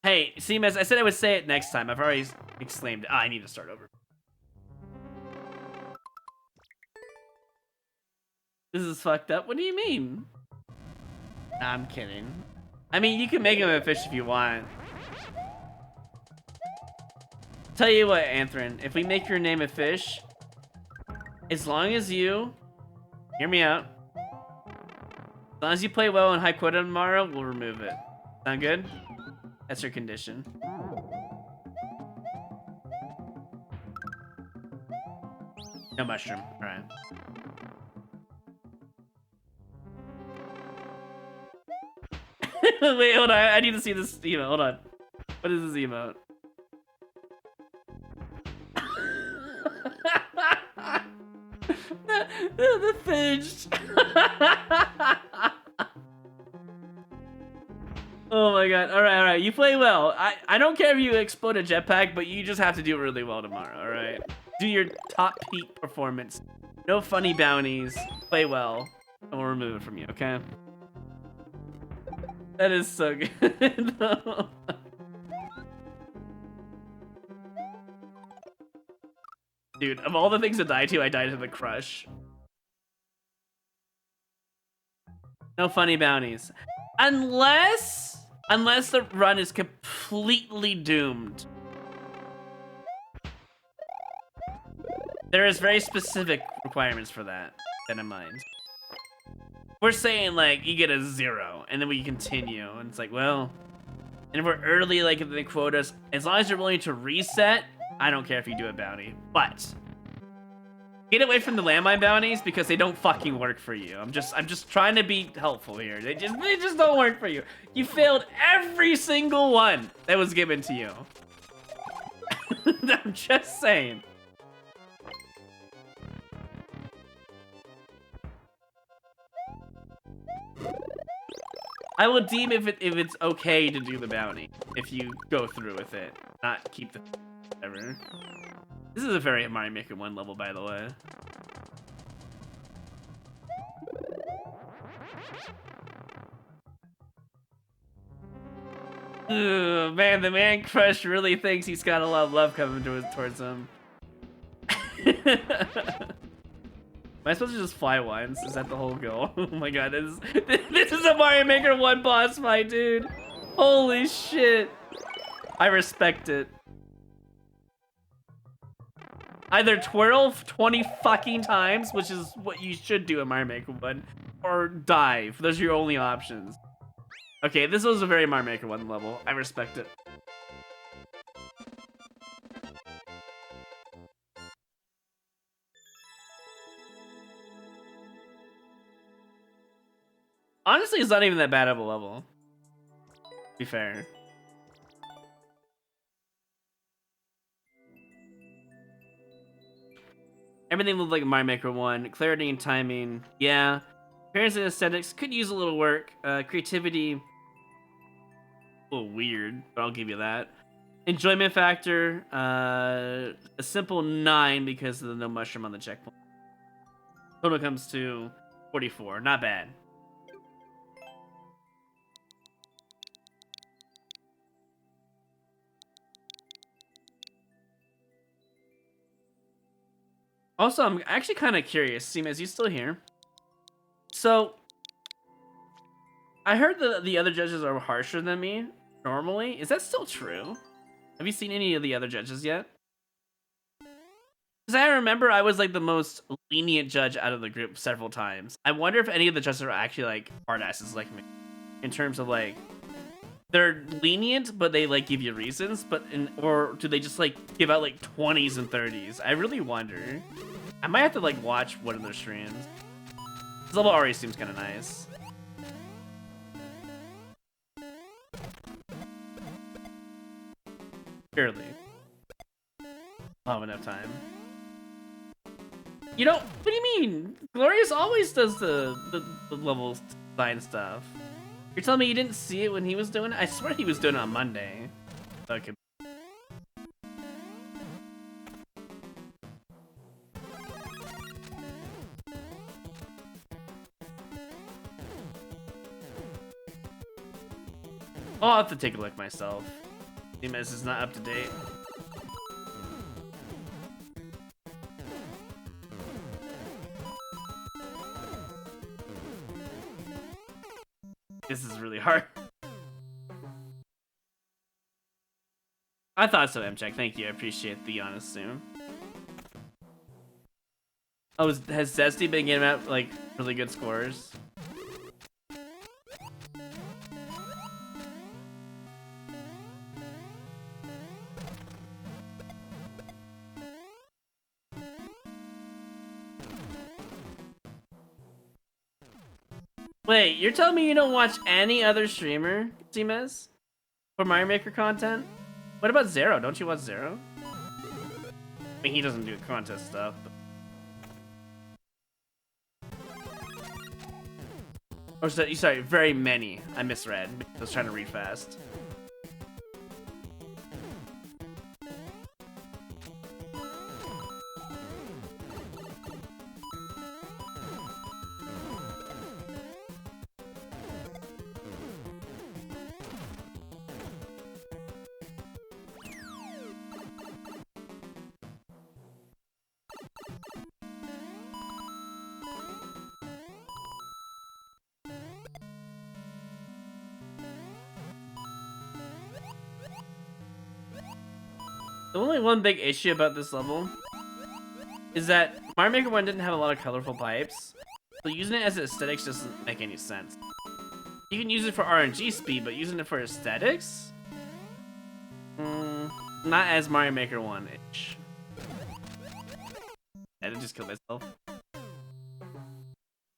Hey, CMS, I said I would say it next time. I've already exclaimed it. I need to start over. This is fucked up. What do you mean? Nah, I'm kidding. I mean, you can make him a fish if you want. Tell you what, Anthrin, if we make your name a fish, as long as you hear me out, as long as you play well in high quota tomorrow, we'll remove it. Sound good? That's your condition. No mushroom. All right. Wait, hold on. I need to see this emote. Hold on. What is this emote? the fish. Oh my god. Alright. You play well. I don't care if you explode a jetpack, but you just have to do really well tomorrow, alright? Do your top peak performance. No funny bounties. Play well. And we'll remove it from you, okay? That is so good. No. Dude, of all the things to die to, I died to the crush. No funny bounties. Unless the run is completely doomed. There is very specific requirements for that in mind. We're saying like you get a 0 and then we continue and it's like, well, and if we're early like in the quotas, as long as you're willing to reset, I don't care if you do a bounty. But get away from the landmine bounties because they don't fucking work for you. I'm just trying to be helpful here. They just don't work for you. You failed every single one that was given to you. I'm just saying. I will deem if it's okay to do the bounty if you go through with it, not keep the ever. This is a very Mario Maker 1 level, by the way. Ooh, man, the man crush really thinks he's got a lot of love coming towards him. Am I supposed to just fly once? Is that the whole goal? Oh my god, this is a Mario Maker 1 boss fight, dude. Holy shit. I respect it. Either twirl 20 fucking times, which is what you should do in Mario Maker 1, or dive. Those are your only options. Okay, this was a very Mario Maker 1 level. I respect it. Honestly, it's not even that bad of a level. To be fair. Everything looked like Mario Maker 1. Clarity and timing, yeah. Appearance and aesthetics could use a little work. Creativity, a little weird, but I'll give you that. Enjoyment factor, a simple 9 because of the no mushroom on the checkpoint. Total comes to 44, not bad. Also, I'm actually kind of curious. Seema, is you still here? So, I heard that the other judges are harsher than me normally. Is that still true? Have you seen any of the other judges yet? Because I remember I was like the most lenient judge out of the group several times. I wonder if any of the judges are actually like hard asses like me. In terms of like, they're lenient, but they like give you reasons, or do they just like give out like 20s and 30s? I really wonder. I might have to like watch one of their streams. This level already seems kind of nice. Barely. I'll have enough time. You know, what do you mean? Glorious always does the level design stuff. You're telling me you didn't see it when he was doing it? I swear he was doing it on Monday. Okay. I'll have to take a look myself. This is not up to date. This is really hard. I thought so, M-Check. Thank you. I appreciate the honest zoom. Oh, has Zesty been getting out like really good scores? Wait, you're telling me you don't watch any other streamer, Seamez? For Mario Maker content? What about Zero? Don't you watch Zero? I mean, he doesn't do contest stuff. Or sorry, very many. I misread. I was trying to read fast. The only one big issue about this level is that Mario Maker 1 didn't have a lot of colorful pipes, so using it as aesthetics doesn't make any sense. You can use it for RNG speed, but using it for aesthetics? Not as Mario Maker 1-ish. I did just kill myself.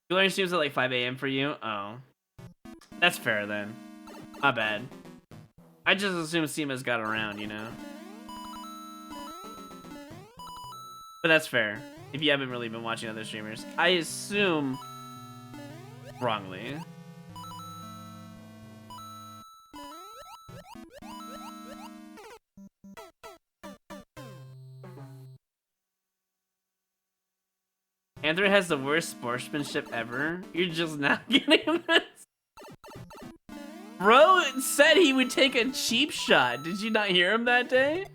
Cooling streams at like 5 AM for you? Oh. That's fair then. Not bad. I just assume Seema's got around, you know? But that's fair. If you haven't really been watching other streamers. I assume wrongly. Andrew has the worst sportsmanship ever. You're just not getting this. Bro said he would take a cheap shot. Did you not hear him that day?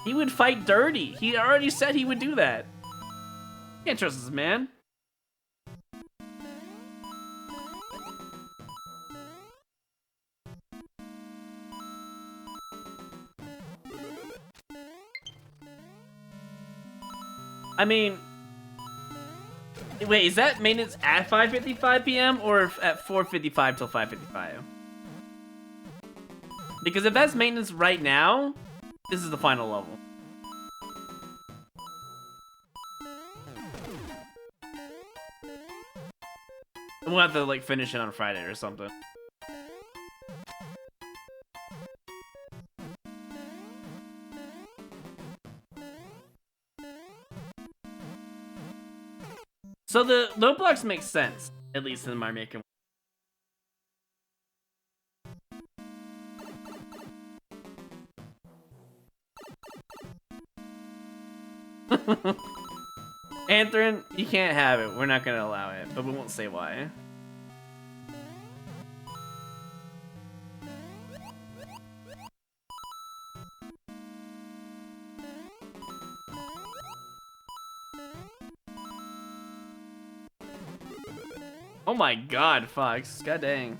He would fight dirty. He already said he would do that. Can't trust this man. I mean, wait, is that maintenance at 5:55 p.m. or at 4:55 till 5:55? Because if that's maintenance right now, this is the final level. We'll have to like finish it on Friday or something. So the load blocks make sense, at least in my making. Anthron, you can't have it. We're not gonna allow it, but we won't say why. Oh my god, Fox. God dang.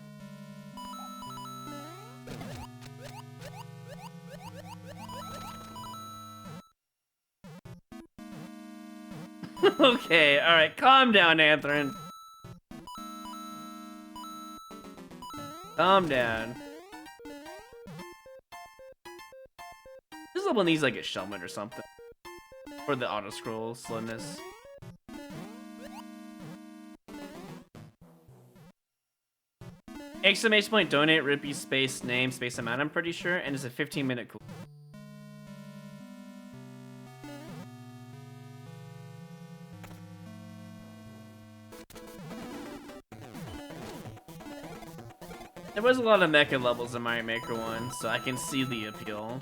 Okay, alright, calm down, Anthron. Calm down. This level needs like a Shellman or something. For the auto scroll slowness. Exclamation point donate Rippy space name space amount, I'm pretty sure, and it's a 15-minute cool. There was a lot of mecha levels in Mario Maker 1, so I can see the appeal.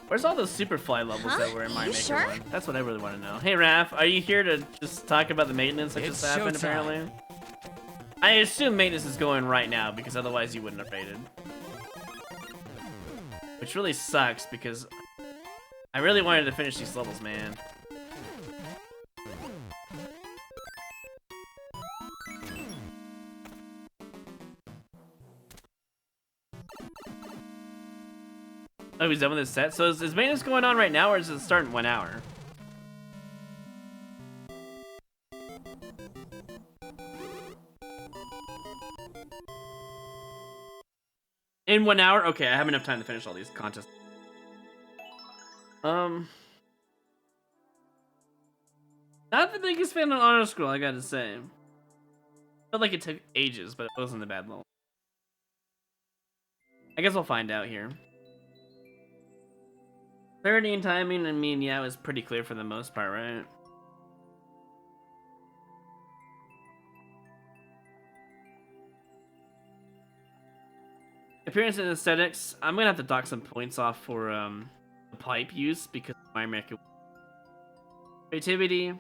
Where's all those Superfly levels that were in Mario Maker 1? That's what I really want to know. Hey Raph, are you here to just talk about the maintenance that just happened apparently? I assume maintenance is going right now because otherwise you wouldn't have raided. Which really sucks because I really wanted to finish these levels, man. Oh, he's done with his set. So is maintenance going on right now, or is it start in 1 hour? In 1 hour? Okay, I have enough time to finish all these contests. Not the biggest fan of Honor Scroll, I gotta say. Felt like it took ages, but it wasn't a bad level. I guess we'll find out here. Clarity and timing, I mean, yeah, it was pretty clear for the most part, right? Appearance and aesthetics, I'm gonna have to dock some points off for the pipe use because of my American creativity.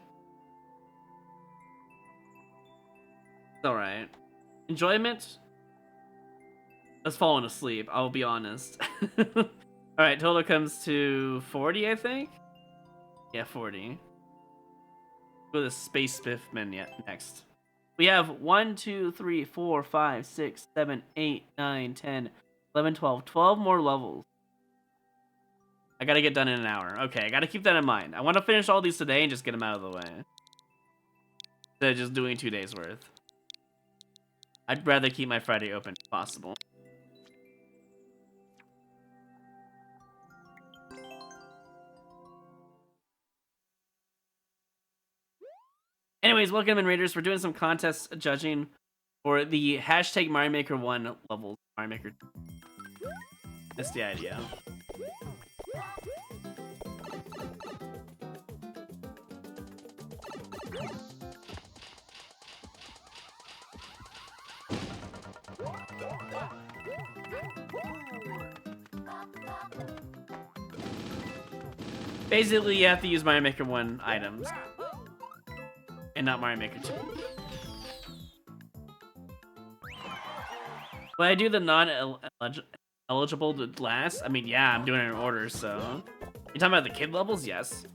It's alright. Enjoyment? I was falling asleep, I'll be honest. Alright, total comes to 40, I think? Yeah, 40. Go to the Space Spiffman next. We have 1, 2, 3, 4, 5, 6, 7, 8, 9, 10, 11, 12. 12 more levels. I gotta get done in an hour. Okay, I gotta keep that in mind. I want to finish all these today and just get them out of the way. Instead of just doing 2 days worth. I'd rather keep my Friday open if possible. Anyways, welcome in, Raiders. We're doing some contest judging for the hashtag Mario Maker 1 levels. Mario Maker 2. That's the idea. Basically, you have to use Mario Maker 1 items. And not Mario Maker 2. Will I do the non-eligible to last? I mean, yeah, I'm doing it in order, so... You're talking about the kid levels? Yes.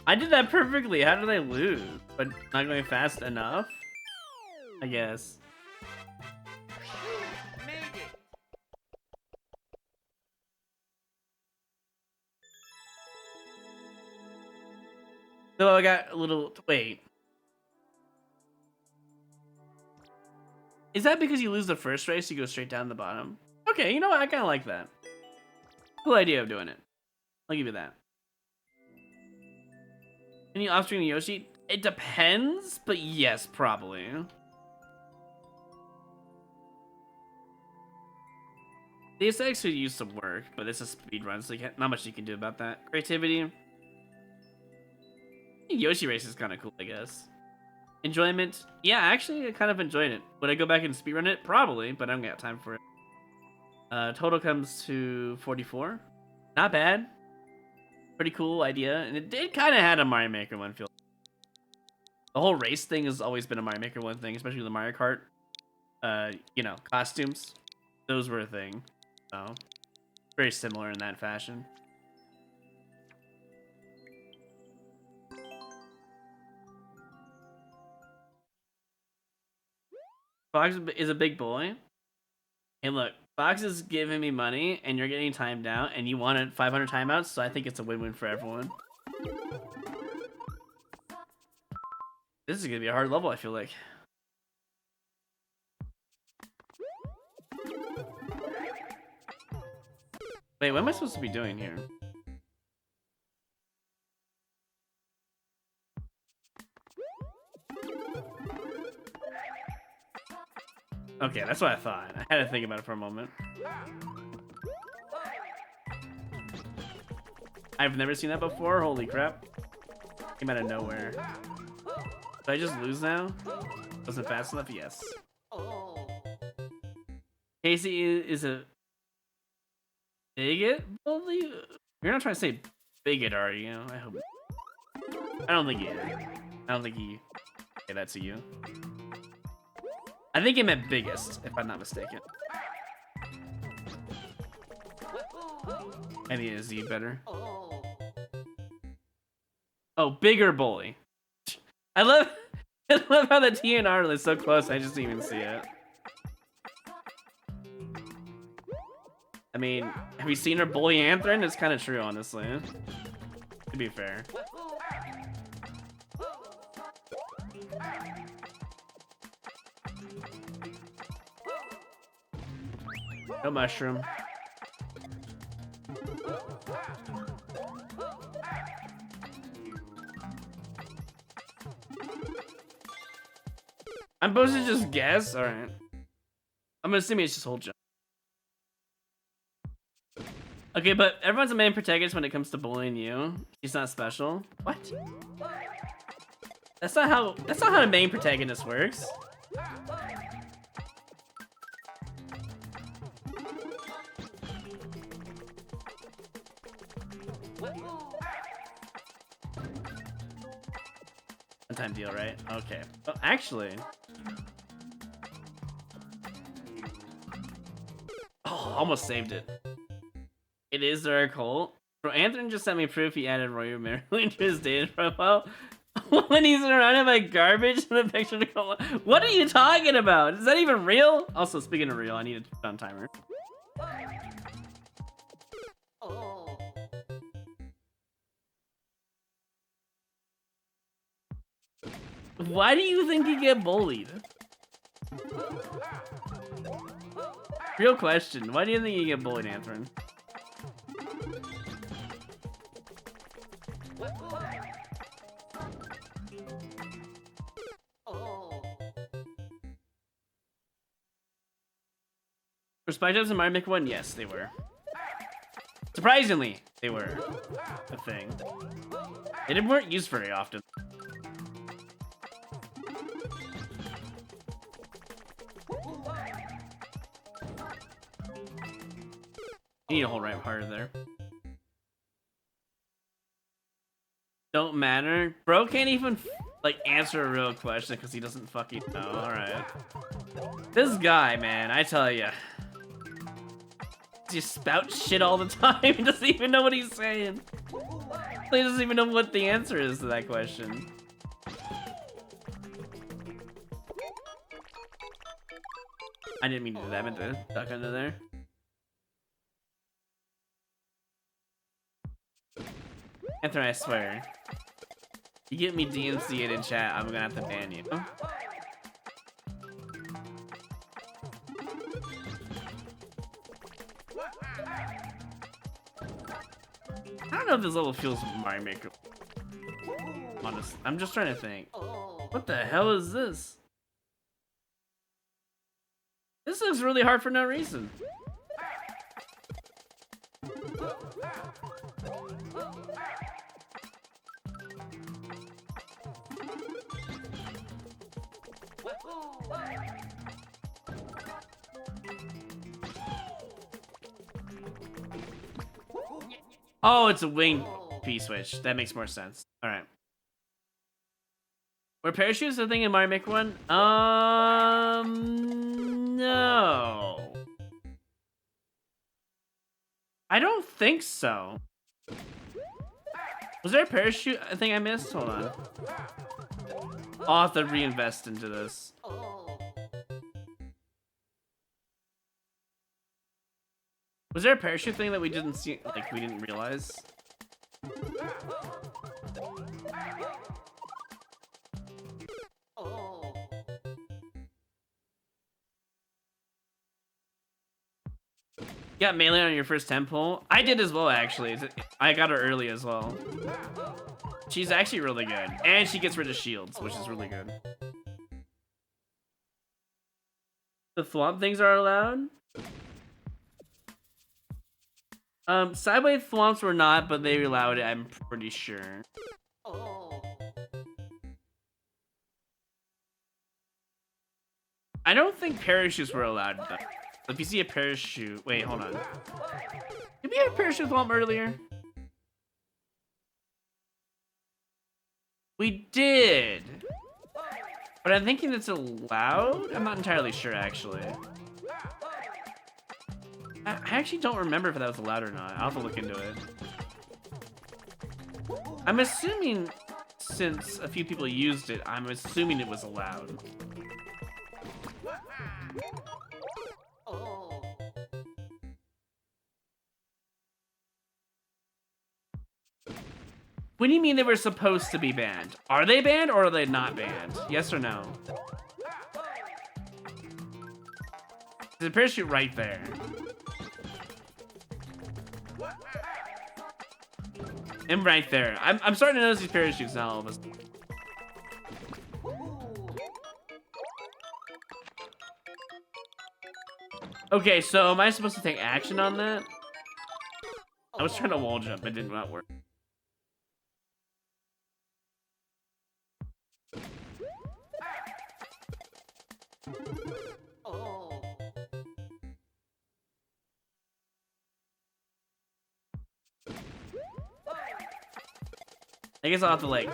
I did that perfectly. How did I lose? But not going fast enough? I guess. So I got a little... Wait. Is that because you lose the first race, you go straight down the bottom? Okay, you know what? I kind of like that. Cool idea of doing it. I'll give you that. Any off-screen Yoshi? It depends, but yes, probably. The aesthetics could use some work, but it's a speedrun, so not much you can do about that. Creativity. Yoshi race is kind of cool, I guess. Enjoyment. Yeah, actually, I kind of enjoyed it. Would I go back and speedrun it? Probably, but I don't got time for it. Total comes to 44. Not bad. Pretty cool idea, and it did kind of had a Mario Maker 1 feel. The whole race thing has always been a Mario Maker 1 thing, especially the Mario Kart, you know, costumes. Those were a thing. So, very similar in that fashion. Fox is a big boy. Hey, look, Fox is giving me money, and you're getting timed out, and you wanted 500 timeouts, so I think it's a win-win for everyone. This is gonna be a hard level, I feel like. Wait, what am I supposed to be doing here? Okay, that's what I thought. I had to think about it for a moment. I've never seen that before. Holy crap. Came out of nowhere. Did I just lose now? Wasn't fast enough? Yes. Casey is a bigot? Bully? You're not trying to say bigot, are you? I hope. I don't think he is. I don't think he say that to you. I think he meant biggest, if I'm not mistaken. I need a Z better. Oh, bigger bully. I love how the T and R is so close, I just didn't even see it. I mean, have you seen her bully Anthron? It's kind of true, honestly. To be fair. No mushroom. I'm supposed to just guess? Alright. I'm assuming it's just whole jump. Okay, but everyone's a main protagonist when it comes to bullying you. He's not special. What? That's not how the main protagonist works. One-time deal, right? Okay. Oh, actually. Oh, almost saved it. It is their cult. Bro, Anthony just sent me proof he added Royru Maryland to his data profile when he's surrounded by garbage in the picture to call. What are you talking about? Is that even real? Also, speaking of real, I need to put on timer. Why do you think you get bullied? Real question. Why do you think you get bullied, Anthony? Were spy jumps in Mario Maker 1? Yes, they were. Surprisingly, they were a thing. They weren't used very often. You need a whole right harder there. Don't matter. Bro can't even like answer a real question because he doesn't fucking know. Alright. This guy, man, I tell ya. Just spout shit all the time. He doesn't even know what he's saying. He doesn't even know what the answer is to that question. I didn't mean to do that. I meant to duck under there. Anthony, I swear. You get me DMCA'd in chat, I'm gonna have to ban you. I don't know if this level feels Mario Maker. Honest, I'm just trying to think. What the hell is this? This looks really hard for no reason. Oh, it's a wing P-switch. That makes more sense. Alright. Were parachutes a thing in Mario Maker 1? No. I don't think so. Was there a parachute thing I missed? Hold on. I'll have to reinvest into this. Was there a parachute thing that we didn't see, like we didn't realize? You got melee on your first temple? I did as well, actually. I got her early as well. She's actually really good. And she gets rid of shields, which is really good. The thwomp things are allowed? Sideways thwomps were not, but they allowed it, I'm pretty sure. I don't think parachutes were allowed, though. If you see a parachute... Wait, hold on. Did we have a parachute thwomp earlier? We did! But I'm thinking it's allowed? I'm not entirely sure, actually. I actually don't remember if that was allowed or not. I'll have to look into it. I'm assuming, since a few people used it, I'm assuming it was allowed. What do you mean they were supposed to be banned? Are they banned or are they not banned? Yes or no? There's a parachute right there. And right there. I'm starting to notice these parachutes now, all of us. Okay, so am I supposed to take action on that? I was trying to wall jump, it did not work. I guess I'll have to like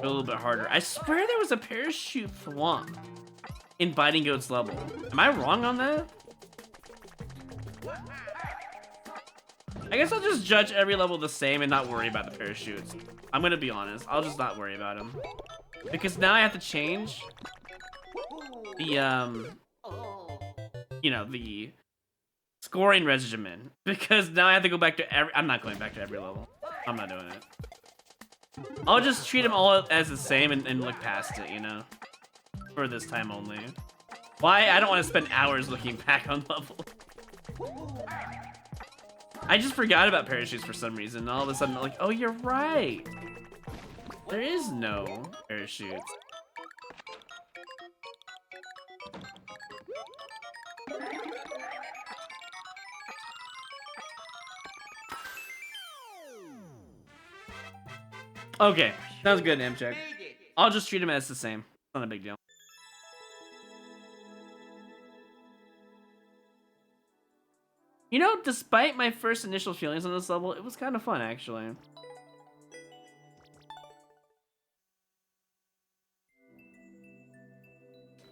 go a little bit harder. I swear there was a parachute thwomp in Biting Goat's level. Am I wrong on that? I guess I'll just judge every level the same and not worry about the parachutes. I'm gonna be honest. I'll just not worry about them. Because now I have to change the, you know, the scoring regimen. Because now I have to go back to every... I'm not going back to every level. I'm not doing it. I'll just treat them all as the same and look past it, you know? For this time only. Why? I don't want to spend hours looking back on level. I just forgot about parachutes for some reason. All of a sudden, like, oh, you're right. There is no parachutes. Okay, that was good, Amcheck. I'll just treat him as the same. Not a big deal. You know, despite my first initial feelings on this level, it was kind of fun, actually.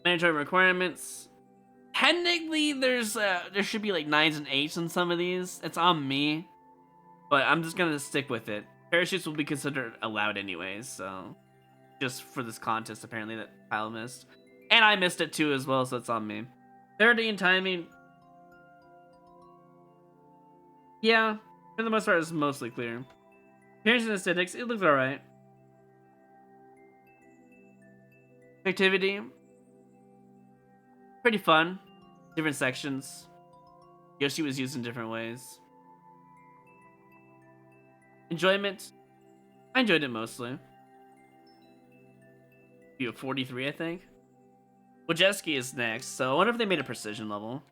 Mandatory requirements. Technically, there should be like 9s and 8s in some of these. It's on me, but I'm just gonna stick with it. Parachutes will be considered allowed anyways, so just for this contest, apparently that Kyle missed, and I missed it too as well, so it's on me. Clarity and timing. Yeah, for the most part, it's mostly clear. Appearance and aesthetics, it looks alright. Activity. Pretty fun. Different sections. Yoshi was used in different ways. Enjoyment. I enjoyed it mostly. You have 43, I think. Wojeski is next, so I wonder if they made a precision level.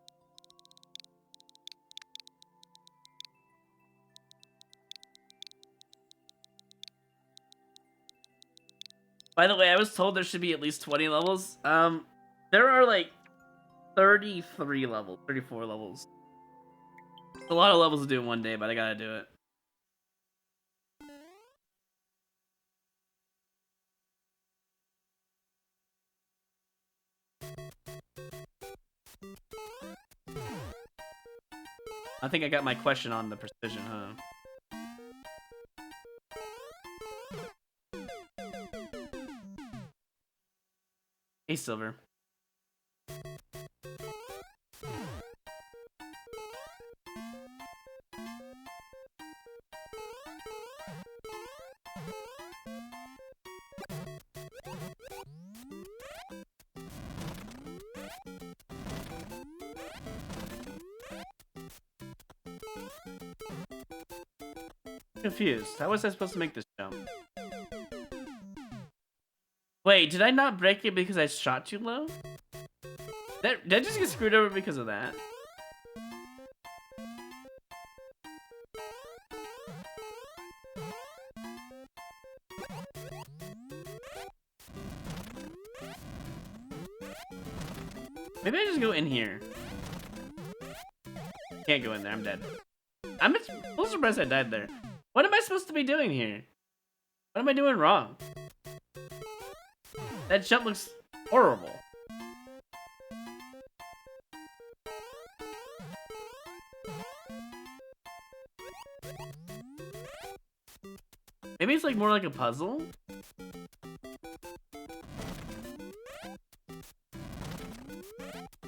By the way, I was told there should be at least 20 levels. There are like 33 levels, 34 levels. It's a lot of levels to do in one day, but I gotta do it. I think I got my question on the precision, huh? Hey, Silver. Confused. How was I supposed to make this jump? Wait, did I not break it because I shot too low? Did I just get screwed over because of that? Maybe I just go in here. Can't go in there, I'm dead. I'm a little surprised I died there. What am I supposed to be doing here? What am I doing wrong? That jump looks horrible. Maybe it's like more like a puzzle?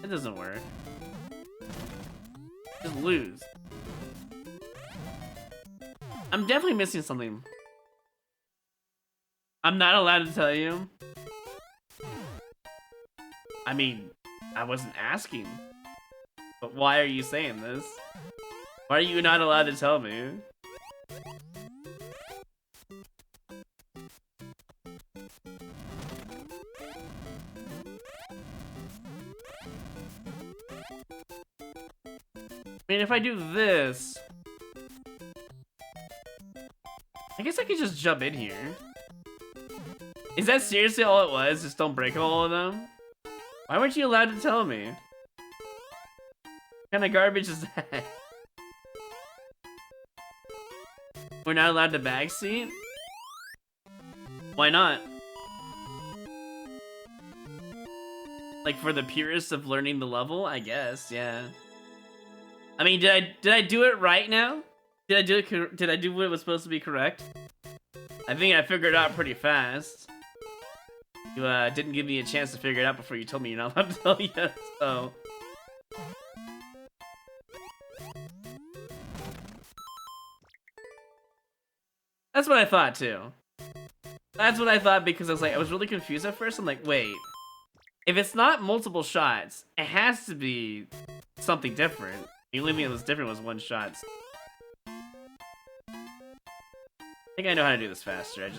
It doesn't work. Just lose. I'm definitely missing something. I'm not allowed to tell you. I mean, I wasn't asking. But why are you saying this? Why are you not allowed to tell me? I mean, if I do this... I guess I could just jump in here. Is that seriously all it was? Just don't break all of them? Why weren't you allowed to tell me? What kind of garbage is that? We're not allowed to backseat? Why not? Like for the purists of learning the level? I guess, yeah. I mean, did I do it right now? Did I do what was supposed to be correct? I think I figured it out pretty fast. You didn't give me a chance to figure it out before you told me you're not allowed to tell yet, so. That's what I thought too. That's what I thought because I was really confused at first. I'm like, wait, if it's not multiple shots, it has to be something different. The only thing that was different was one shot. I think I know how to do this faster.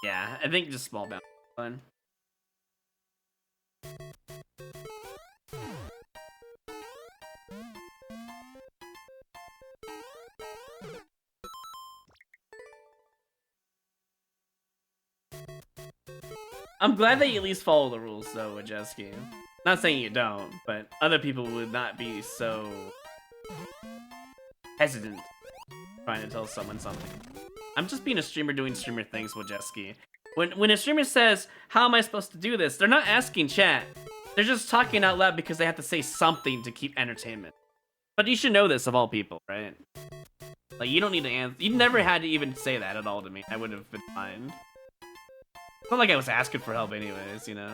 Yeah, I think just small bounce is fun. I'm glad that you at least follow the rules, though, Wajeski. Not saying you don't, but other people would not be so hesitant trying to tell someone something. I'm just being a streamer doing streamer things, Wajeski. When a streamer says, how am I supposed to do this? They're not asking chat. They're just talking out loud because they have to say something to keep entertainment. But you should know this of all people, right? Like, you don't need to answer. You never had to even say that at all to me. I would have been fine. It's not like I was asking for help anyways, you know?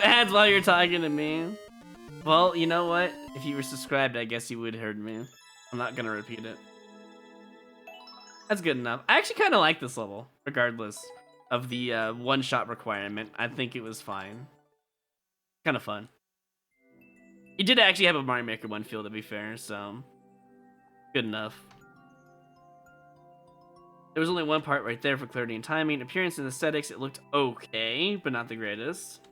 Ads while you're talking to me. Well, you know what? If you were subscribed, I guess you would have heard me. I'm not gonna repeat it. That's good enough. I actually kind of like this level, regardless of the one-shot requirement. I think it was fine. Kind of fun. You did actually have a Mario Maker 1 feel, to be fair, so good enough. There was only one part right there for clarity and timing. Appearance and aesthetics, it looked okay, but not the greatest.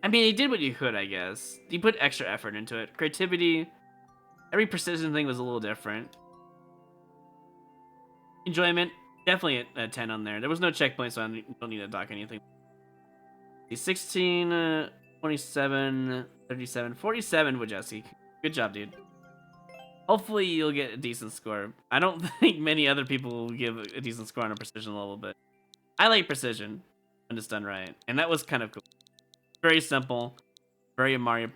I mean, you did what you could, I guess. You put extra effort into it. Creativity, every precision thing was a little different. Enjoyment, definitely a 10 on there. There was no checkpoint, so I don't need to dock anything. 16, 27, 37, 47 with Jesse. Good job, dude. Hopefully you'll get a decent score. I don't think many other people will give a decent score on a precision level, but I like precision when it's done right. And that was kind of cool. Very simple. Very Mario,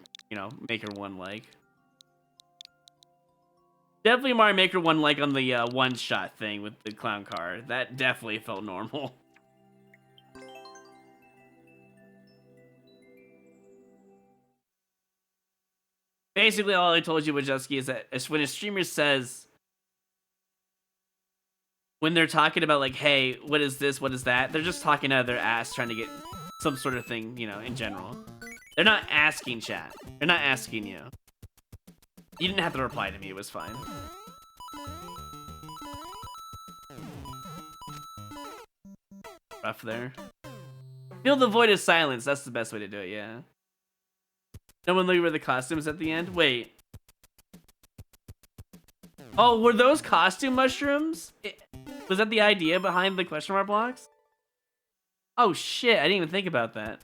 Maker 1 like. Definitely Mario Maker 1 like on the one-shot thing with the clown car. That definitely felt normal. Basically, all I told you, Wojewski, is that when a streamer says, when they're talking about, like, hey, what is this, what is that, they're just talking out of their ass trying to get some sort of thing, in general. They're not asking chat. They're not asking you. You didn't have to reply to me, it was fine. Rough there. Fill the void of silence, that's the best way to do it, yeah. No one looking for the costumes at the end? Wait. Oh, were those costume mushrooms? Was that the idea behind the question mark blocks? Oh shit, I didn't even think about that.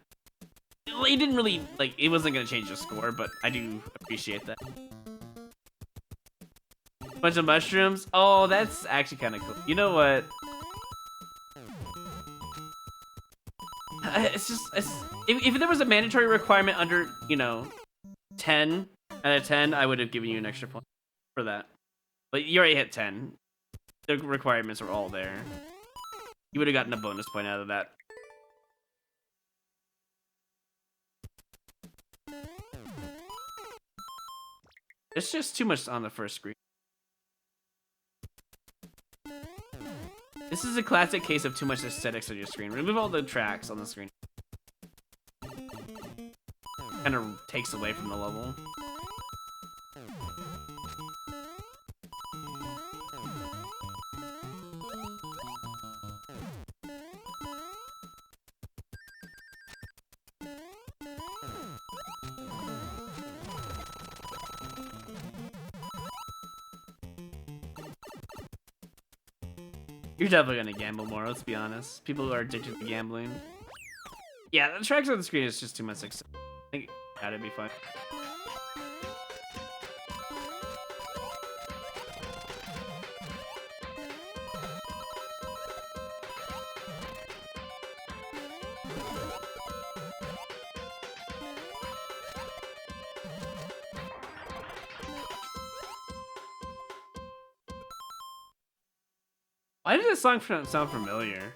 It didn't really, like, it wasn't gonna change the score, but I do appreciate that. Bunch of mushrooms? Oh, that's actually kind of cool. You know what? If there was a mandatory requirement under, you know, 10 out of 10, I would have given you an extra point for that. But you already hit 10. The requirements are all there. You would have gotten a bonus point out of that. It's just too much on the first screen. This is a classic case of too much aesthetics on your screen. Remove all the tracks on the screen. Kind of takes away from the level. You're definitely gonna gamble more, let's be honest. People who are addicted to gambling. Yeah, the tracks on the screen is just too much success. I think that'd be fine. Why did this song sound familiar?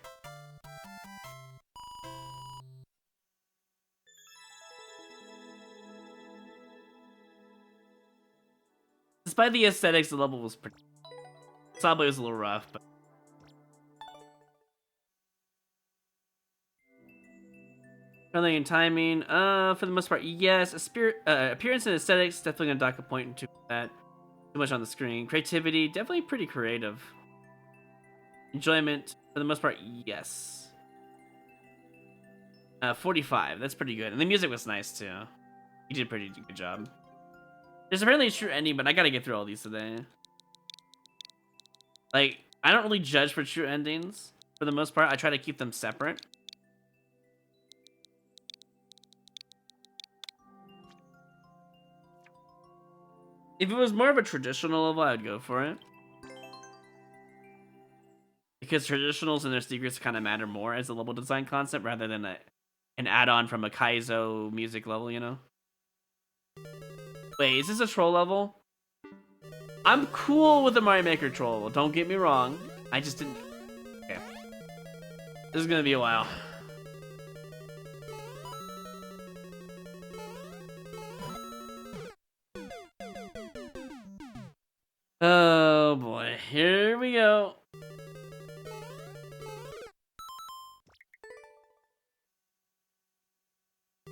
Despite the aesthetics, the level was pretty... Probably was a little rough, but... Friendly and timing, for the most part, yes. Appearance and aesthetics, definitely gonna dock a point into that. Too much on the screen. Creativity, definitely pretty creative. Enjoyment, for the most part, yes. 45, that's pretty good. And the music was nice, too. You did a pretty good job. There's apparently a true ending, but I gotta get through all these today. Like, I don't really judge for true endings, for the most part. I try to keep them separate. If it was more of a traditional level, I would go for it. Because traditionals and their secrets kind of matter more as a level design concept rather than an add-on from a Kaizo music level, you know? Wait, is this a troll level? I'm cool with the Mario Maker troll level, don't get me wrong. I just didn't... Okay. This is gonna be a while. Oh boy, here we go.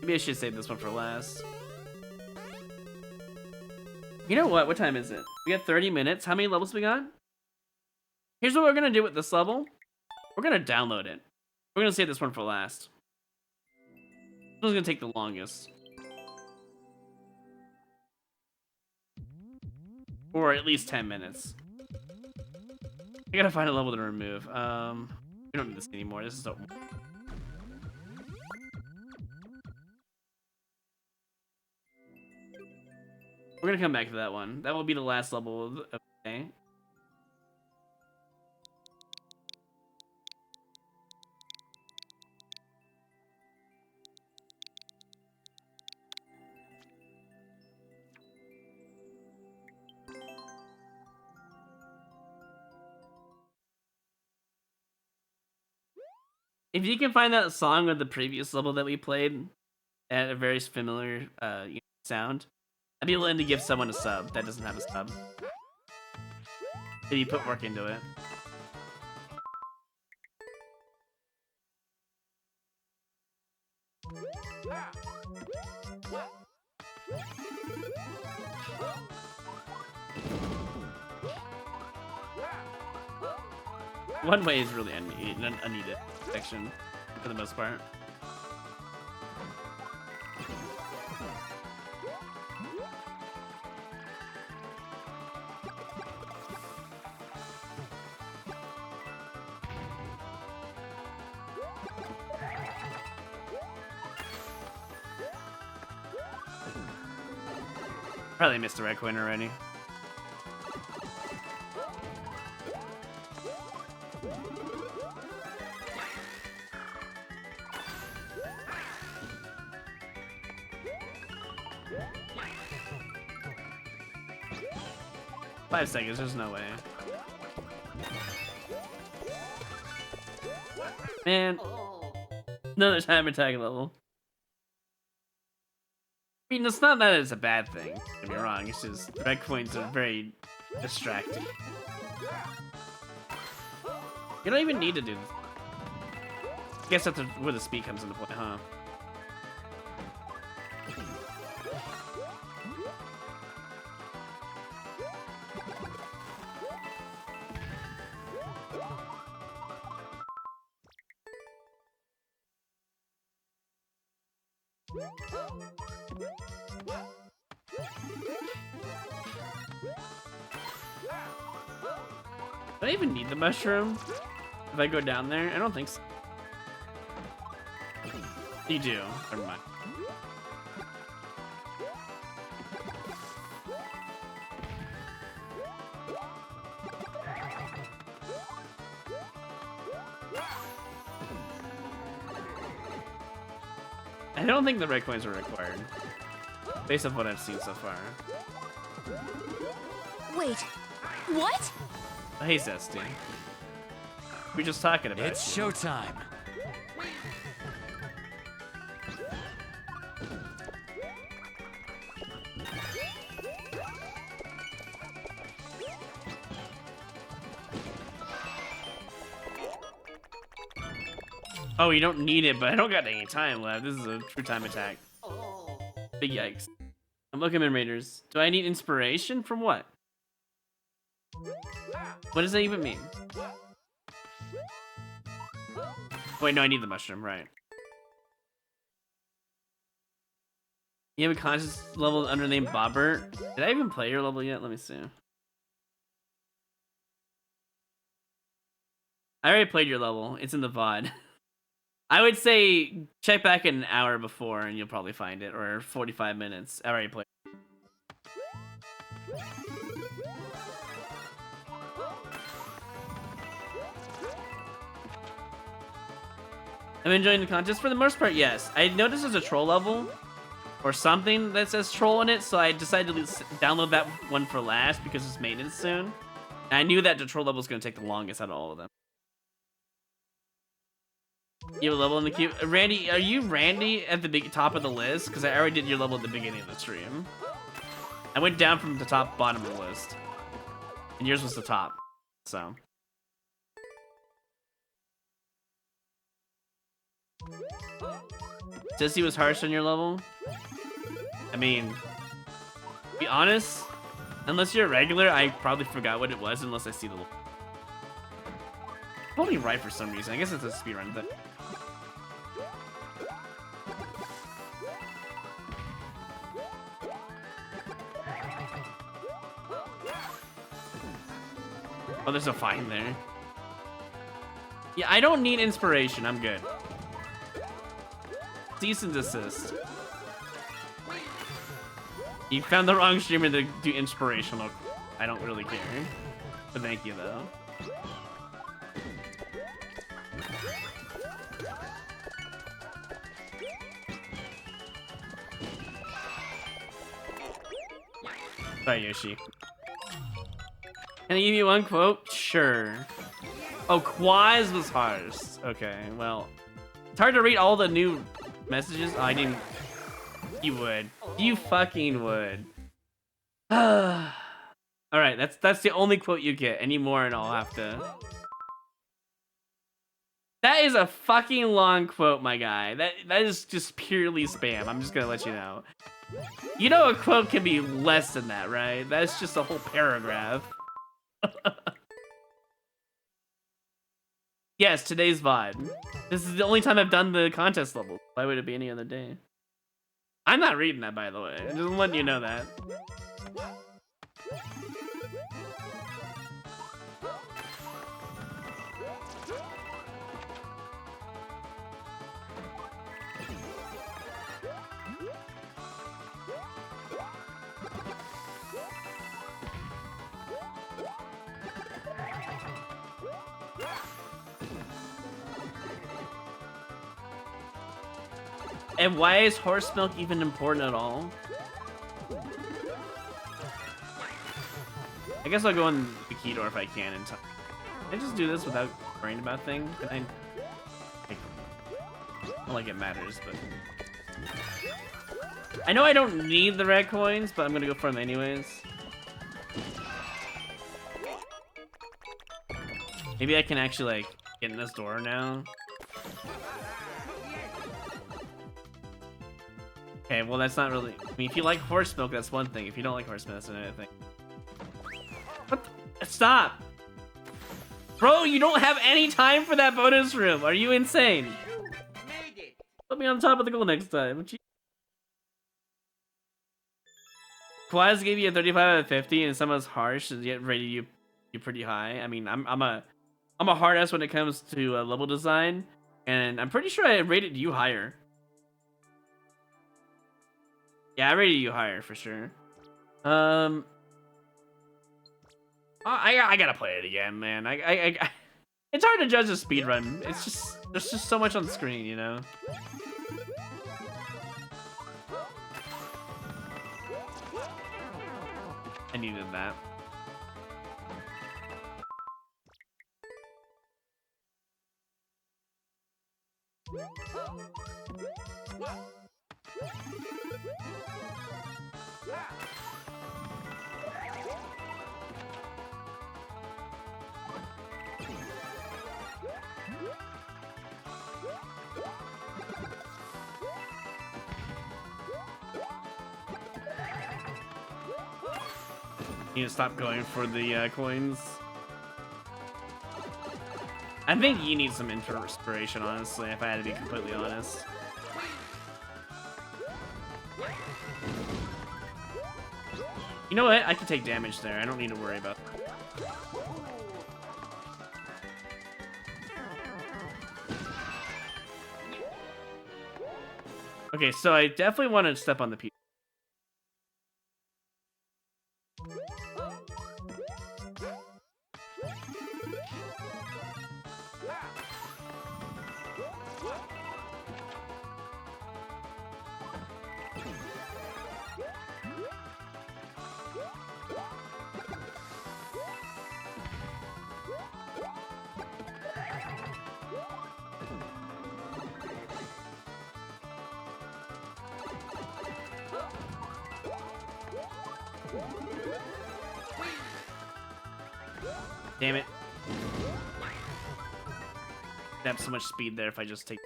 Maybe I should save this one for last. You know what? What time is it? We got 30 minutes. How many levels we got? Here's what we're gonna do with this level. We're gonna download it. We're gonna save this one for last. This one's gonna take the longest. Or at least 10 minutes. I gotta find a level to remove. We don't need this anymore. This is so... We're gonna come back to that one. That will be the last level of the day. If you can find that song of the previous level that we played at a very familiar sound, I'd be willing to give someone a sub that doesn't have a sub. If you put work into it. One way is really unneeded section for the most part. Probably missed the red coin already. Five seconds, there's no way. Man, another time attack level. I mean, it's not that it's a bad thing, don't get me wrong, it's just red coins are very distracting. You don't even need to do this. I guess that's where the speed comes into play, huh? Do I even need the mushroom if I go down there? I don't think so. You do. Never mind. I don't think the red coins are required, based on what I've seen so far. Wait, what? Oh, hey, Zesty. We're just talking about It's you. showtime. Oh, you don't need it, but I don't got any time left. This is a true time attack. Big yikes. I'm looking at Raiders. Do I need inspiration from what? What does that even mean? Wait, no, I need the mushroom, right. You have a conscious level undernamed Bobbert? Did I even play your level yet? Let me see. I already played your level. It's in the VOD. I would say check back an hour before and you'll probably find it, or 45 minutes. I already played. I'm enjoying the contest for the most part, yes. I noticed there's a troll level or something that says troll in it, so I decided to download that one for last because it's maintenance soon. And I knew that the troll level was going to take the longest out of all of them. You have a level in the queue. Randy, are you Randy at the top of the list? Because I already did your level at the beginning of the stream. I went down from the top bottom of the list. And yours was the top. So. Sissy was harsh on your level? I mean, to be honest, unless you're a regular, I probably forgot what it was unless I see the... Holding right for some reason. I guess it's a speedrun thing. Oh, there's a fine there. Yeah, I don't need inspiration. I'm good. Cease and desist. You found the wrong streamer to do inspirational. I don't really care. But thank you, though. Sorry, Yoshi. Can I give you one quote? Sure. Oh, Quaz was harsh. Okay, well. It's hard to read all the new messages. Oh, I didn't. You would. You fucking would. Alright, that's the only quote you get. Any more and I'll have to... That is a fucking long quote, my guy. That is just purely spam. I'm just gonna let you know. You know a quote can be less than that, right? That's just a whole paragraph. Yes, today's VOD. This is the only time I've done the contest level. Why would it be any other day? I'm not reading that, by the way. I'm just letting you know that. And why is horse milk even important at all? I guess I'll go in the key door if I can in time. Can I just do this without worrying about things? Can I don't like it matters, but I know I don't need the red coins, but I'm gonna go for them anyways. Maybe I can actually like get in this door now. Okay, well that's not really. I mean, if you like horse milk, that's one thing. If you don't like horse milk, that's another thing. What? Stop, bro! You don't have any time for that bonus room. Are you insane? Put me on top of the goal next time. Quaz gave you a 35 out of 50, and someone's harsh and yet rated you pretty high. I mean, I'm a hard ass when it comes to level design, and I'm pretty sure I rated you higher. Yeah, I rated you higher for sure. I gotta play it again, man. It's hard to judge a speedrun. It's just there's just so much on the screen, you know. I needed that. You need to stop going for the coins. I think you need some inspiration, honestly, if I had to be completely honest. You know what? I can take damage there. I don't need to worry about that. Okay, so I definitely want to step on the piece. Damn it. I have so much speed there if I just take...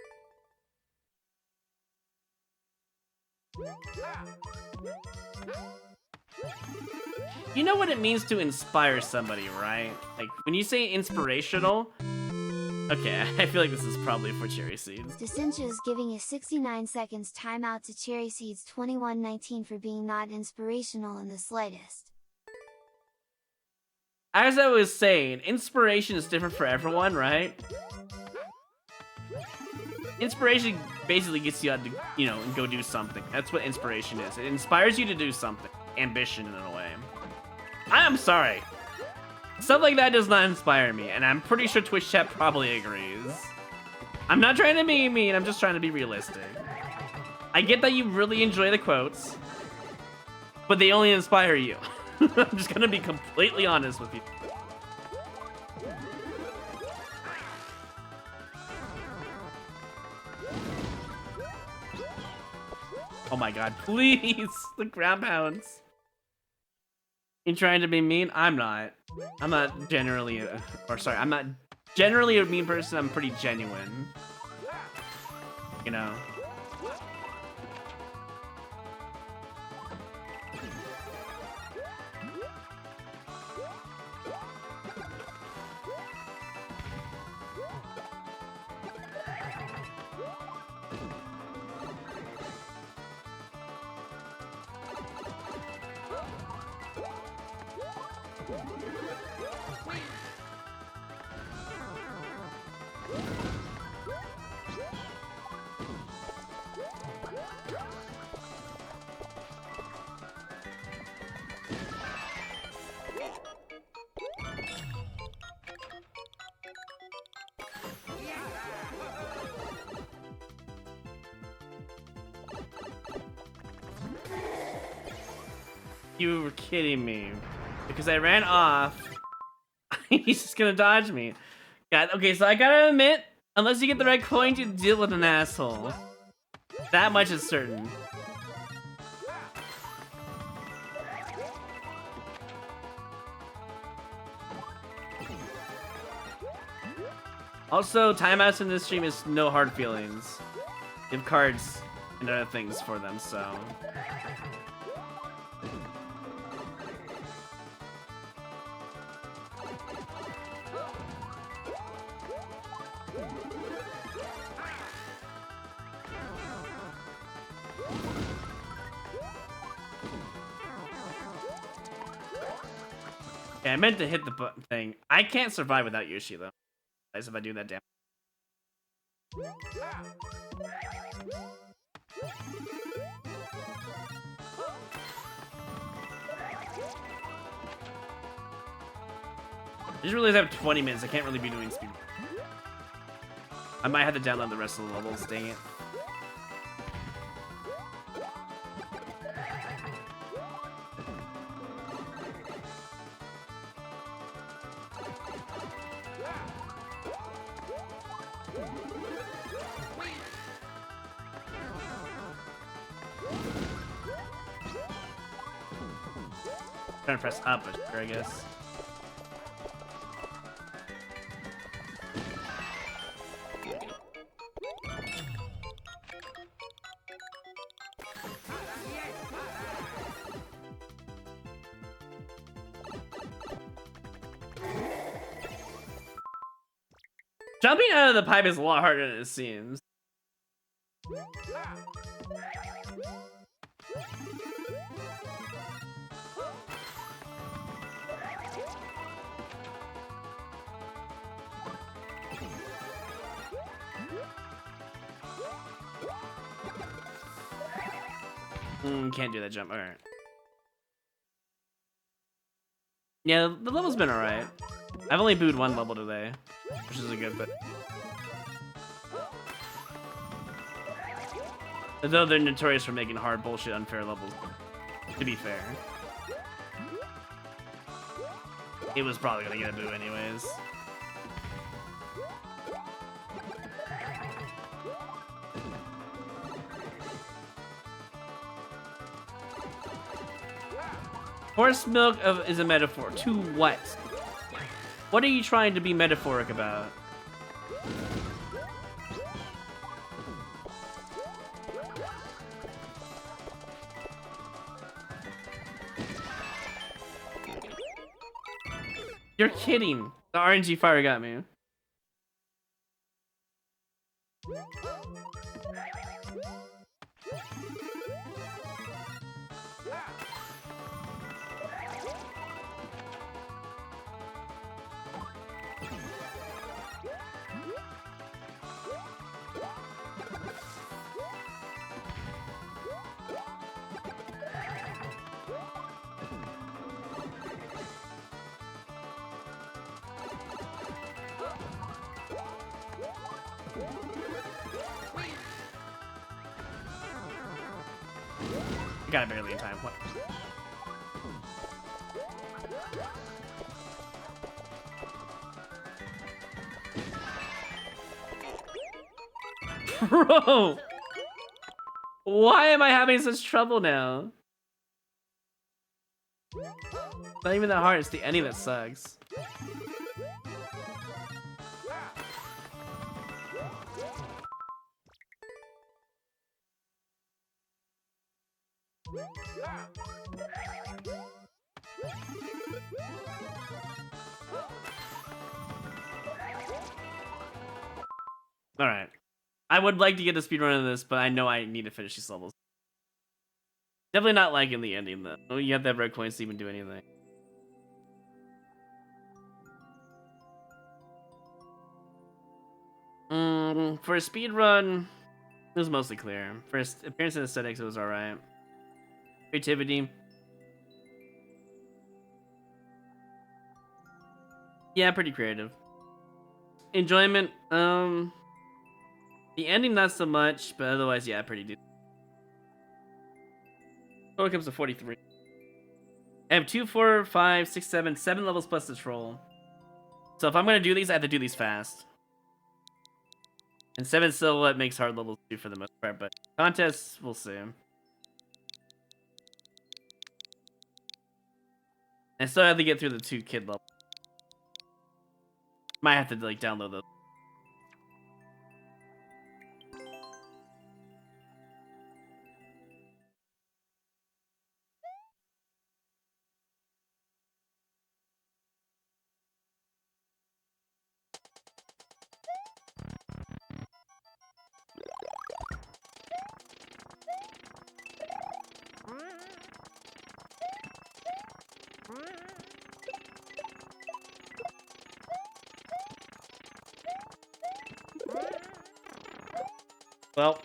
You know what it means to inspire somebody, right? Like, when you say inspirational... Okay, I feel like this is probably for Cherry Seeds. Disincha is giving a 69 seconds timeout to Cherry Seeds 2119 for being not inspirational in the slightest. As I was saying, inspiration is different for everyone, right? Inspiration basically gets you out to, you know, go do something. That's what inspiration is. It inspires you to do something. Ambition, in a way. I'm sorry. Stuff like that does not inspire me, and I'm pretty sure Twitch chat probably agrees. I'm not trying to be mean, I'm just trying to be realistic. I get that you really enjoy the quotes, but they only inspire you. I'm just gonna be completely honest with you. Oh my god, please! The ground pounds. You trying to be mean? I'm not. I'm not generally I'm not generally a mean person. I'm pretty genuine. You know. You were kidding me. Because I ran off. He's just gonna dodge me. God, okay, so I gotta admit, unless you get the right coin, you deal with an asshole. That much is certain. Also, timeouts in this stream is no hard feelings. You have cards and other things for them, so. Okay, I meant to hit the button thing. I can't survive without Yoshi, though. As if I do that damage. I just realized I have 20 minutes. I can't really be doing speed. I might have to download the rest of the levels, dang it. Trying to press up, I guess. Jumping out of the pipe is a lot harder than it seems. Can't do that jump. Alright. Yeah, the level's been alright. I've only booed one level today, which is a good bit. Although they're notorious for making hard, bullshit, unfair levels, to be fair. It was probably gonna get a boo anyways. Horse milk is a metaphor. To what? What are you trying to be metaphoric about? You're kidding. The RNG fire got me. Got it barely in time. What? Bro! Why am I having such trouble now? Not even that hard, it's the ending that sucks. Alright. I would like to get a speedrun of this, but I know I need to finish these levels. Definitely not liking the ending, though. You have to have red coins to even do anything. For a speedrun, it was mostly clear. For appearance and aesthetics, it was alright. Creativity. Yeah, pretty creative. Enjoyment, the ending not so much, but otherwise, yeah, pretty decent. Total comes to 43. I have 2, 4, 5, 6, 7, 7 levels plus the troll. So if I'm gonna do these, I have to do these fast. And 7 still what makes hard levels 2 for the most part, but contests, we'll see. I still have to get through the 2 kid levels. Might have to like download those. Well,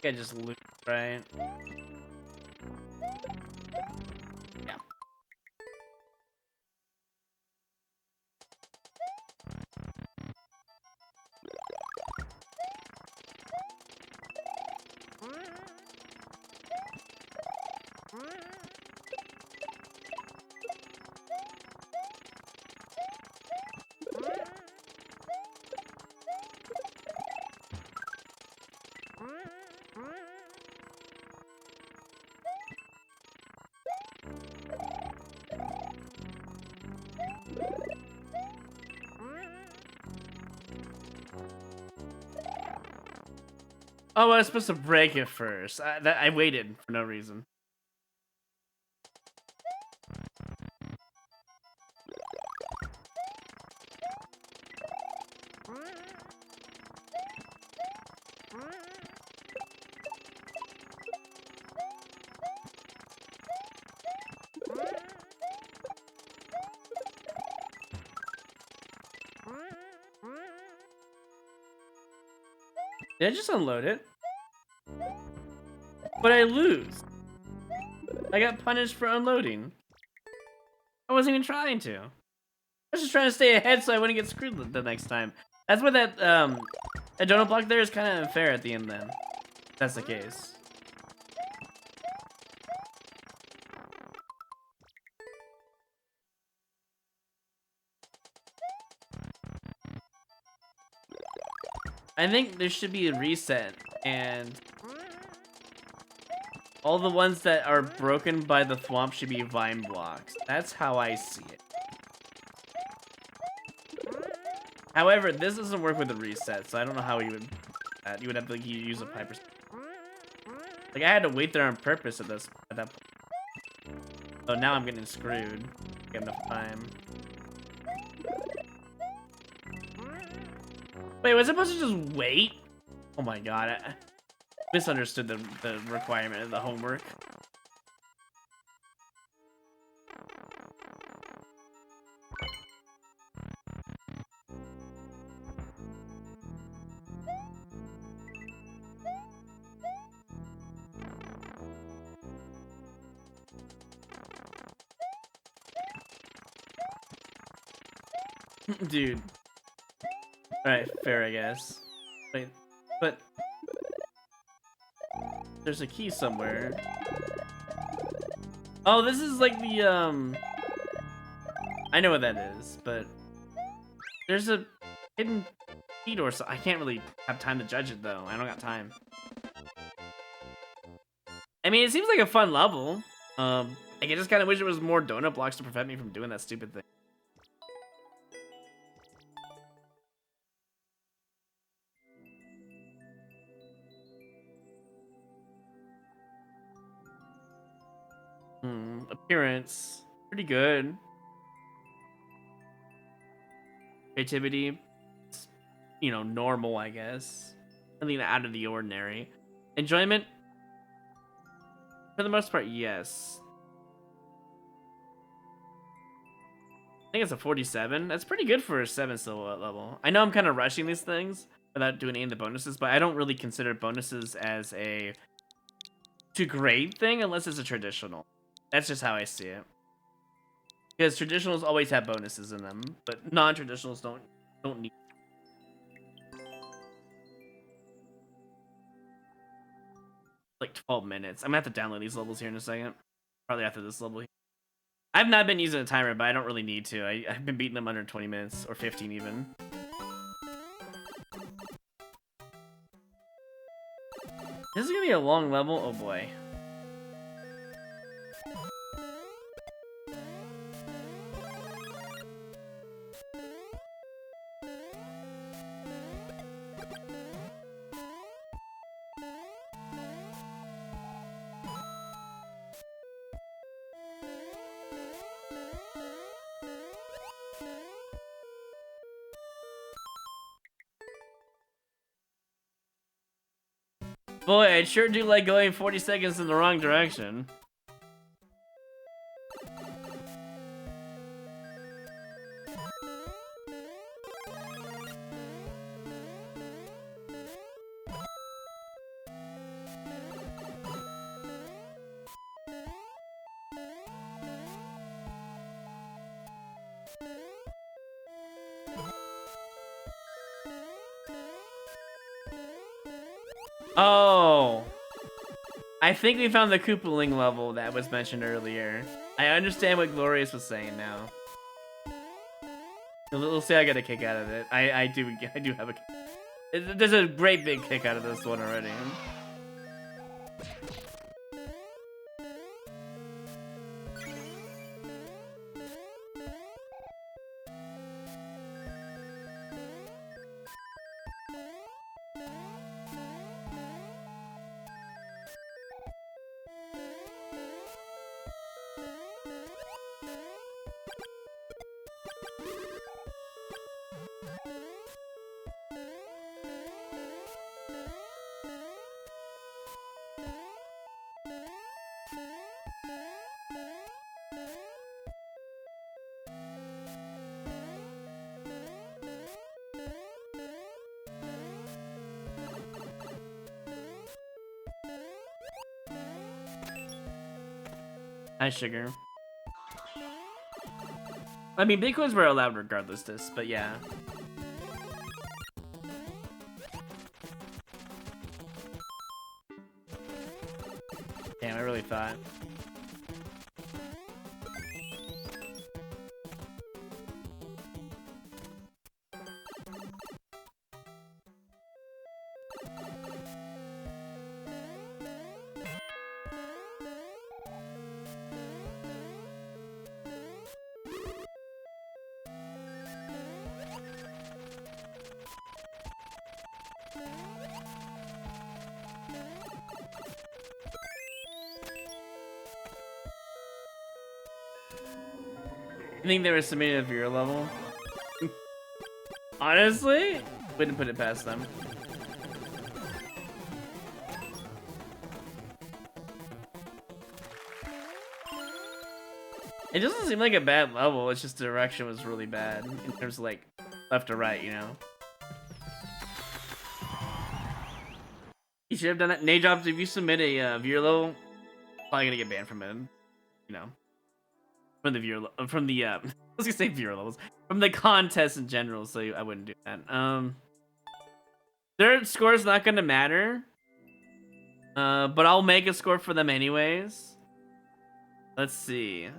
I just loot, right? Yeah. Oh, I was supposed to break it first. I waited for no reason. Did I just unload it? But I lose. I got punished for unloading. I wasn't even trying to. I was just trying to stay ahead so I wouldn't get screwed the next time. That's why that a donut block there is kind of unfair at the end then. If that's the case. I think there should be a reset, and all the ones that are broken by the thwomp should be vine blocks. That's how I see it. However, this doesn't work with the reset, so I don't know how you would. You would have to like, use a piper. Like I had to wait there on purpose at that point. So now I'm getting screwed. Get enough time. Wait, was I supposed to just wait? Oh my god, I misunderstood the requirement of the homework. Dude. Alright, fair I guess. Wait, but there's a key somewhere. Oh, this is like the I know what that is, but there's a hidden key door, so I can't really have time to judge it though. I don't got time. I mean, it seems like a fun level. Like I just kind of wish it was more donut blocks to prevent me from doing that stupid thing. Appearance, pretty good. Creativity, you know, normal, I guess. Nothing out of the ordinary. Enjoyment, for the most part, yes. I think it's a 47. That's pretty good for a 7 silhouette level. I know I'm kind of rushing these things without doing any of the bonuses, but I don't really consider bonuses as a to grade thing unless it's a traditional. That's just how I see it. Because traditionals always have bonuses in them, but non-traditionals don't need. like 12 minutes. I'm gonna have to download these levels here in a second. Probably after this level. I've not been using a timer, but I don't really need to. I've been beating them under 20 minutes, or 15 even. This is gonna be a long level. Oh boy. Boy, I sure do like going 40 seconds in the wrong direction. Oh, I think we found the Koopaling level that was mentioned earlier. I understand what Glorious was saying now. We'll say I get a kick out of it. I do have a. There's a great big kick out of this one already. Hi, Sugar. I mean, big coins were allowed regardless this, but yeah. Damn, I really thought. I think they were submitting a viewer level. Honestly, wouldn't put it past them. It doesn't seem like a bad level, it's just the direction was really bad in terms of like left to right, you know? You should have done that. Nadjobs, if you submit a viewer level, probably gonna get banned from it, you know? From the viewer, from the I was gonna say viewer levels, from the contest in general. So I wouldn't do that. Their score is not gonna matter. But I'll make a score for them anyways. Let's see.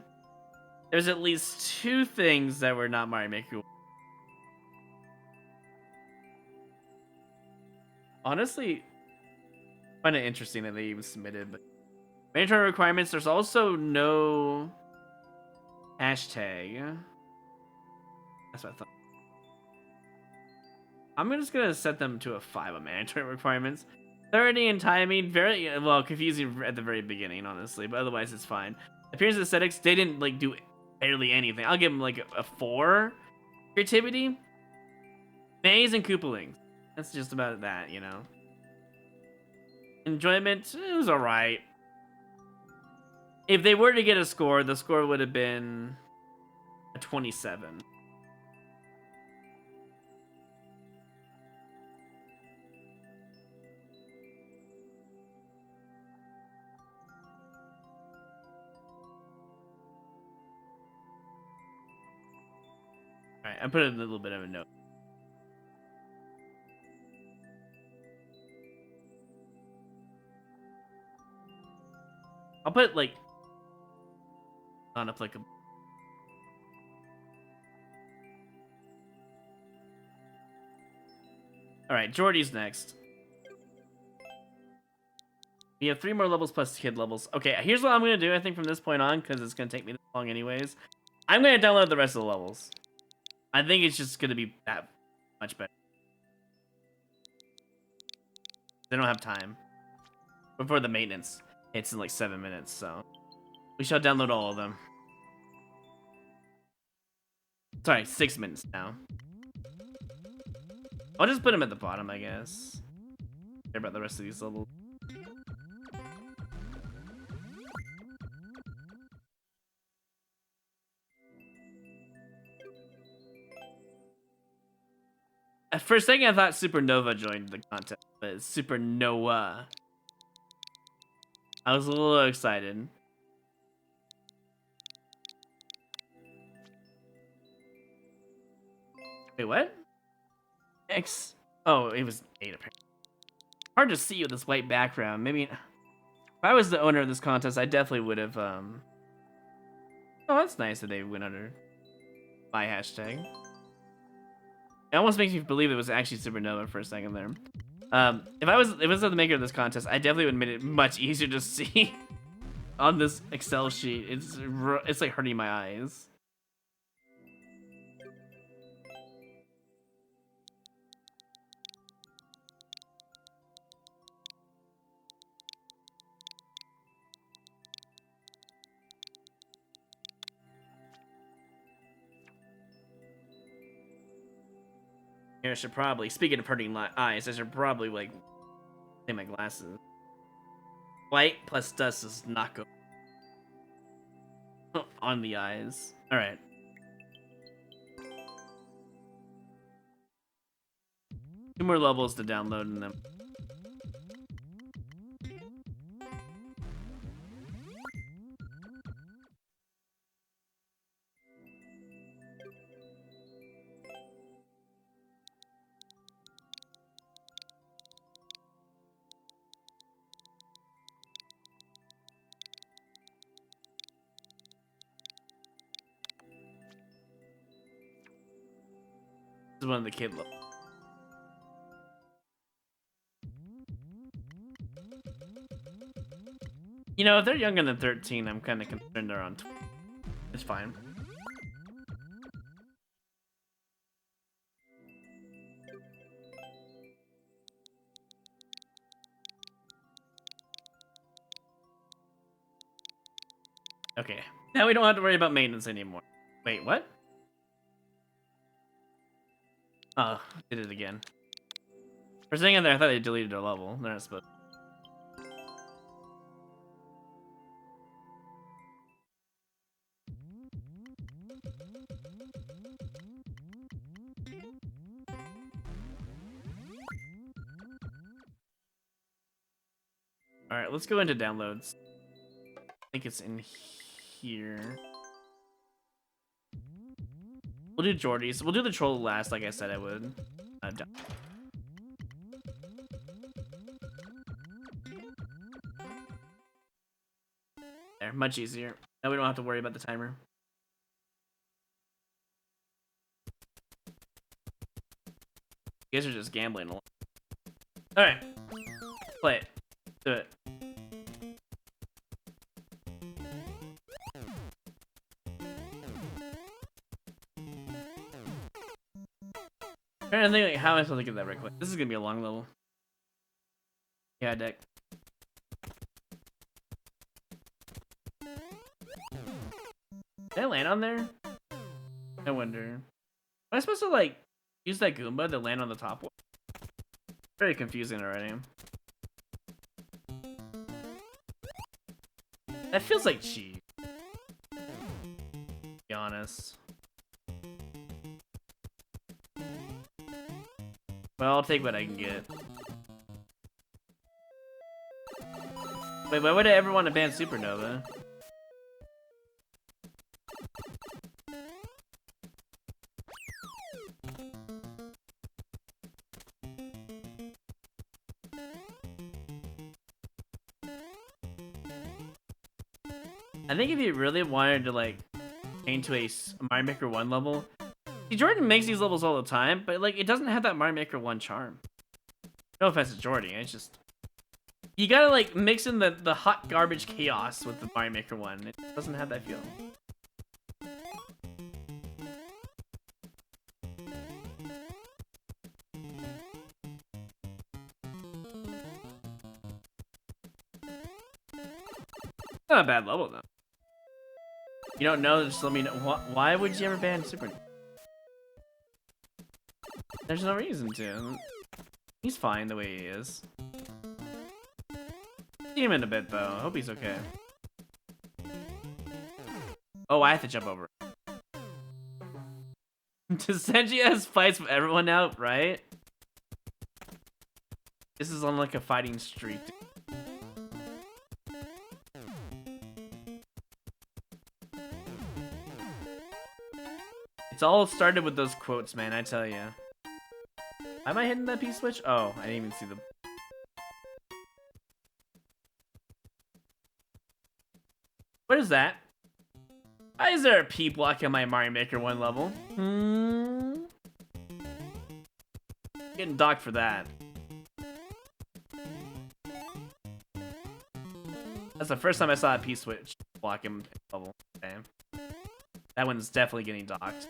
There's at least 2 things that were not Mario Maker. Honestly, I find it interesting that they even submitted. But mandatory requirements. There's also no hashtag. That's what I thought. I'm just gonna set them to a 5 on mandatory requirements. 30 in timing, very well confusing at the very beginning, honestly, but otherwise it's fine. Appearance and aesthetics, they didn't like do barely anything. I'll give them like a 4. Creativity, maze and Koopalings. That's just about that, you know. Enjoyment, it was alright. If they were to get a score, the score would have been a 27. Alright, I put a little bit of a note. I'll put like non-applicable. All right, Jordy's next. We have 3 more levels plus kid levels. Okay, here's what I'm gonna do. I think from this point on, because it's gonna take me this long anyways. I'm gonna download the rest of the levels. I think it's just gonna be that much better. They don't have time before the maintenance hits in like 7 minutes, so we shall download all of them. Sorry, 6 minutes now. I'll just put them at the bottom, I guess. Care about the rest of these levels. For a second, I thought Supernova joined the contest, but it's Supernova. I was a little excited. Wait, what? X. Oh, it was 8 apparently. Hard to see with this white background. Maybe if I was the owner of this contest, I definitely would have. Oh, that's nice that they went under my hashtag. It almost makes me believe it was actually Supernova for a second there. If I was the maker of this contest, I definitely would have made it much easier to see on this Excel sheet. It's like hurting my eyes. Here, I should probably, speaking of hurting eyes, I should probably, like, take my glasses. White plus dust does not go on the eyes. Alright. Two more levels to download in them. This is one of the kid levels. You know, if they're younger than 13, I'm kind of concerned they're on 20. It's fine. Okay, now we don't have to worry about maintenance anymore. Wait, what? Oh, did it again. For a second there, I thought they deleted a level. They're not supposed to. Alright, let's go into downloads. I think it's in here. We'll do Jordy's. We'll do the troll last, like I said I would. There, much easier. Now we don't have to worry about the timer. You guys are just gambling a lot. Alright. Play it. Do it. I'm trying to think, like, how am I supposed to get that right quick? This is gonna be a long level. Yeah, deck. Did I land on there? I wonder. Am I supposed to, like, use that Goomba to land on the top one? Very confusing already. That feels like cheat. To be honest. Well, I'll take what I can get. Wait, why would I ever want to ban Supernova? I think if you really wanted to like into a Mario Maker 1 level, see, Jordan makes these levels all the time, but like it doesn't have that Mario Maker 1 charm. No offense to Jordan, it's just you gotta like mix in the hot garbage chaos with the Mario Maker 1. It doesn't have that feel. Not a bad level though. You don't know, just let me know. Why would you ever ban Super? There's no reason to. He's fine the way he is. See him in a bit though. I hope he's okay. Oh, I have to jump over. Senji has fights with everyone now, right? This is on like a fighting streak. It's all started with those quotes, man, I tell ya. Am I hitting that P-switch? Oh, I didn't even see them. What is that? Why is there a P-block in my Mario Maker 1 level? Getting docked for that. That's the first time I saw a P-switch block in level. Damn. That one's definitely getting docked.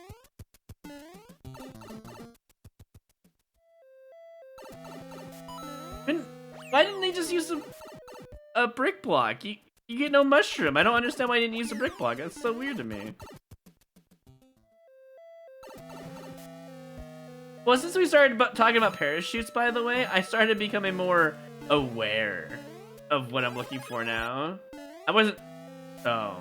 Why didn't they just use a brick block? You get no mushroom. I don't understand why you didn't use a brick block. That's so weird to me. Well, since we started talking about parachutes, by the way, I started becoming more aware of what I'm looking for now. I wasn't... Oh.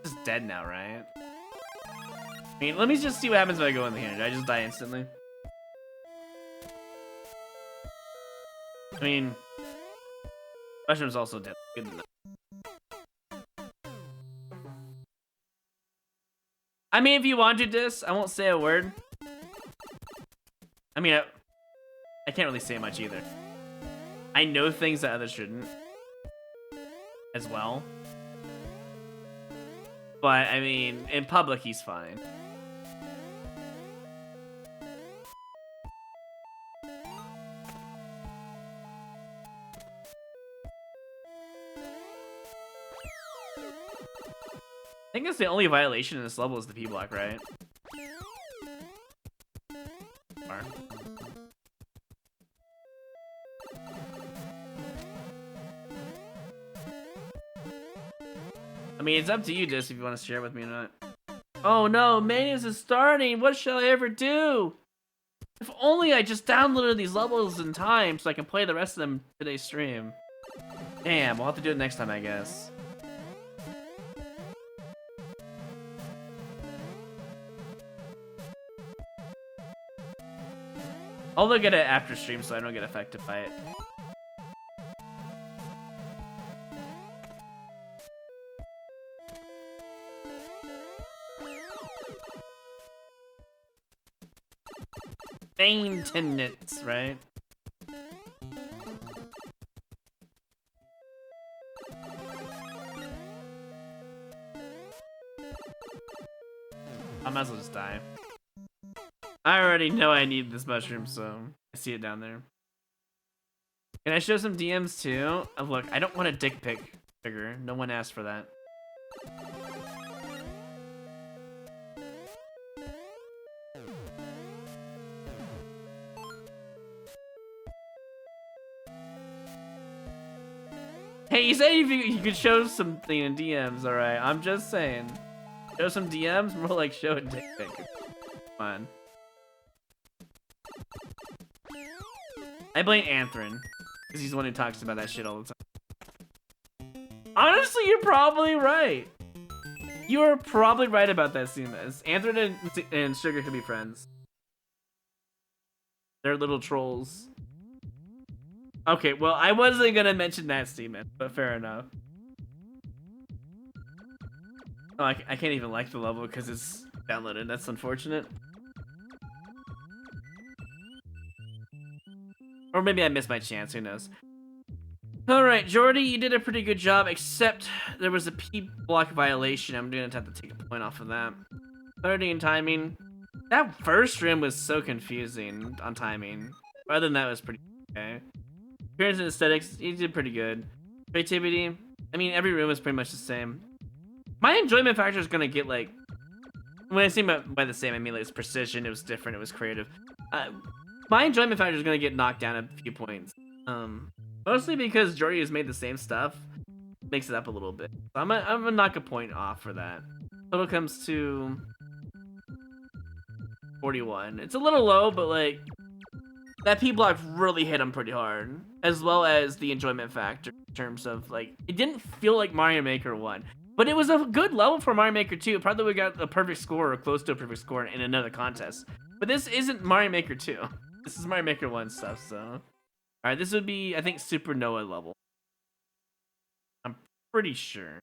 It's dead now, right? I mean, let me just see what happens if I go in here. Did I just die instantly? I mean, mushroom's also dead. Good to know. I mean, if you want to this, I won't say a word. I mean, I can't really say much either. I know things that others shouldn't. As well. But, I mean, in public, he's fine. I think that's the only violation in this level is the P-block, right? Or... I mean, it's up to you, Dis, if you want to share it with me or not. Oh no, Manias is starting! What shall I ever do? If only I just downloaded these levels in time so I can play the rest of them today's stream. Damn, we'll have to do it next time, I guess. I'll look at it after stream so I don't get affected by it. Maintenance, right? I might as well just die. I already know I need this mushroom, so I see it down there. Can I show some DMs too? Oh, look, I don't want a dick pic figure. No one asked for that. Hey, you said you could show something in DMs, alright? I'm just saying. Show some DMs, more like show a dick pic. Come on. I blame Anthrin, because he's the one who talks about that shit all the time. Honestly, you're probably right. You are probably right about that, Seamus. Anthrin and Sugar could be friends. They're little trolls. Okay, well, I wasn't gonna mention that, Seamus, but fair enough. Oh, I can't even like the level because it's downloaded. That's unfortunate. Or maybe I missed my chance, who knows. Alright, Jordy, you did a pretty good job, except there was a P block violation. I'm gonna have to take a point off of that. 30 in timing. That first rim was so confusing on timing. Other than that, it was pretty okay. Appearance and aesthetics, you did pretty good. Creativity, I mean, every room is pretty much the same. My enjoyment factor is gonna get like, when I say by the same, I mean like it's precision, it was different, it was creative. My enjoyment factor is gonna get knocked down a few points. Mostly because Jordy has made the same stuff, makes it up a little bit. So I'm gonna knock a point off for that. Total comes to 41. It's a little low, but like that P block really hit him pretty hard, as well as the enjoyment factor in terms of like it didn't feel like Mario Maker 1, but it was a good level for Mario Maker 2. Probably we got a perfect score or close to a perfect score in another contest. But this isn't Mario Maker 2. This is Mario Maker 1 stuff. So, all right, this would be I think Supernova level. I'm pretty sure.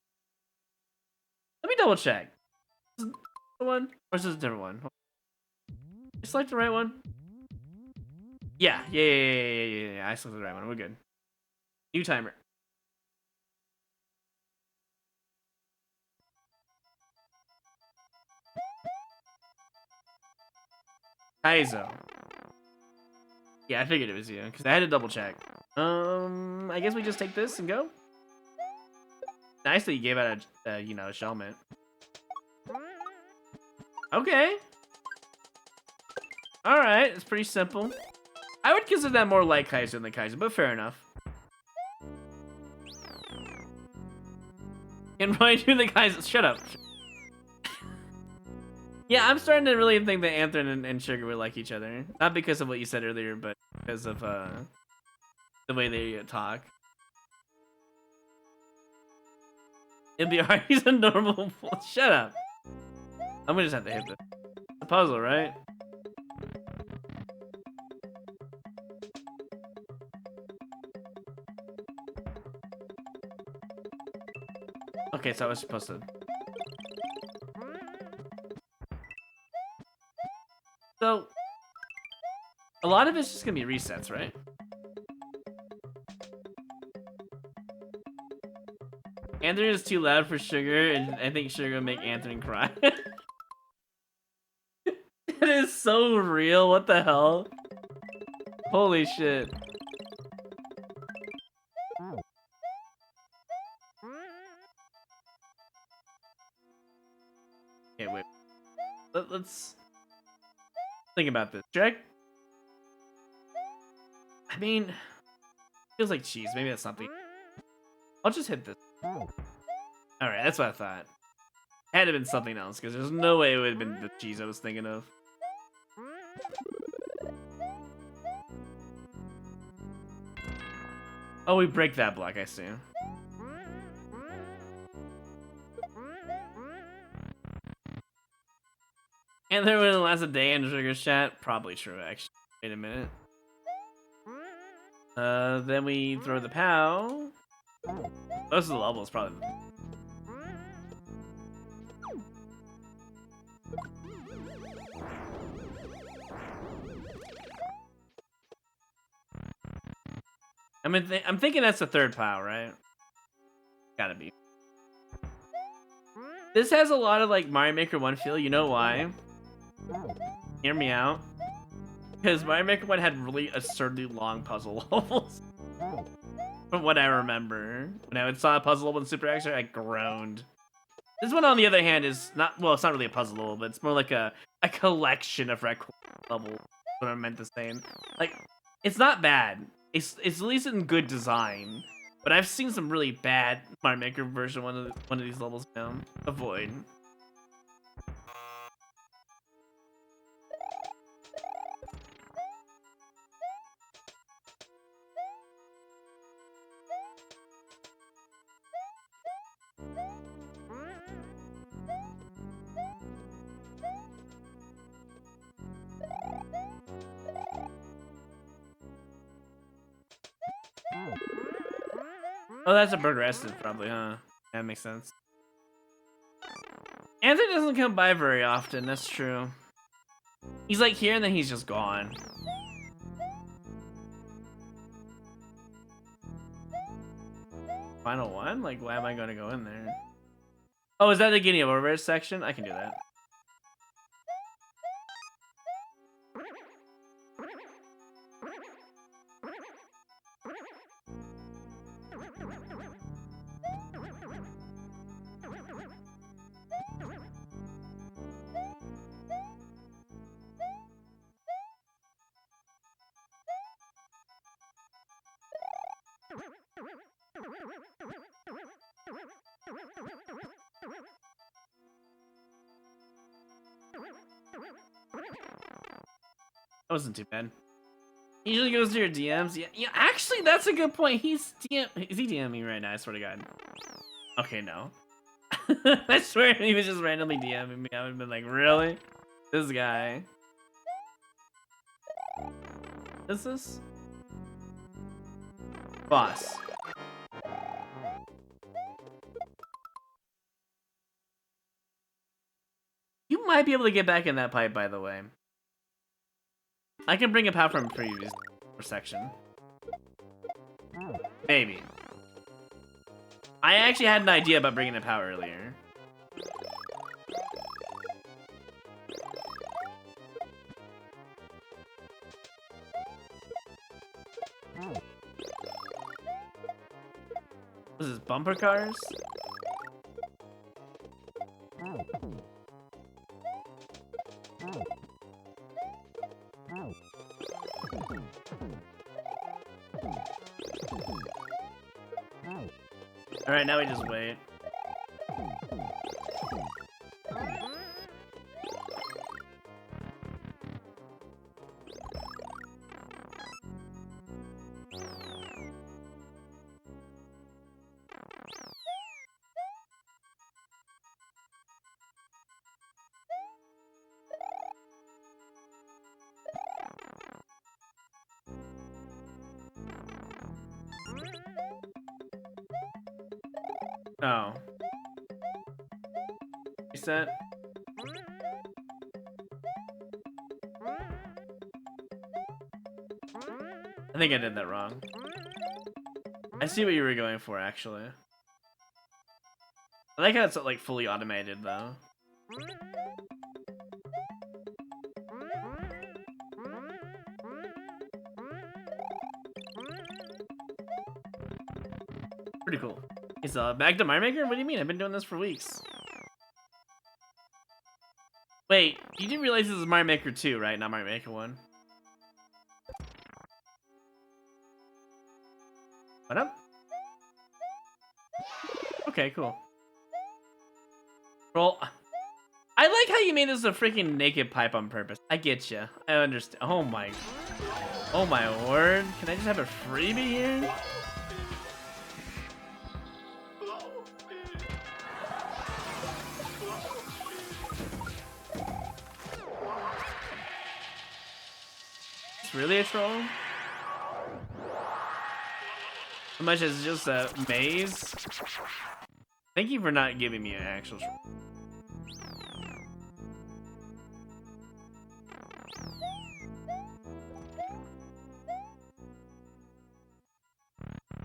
Let me double check. Is this the one or is this a different one? I select the right one. Yeah. I selected the right one. We're good. New timer. Kaizo. Yeah, I figured it was you because I had to double check. I guess we just take this and go. Nice that you gave out a a shellmet. Okay. All right, it's pretty simple. I would consider that more like Kaizo than Kaizo, but fair enough. And Roy do the Kaizo. Shut up. Yeah, I'm starting to really think that Anthony and Sugar would like each other. Not because of what you said earlier, but because of the way they talk. It'd be hard. He's a normal. Shut up. I'm gonna just have to hit this. It's a puzzle, right? Okay, so I was supposed to. So, a lot of it's just gonna be resets, right? Anthony is too loud for Sugar, and I think Sugar will make Anthony cry. That is so real. What the hell? Holy shit. Okay, wait. Let's think about this. Check. I mean, feels like cheese. Maybe that's something. I'll just hit this. Alright, that's what I thought. It had to have been something else, because there's no way it would have been the cheese I was thinking of. Oh, we break that block, I see. And there would last a day in Sugar's chat? Probably true, actually. Wait a minute. Then we throw the POW. Most of the levels, probably. I'm thinking that's the third POW, right? Gotta be. This has a lot of like Mario Maker 1 feel. You know why? Hear me out. Because Mario Maker 1 had really absurdly long puzzle levels. From what I remember. When I saw a puzzle level in Super X, I groaned. This one, on the other hand, is not, well, it's not really a puzzle level, but it's more like a collection of record levels. What I meant to say. Like, it's not bad. It's at least in good design. But I've seen some really bad Mario Maker version one of these levels now. Avoid. Oh, that's a progressive, probably, huh? That makes sense. Anthony doesn't come by very often, that's true. He's like here and then he's just gone. Final one? Like, why am I going to go in there? Oh, is that the getting over section? I can do that. That wasn't too bad. He usually goes to your DMs. Yeah, actually, that's a good point. Is he DMing me right now? I swear to God. Okay, no. I swear he was just randomly DMing me. I would have been like, really? This guy. Is this? Boss. You might be able to get back in that pipe, by the way. I can bring up out from previous section. Maybe. I actually had an idea about bringing up out earlier. What is this, bumper cars? Alright, now we just wait. Oh. Reset. I think I did that wrong. I see what you were going for, actually. I like how it's like fully automated, though. Pretty cool. He's back to Mario Maker? What do you mean? I've been doing this for weeks. Wait, you didn't realize this is Mario Maker 2, right? Not Mario Maker 1. What up? Okay, cool. Roll. I like how you made this a freaking naked pipe on purpose. I get you. I understand. Oh my word. Can I just have a freebie here? It's really a troll? How much is just a maze? Thank you for not giving me an actual troll.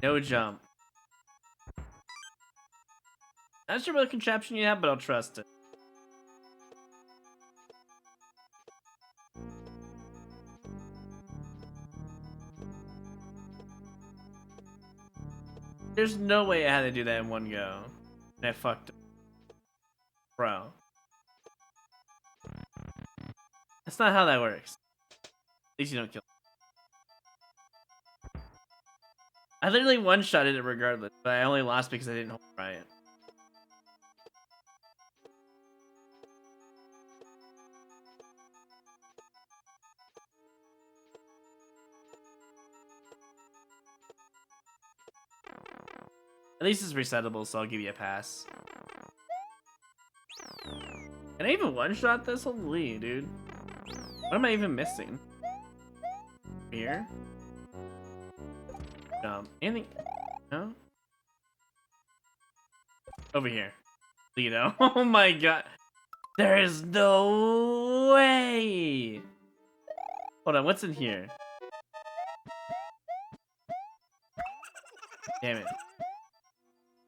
No jump. Not sure what contraption you have, but I'll trust it. There's no way I had to do that in one go. And I fucked up. Bro. That's not how that works. At least you don't kill. I literally one-shotted it regardless, but I only lost because I didn't hold right. At least it's resettable, so I'll give you a pass. Can I even one-shot this? Holy, dude. What am I even missing? Here? Anything? No? Over here. You know? Oh my god. There is no way! Hold on, what's in here? Damn it.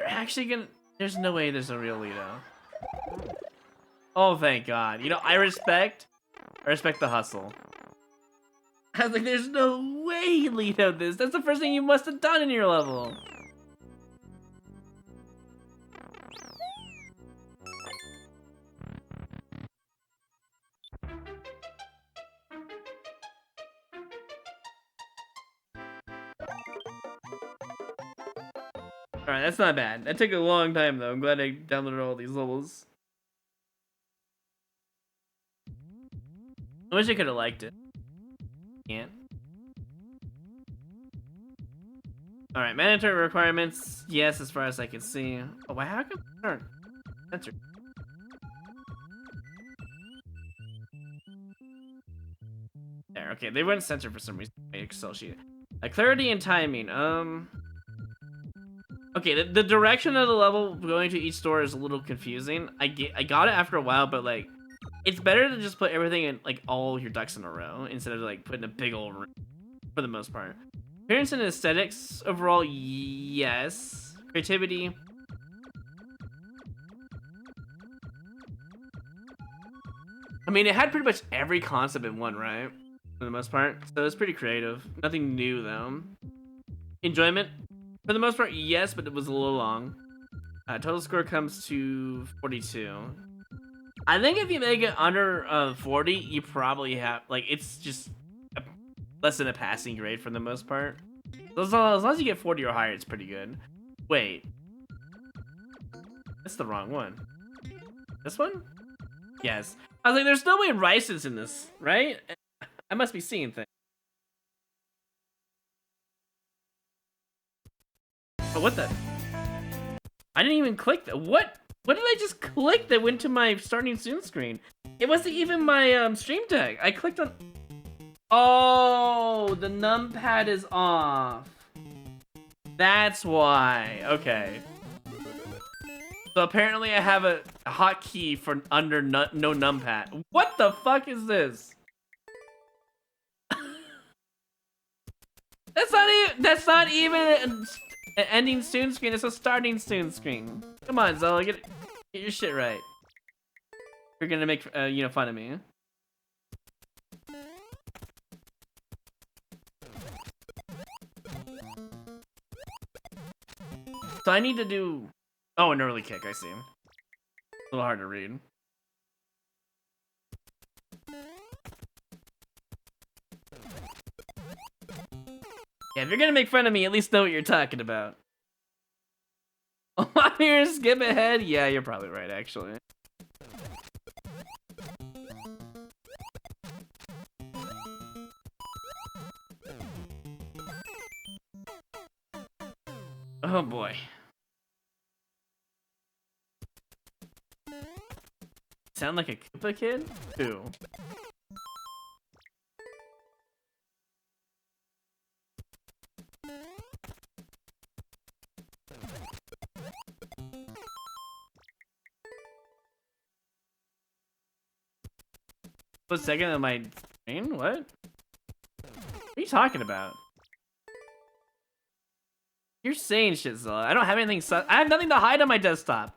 They're actually gonna... There's no way there's a real Lido. Oh, thank God. You know, I respect the hustle. I was like, there's no way he Lidoed this. That's the first thing you must have done in your level. Alright, that's not bad. That took a long time, though. I'm glad I downloaded all these levels. I wish I could have liked it. Can't. Alright, mandatory requirements. Yes, as far as I can see. Oh, why? How come they aren't censored? There, okay. They weren't censored for some reason. My Excel sheet. Clarity and timing. Okay, the direction of the level going to each store is a little confusing. I got it after a while, but like, it's better to just put everything in like all your ducks in a row instead of like putting a big old room for the most part. Appearance and aesthetics overall, yes. Creativity. I mean, it had pretty much every concept in one, right? For the most part, so it's pretty creative. Nothing new though. Enjoyment. For the most part, yes, but it was a little long. Total score comes to 42. I think if you make it under 40, you probably have, like, it's just less than a passing grade for the most part. As long as you get 40 or higher, it's pretty good. Wait. That's the wrong one. This one? Yes. I was like, there's no way Rice is in this, right? I must be seeing things. Oh, what the? I didn't even click that. What? What did I just click that went to my starting soon screen? It wasn't even my stream deck. I clicked on... Oh, the numpad is off. That's why. Okay. So apparently I have a hotkey for under no numpad. What the fuck is this? That's not even an ending soon screen. It's a starting soon screen. Come on, Zella, get your shit right. You're gonna make you know, fun of me. So I need to do... Oh, an early kick, I see. A little hard to read. Yeah, if you're gonna make fun of me, at least know what you're talking about. Oh, I'm here to skip ahead? Yeah, you're probably right, actually. Oh boy. Sound like a Koopa kid? Who? What's second on my screen? What? What are you talking about? You're saying shit, Zilla. I don't have anything. I have nothing to hide on my desktop.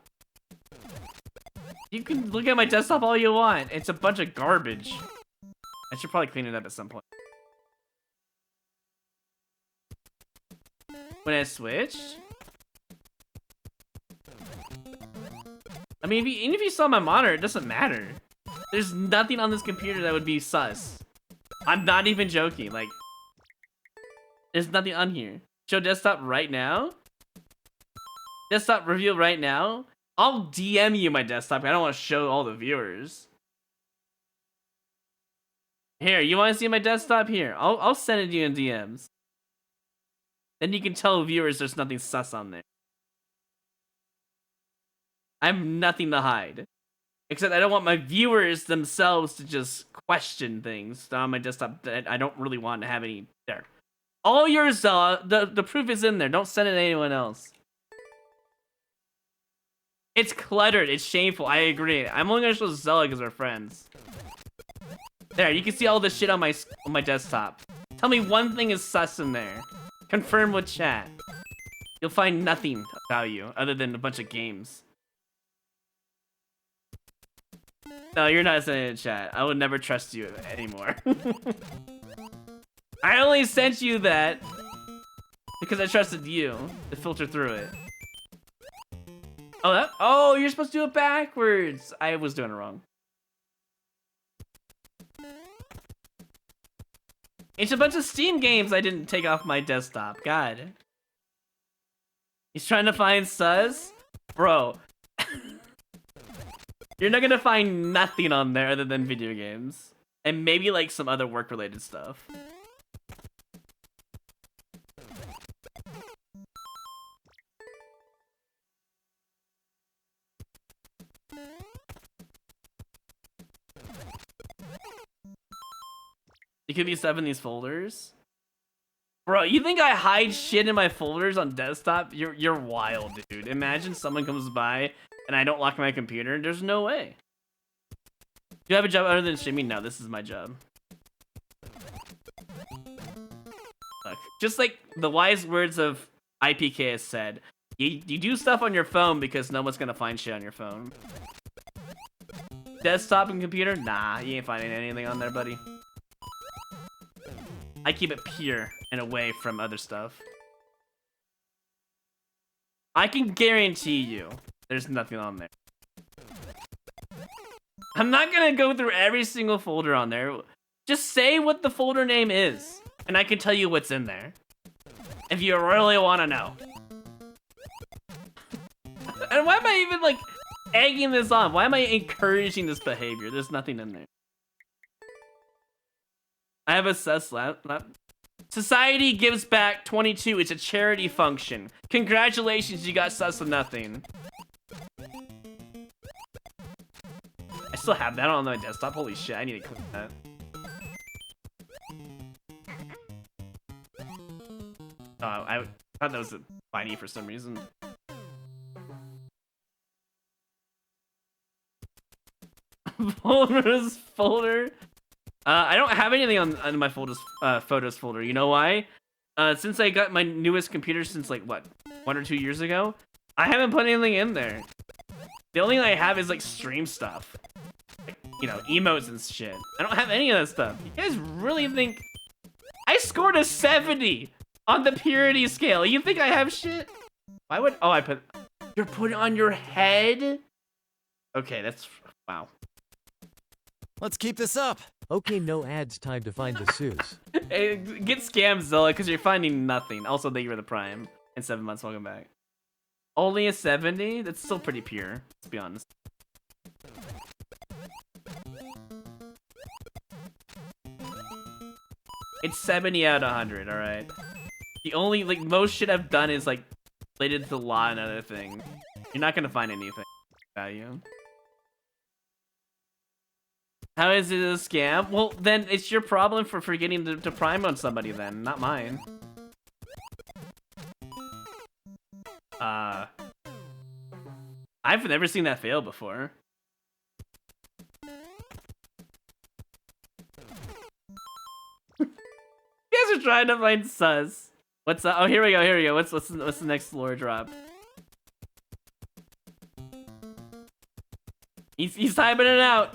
You can look at my desktop all you want. It's a bunch of garbage. I should probably clean it up at some point. When I switched? I mean, even if you saw my monitor, it doesn't matter. There's nothing on this computer that would be sus. I'm not even joking. Like, there's nothing on here. Show desktop right now? Desktop reveal right now? I'll DM you my desktop. I don't want to show all the viewers. Here, you want to see my desktop? Here, I'll send it to you in DMs. Then you can tell viewers there's nothing sus on there. I have nothing to hide. Except I don't want my viewers themselves to just question things on my desktop that I don't really want to have any there. All yours, the proof is in there. Don't send it to anyone else. It's cluttered. It's shameful. I agree. I'm only gonna show Zella because we're friends. There, you can see all this shit on my desktop. Tell me one thing is sus in there. Confirm with chat. You'll find nothing of value other than a bunch of games. No, you're not sending it in chat. I would never trust you anymore. I only sent you that because I trusted you to filter through it. Oh, you're supposed to do it backwards. I was doing it wrong. It's a bunch of Steam games I didn't take off my desktop. God. He's trying to find Sus? Bro. You're not gonna find nothing on there other than video games. And maybe like some other work-related stuff. You could be stuff in these folders. Bro, you think I hide shit in my folders on desktop? You're wild, dude. Imagine someone comes by and I don't lock my computer. There's no way. Do you have a job other than streaming? No, this is my job. Look, just like the wise words of IPK has said, you do stuff on your phone because no one's gonna find shit on your phone. Desktop and computer? Nah, you ain't finding anything on there, buddy. I keep it pure and away from other stuff. I can guarantee you there's nothing on there. I'm not gonna go through every single folder on there. Just say what the folder name is, and I can tell you what's in there. If you really want to know. And why am I even, like, egging this on? Why am I encouraging this behavior? There's nothing in there. I have a sus lap. Society gives back 22. It's a charity function. Congratulations, you got sus of nothing. I still have that on my desktop. Holy shit, I need to click that. Oh, I thought that was a Viney for some reason. Folders folder. I don't have anything on my photos folder. You know why? Since I got my newest computer since like what, 1 or 2 years ago, I haven't put anything in there. The only thing I have is like stream stuff, like, you know, emotes and shit. I don't have any of that stuff. You guys really think I scored a 70 on the purity scale? You think I have shit? Why would? Oh, you're putting it on your head. Okay, that's wow. Let's keep this up. Okay, no ads, time to find the Sus. Hey, get scammed, Zilla, because you're finding nothing. Also, thank you for the Prime. And 7 months, welcome back. Only a 70? That's still pretty pure, let's be honest. It's 70 out of 100, alright? The only, like, most shit I've done is, like, related to the law and other things. You're not gonna find anything of value. How is it a scam? Well, then it's your problem for forgetting to prime on somebody then, not mine. I've never seen that fail before. You guys are trying to find sus. What's up? Oh, here we go. What's the next lore drop? He's typing it out.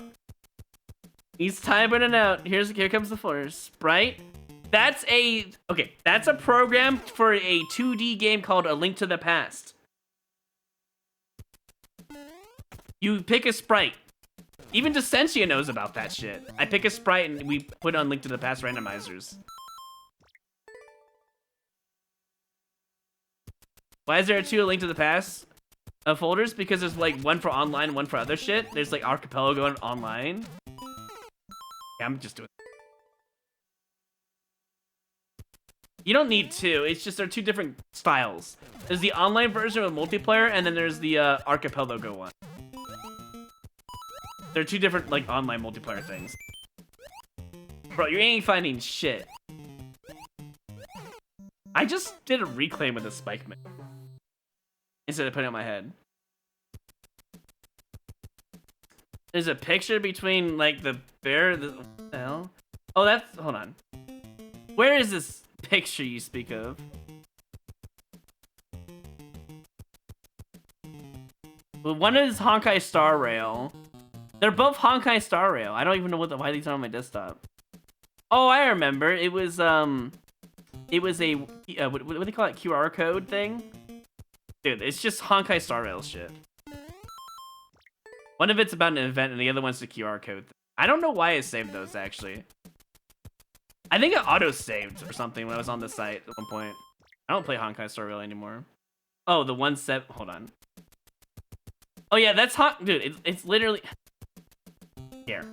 He's typing it out. Here comes the folder. Sprite. That's a program for a 2D game called A Link to the Past. You pick a sprite. Even Descentia knows about that shit. I pick a sprite and we put on Link to the Past randomizers. Why is there a 2 Link to the Past folders? Because there's like one for online, one for other shit. There's like Archipelago and online. Yeah, I'm just doing. You don't need 2. It's just they're 2 different styles. There's the online version with multiplayer, and then there's the Archipelago one. They're 2 different like online multiplayer things. Bro, you ain't finding shit. I just did a reclaim with a spike man instead of putting it on my head. There's a picture between like the bear. What the hell? Oh, that's. Hold on. Where is this picture you speak of? One is Honkai Star Rail. They're both Honkai Star Rail. I don't even know why these are on my desktop. Oh, I remember. It was a what do they call it? QR code thing. Dude, it's just Honkai Star Rail shit. One of it's about an event, and the other one's the QR code thing. I don't know why I saved those actually. I think it auto-saved or something when I was on the site at one point. I don't play Honkai Star Rail anymore. Oh, the one set. Hold on. Oh yeah, that's hot, dude. It's literally here.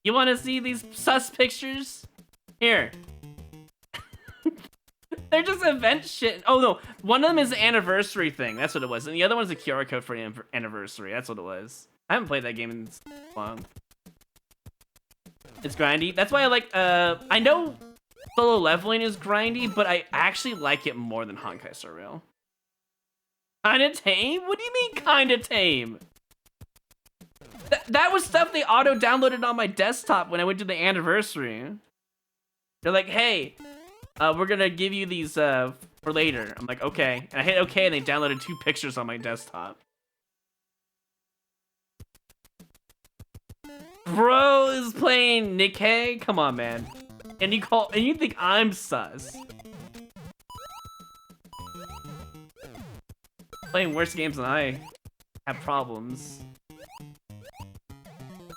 You want to see these sus pictures? Here. They're just event shit. Oh no, one of them is the anniversary thing. That's what it was, and the other one's a QR code for an anniversary. That's what it was. I haven't played that game in so long. It's grindy. That's why I like. I know solo leveling is grindy, but I actually like it more than Honkai Star Rail. Kinda tame? What do you mean kinda tame? That was stuff they auto-downloaded on my desktop when I went to the anniversary. They're like, hey, we're gonna give you these for later. I'm like, okay. And I hit okay, and they downloaded 2 pictures on my desktop. Bro is playing Nikkei? Come on, man. And you think I'm sus. Playing worse games than I have problems.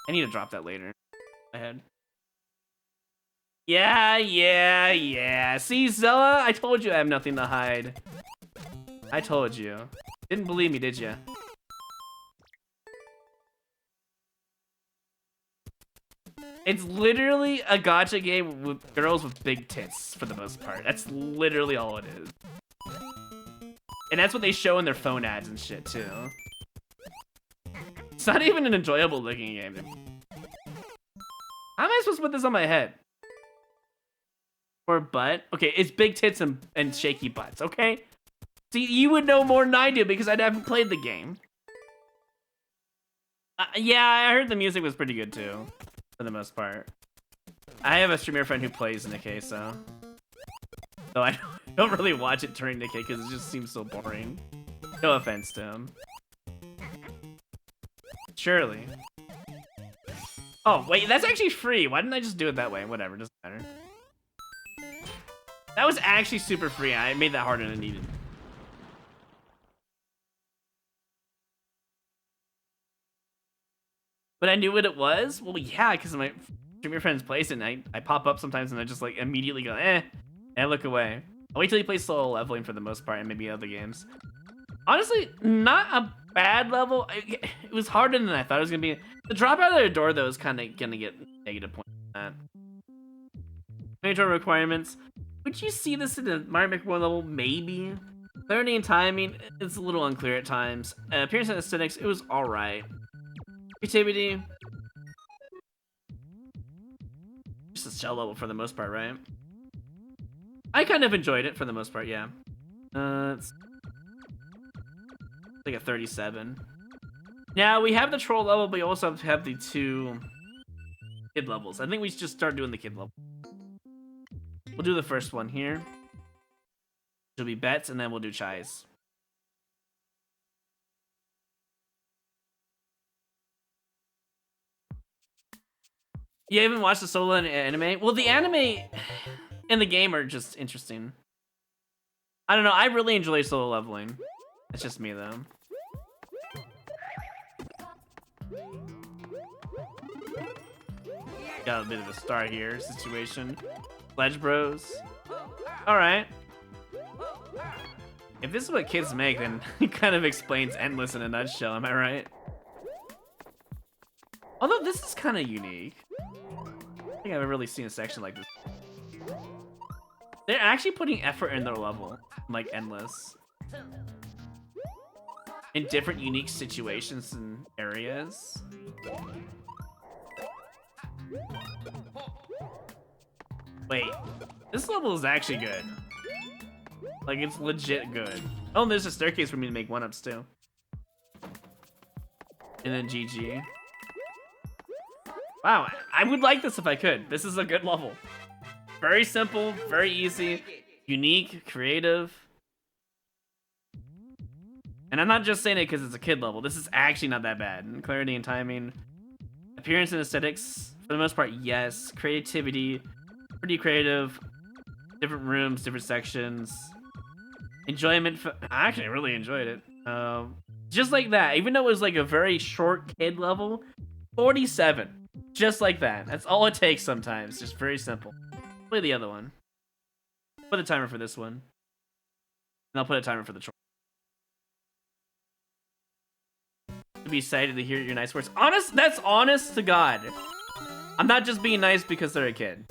I need to drop that later. Ahead. Yeah. See, Zella? I told you I have nothing to hide. I told you. Didn't believe me, did you? It's literally a gacha game with girls with big tits, for the most part. That's literally all it is. And that's what they show in their phone ads and shit, too. It's not even an enjoyable looking game. How am I supposed to put this on my head? Or butt? Okay, it's big tits and shaky butts, okay? See, you would know more than I do because I haven't played the game. Yeah, I heard the music was pretty good, too. For the most part. I have a streamer friend who plays Nikkei, so... Though I don't really watch it during Nikkei because it just seems so boring. No offense to him. Surely. Oh, wait, that's actually free. Why didn't I just do it that way? Whatever, doesn't matter. That was actually super free. I made that harder than it needed. But I knew what it was? Well, yeah, because my streamer friends plays it, and I pop up sometimes and I just like immediately go, and I look away. I'll wait till he plays solo leveling for the most part and maybe other games. Honestly, not a bad level. It was harder than I thought it was going to be. The drop out of the door, though, is kind of going to get negative points on that. Major requirements. Would you see this in a Mario Maker 1 level? Maybe. Clarity and timing, it's a little unclear at times. Appearance and aesthetics, it was alright. Creativity. Just a shell level for the most part, right? I kind of enjoyed it for the most part, yeah. It's like a 37. Now, we have the troll level, but we also have the 2 kid levels. I think we should just start doing the kid level. We'll do the first one here. It'll be bets, and then we'll do chais. You haven't watched the solo anime? Well, the anime and the game are just interesting. I don't know. I really enjoy solo leveling. It's just me, though. Got a bit of a star here situation. Pledge Bros. Alright. If this is what kids make, then it kind of explains Endless in a nutshell, am I right? Although this is kind of unique. I think I haven't really seen a section like this. They're actually putting effort in their level, like Endless. In different unique situations and areas. Wait, this level is actually good. Like, it's legit good. Oh, and there's a staircase for me to make 1-ups too. And then GG. Wow, I would like this if I could. This is a good level. Very simple, very easy, unique, creative. And I'm not just saying it because it's a kid level. This is actually not that bad. Clarity and timing. Appearance and aesthetics, for the most part, yes. Creativity, pretty creative. Different rooms, different sections. Enjoyment, I actually really enjoyed it. Just like that, even though it was like a very short kid level, 47. Just like that. That's all it takes sometimes. Just very simple. Play the other one. Put a timer for this one. And I'll put a timer for the troll. To be excited to hear your nice words. That's honest to God. I'm not just being nice because they're a kid.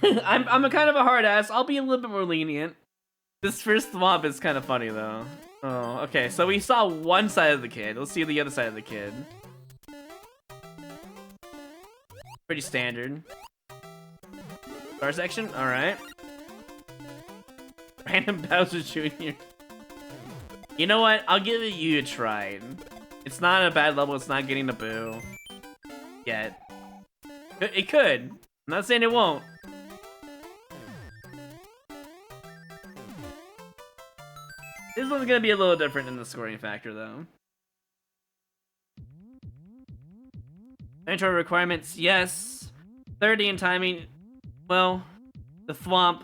I'm a kind of a hard ass. I'll be a little bit more lenient. This first swamp is kind of funny though. Oh, okay. So we saw one side of the kid. Let's see the other side of the kid. Pretty standard. Star section? Alright. Random Bowser Jr. You know what? I'll give you a try. It's not a bad level. It's not getting a boo. Yet. It could. I'm not saying it won't. This one's gonna be a little different in the scoring factor, though. Intro requirements, yes. 30 in timing. Well, the thwomp.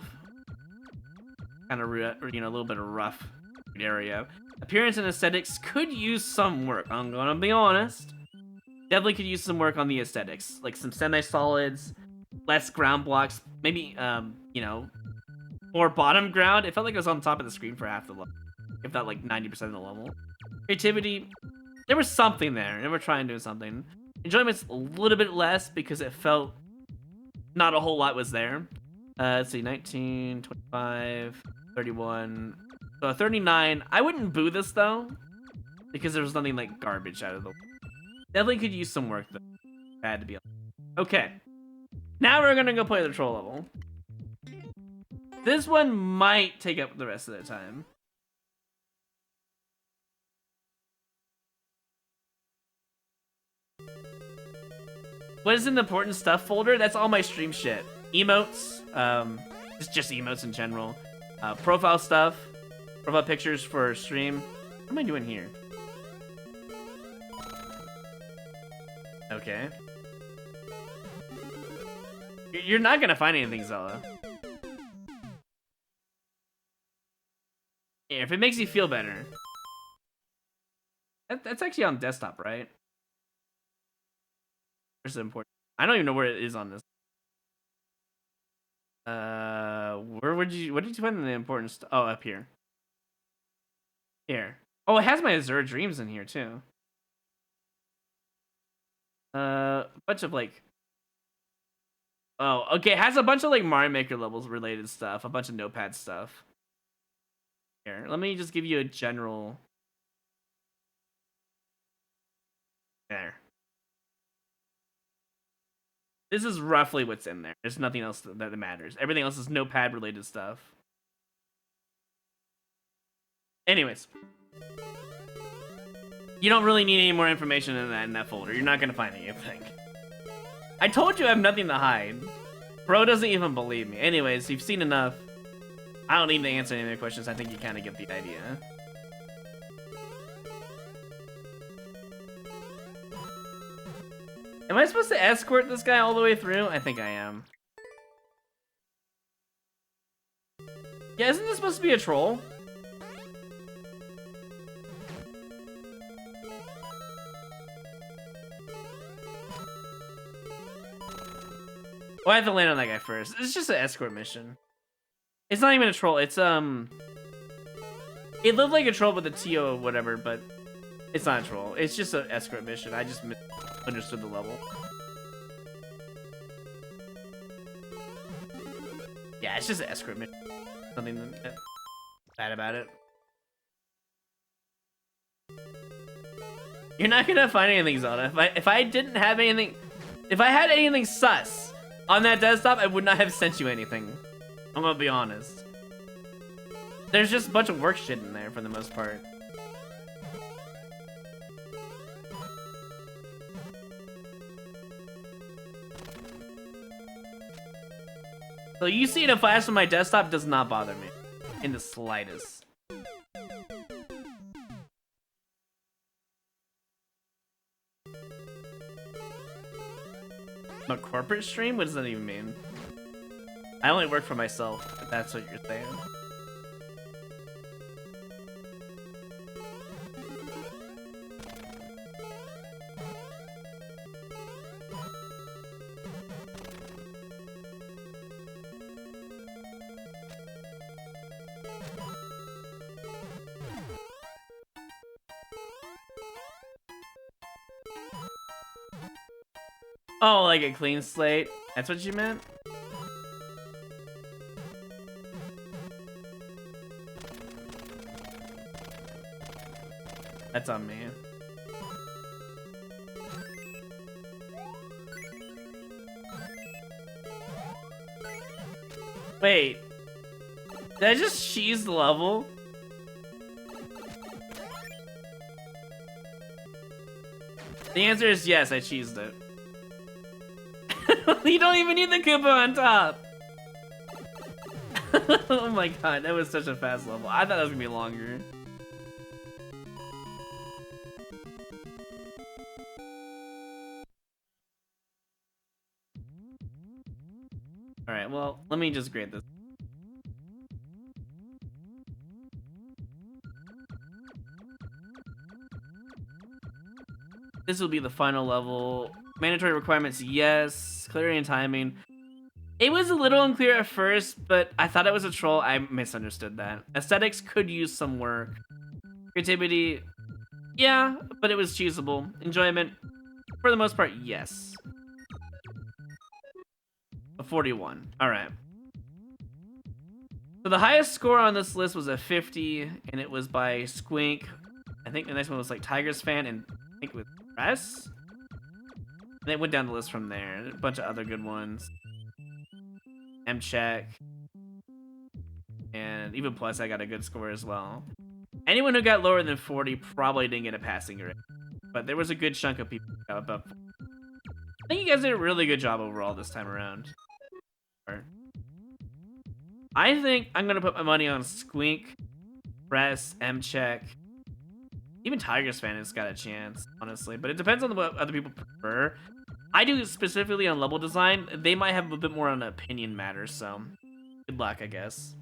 Kind of, you know, a little bit of rough area. Appearance and aesthetics could use some work. I'm gonna be honest. Definitely could use some work on the aesthetics, like some semi-solids, less ground blocks, maybe you know, more bottom ground. It felt like it was on top of the screen for half the level, if not like 90% of the level. Creativity, there was something there. They were trying to do something. Enjoyment's a little bit less because it felt not a whole lot was there. Let's see, 19, 25, 31, so 39. I wouldn't boo this though, because there was nothing like garbage out of the. Definitely could use some work though. Had to be. Okay, now we're gonna go play the troll level. This one might take up the rest of the time. What is in the important stuff folder? That's all my stream shit. Emotes, it's just emotes in general. Profile stuff, profile pictures for stream. What am I doing here? Okay. You're not gonna find anything, Zella. Yeah, if it makes you feel better. That's actually on desktop, right? Where's the important? I don't even know where it is on this. What did you find in the important stuff? Oh, up here. Here. Oh, it has my Azure Dreams in here too. A bunch of like. Oh, okay. It has a bunch of like Mario Maker levels related stuff. A bunch of Notepad stuff. Here, let me just give you a general. There. This is roughly what's in there. There's nothing else that matters. Everything else is Notepad related stuff. Anyways. You don't really need any more information in that folder. You're not going to find anything. I told you I have nothing to hide. Bro doesn't even believe me. Anyways, you've seen enough. I don't need to answer any of the questions. I think you kind of get the idea. Am I supposed to escort this guy all the way through? I think I am. Yeah, isn't this supposed to be a troll? Well, I have to land on that guy first. It's just an escort mission. It's not even a troll. It's, it looked like a troll with a TO or whatever, but it's not a troll. It's just an escort mission. I just understood the level. Yeah, it's just an escort mission. Nothing bad about it. You're not gonna find anything, Zelda. If I didn't have anything, if I had anything sus on that desktop, I would not have sent you anything. I'm gonna be honest. There's just a bunch of work shit in there for the most part. So you seeing a flash on my desktop does not bother me in the slightest. A corporate stream? What does that even mean? I only work for myself, if that's what you're saying. Oh, like a clean slate? That's what you meant? That's on me. Wait. Did I just cheese the level? The answer is yes, I cheesed it. You don't even need the Koopa on top! Oh my god, that was such a fast level. I thought that was gonna be longer. Alright, well, let me just grade this. This will be the final level. Mandatory requirements, yes. Clarity and timing. It was a little unclear at first, but I thought it was a troll. I misunderstood that. Aesthetics could use some work. Creativity, yeah, but it was choosable. Enjoyment, for the most part, yes. A 41. All right. So the highest score on this list was a 50, and it was by Squink. I think the next one was like Tiger's Fan, and I think with Press. And it went down the list from there. A bunch of other good ones. M-Check. And even Plus, I got a good score as well. Anyone who got lower than 40 probably didn't get a passing grade. But there was a good chunk of people who got above 40. I think you guys did a really good job overall this time around. I think I'm going to put my money on Squink, Press, M-Check. Even Tiger's Fan has got a chance, honestly. But it depends on what other people prefer. I do specifically on level design. They might have a bit more on opinion matters, so good luck, I guess.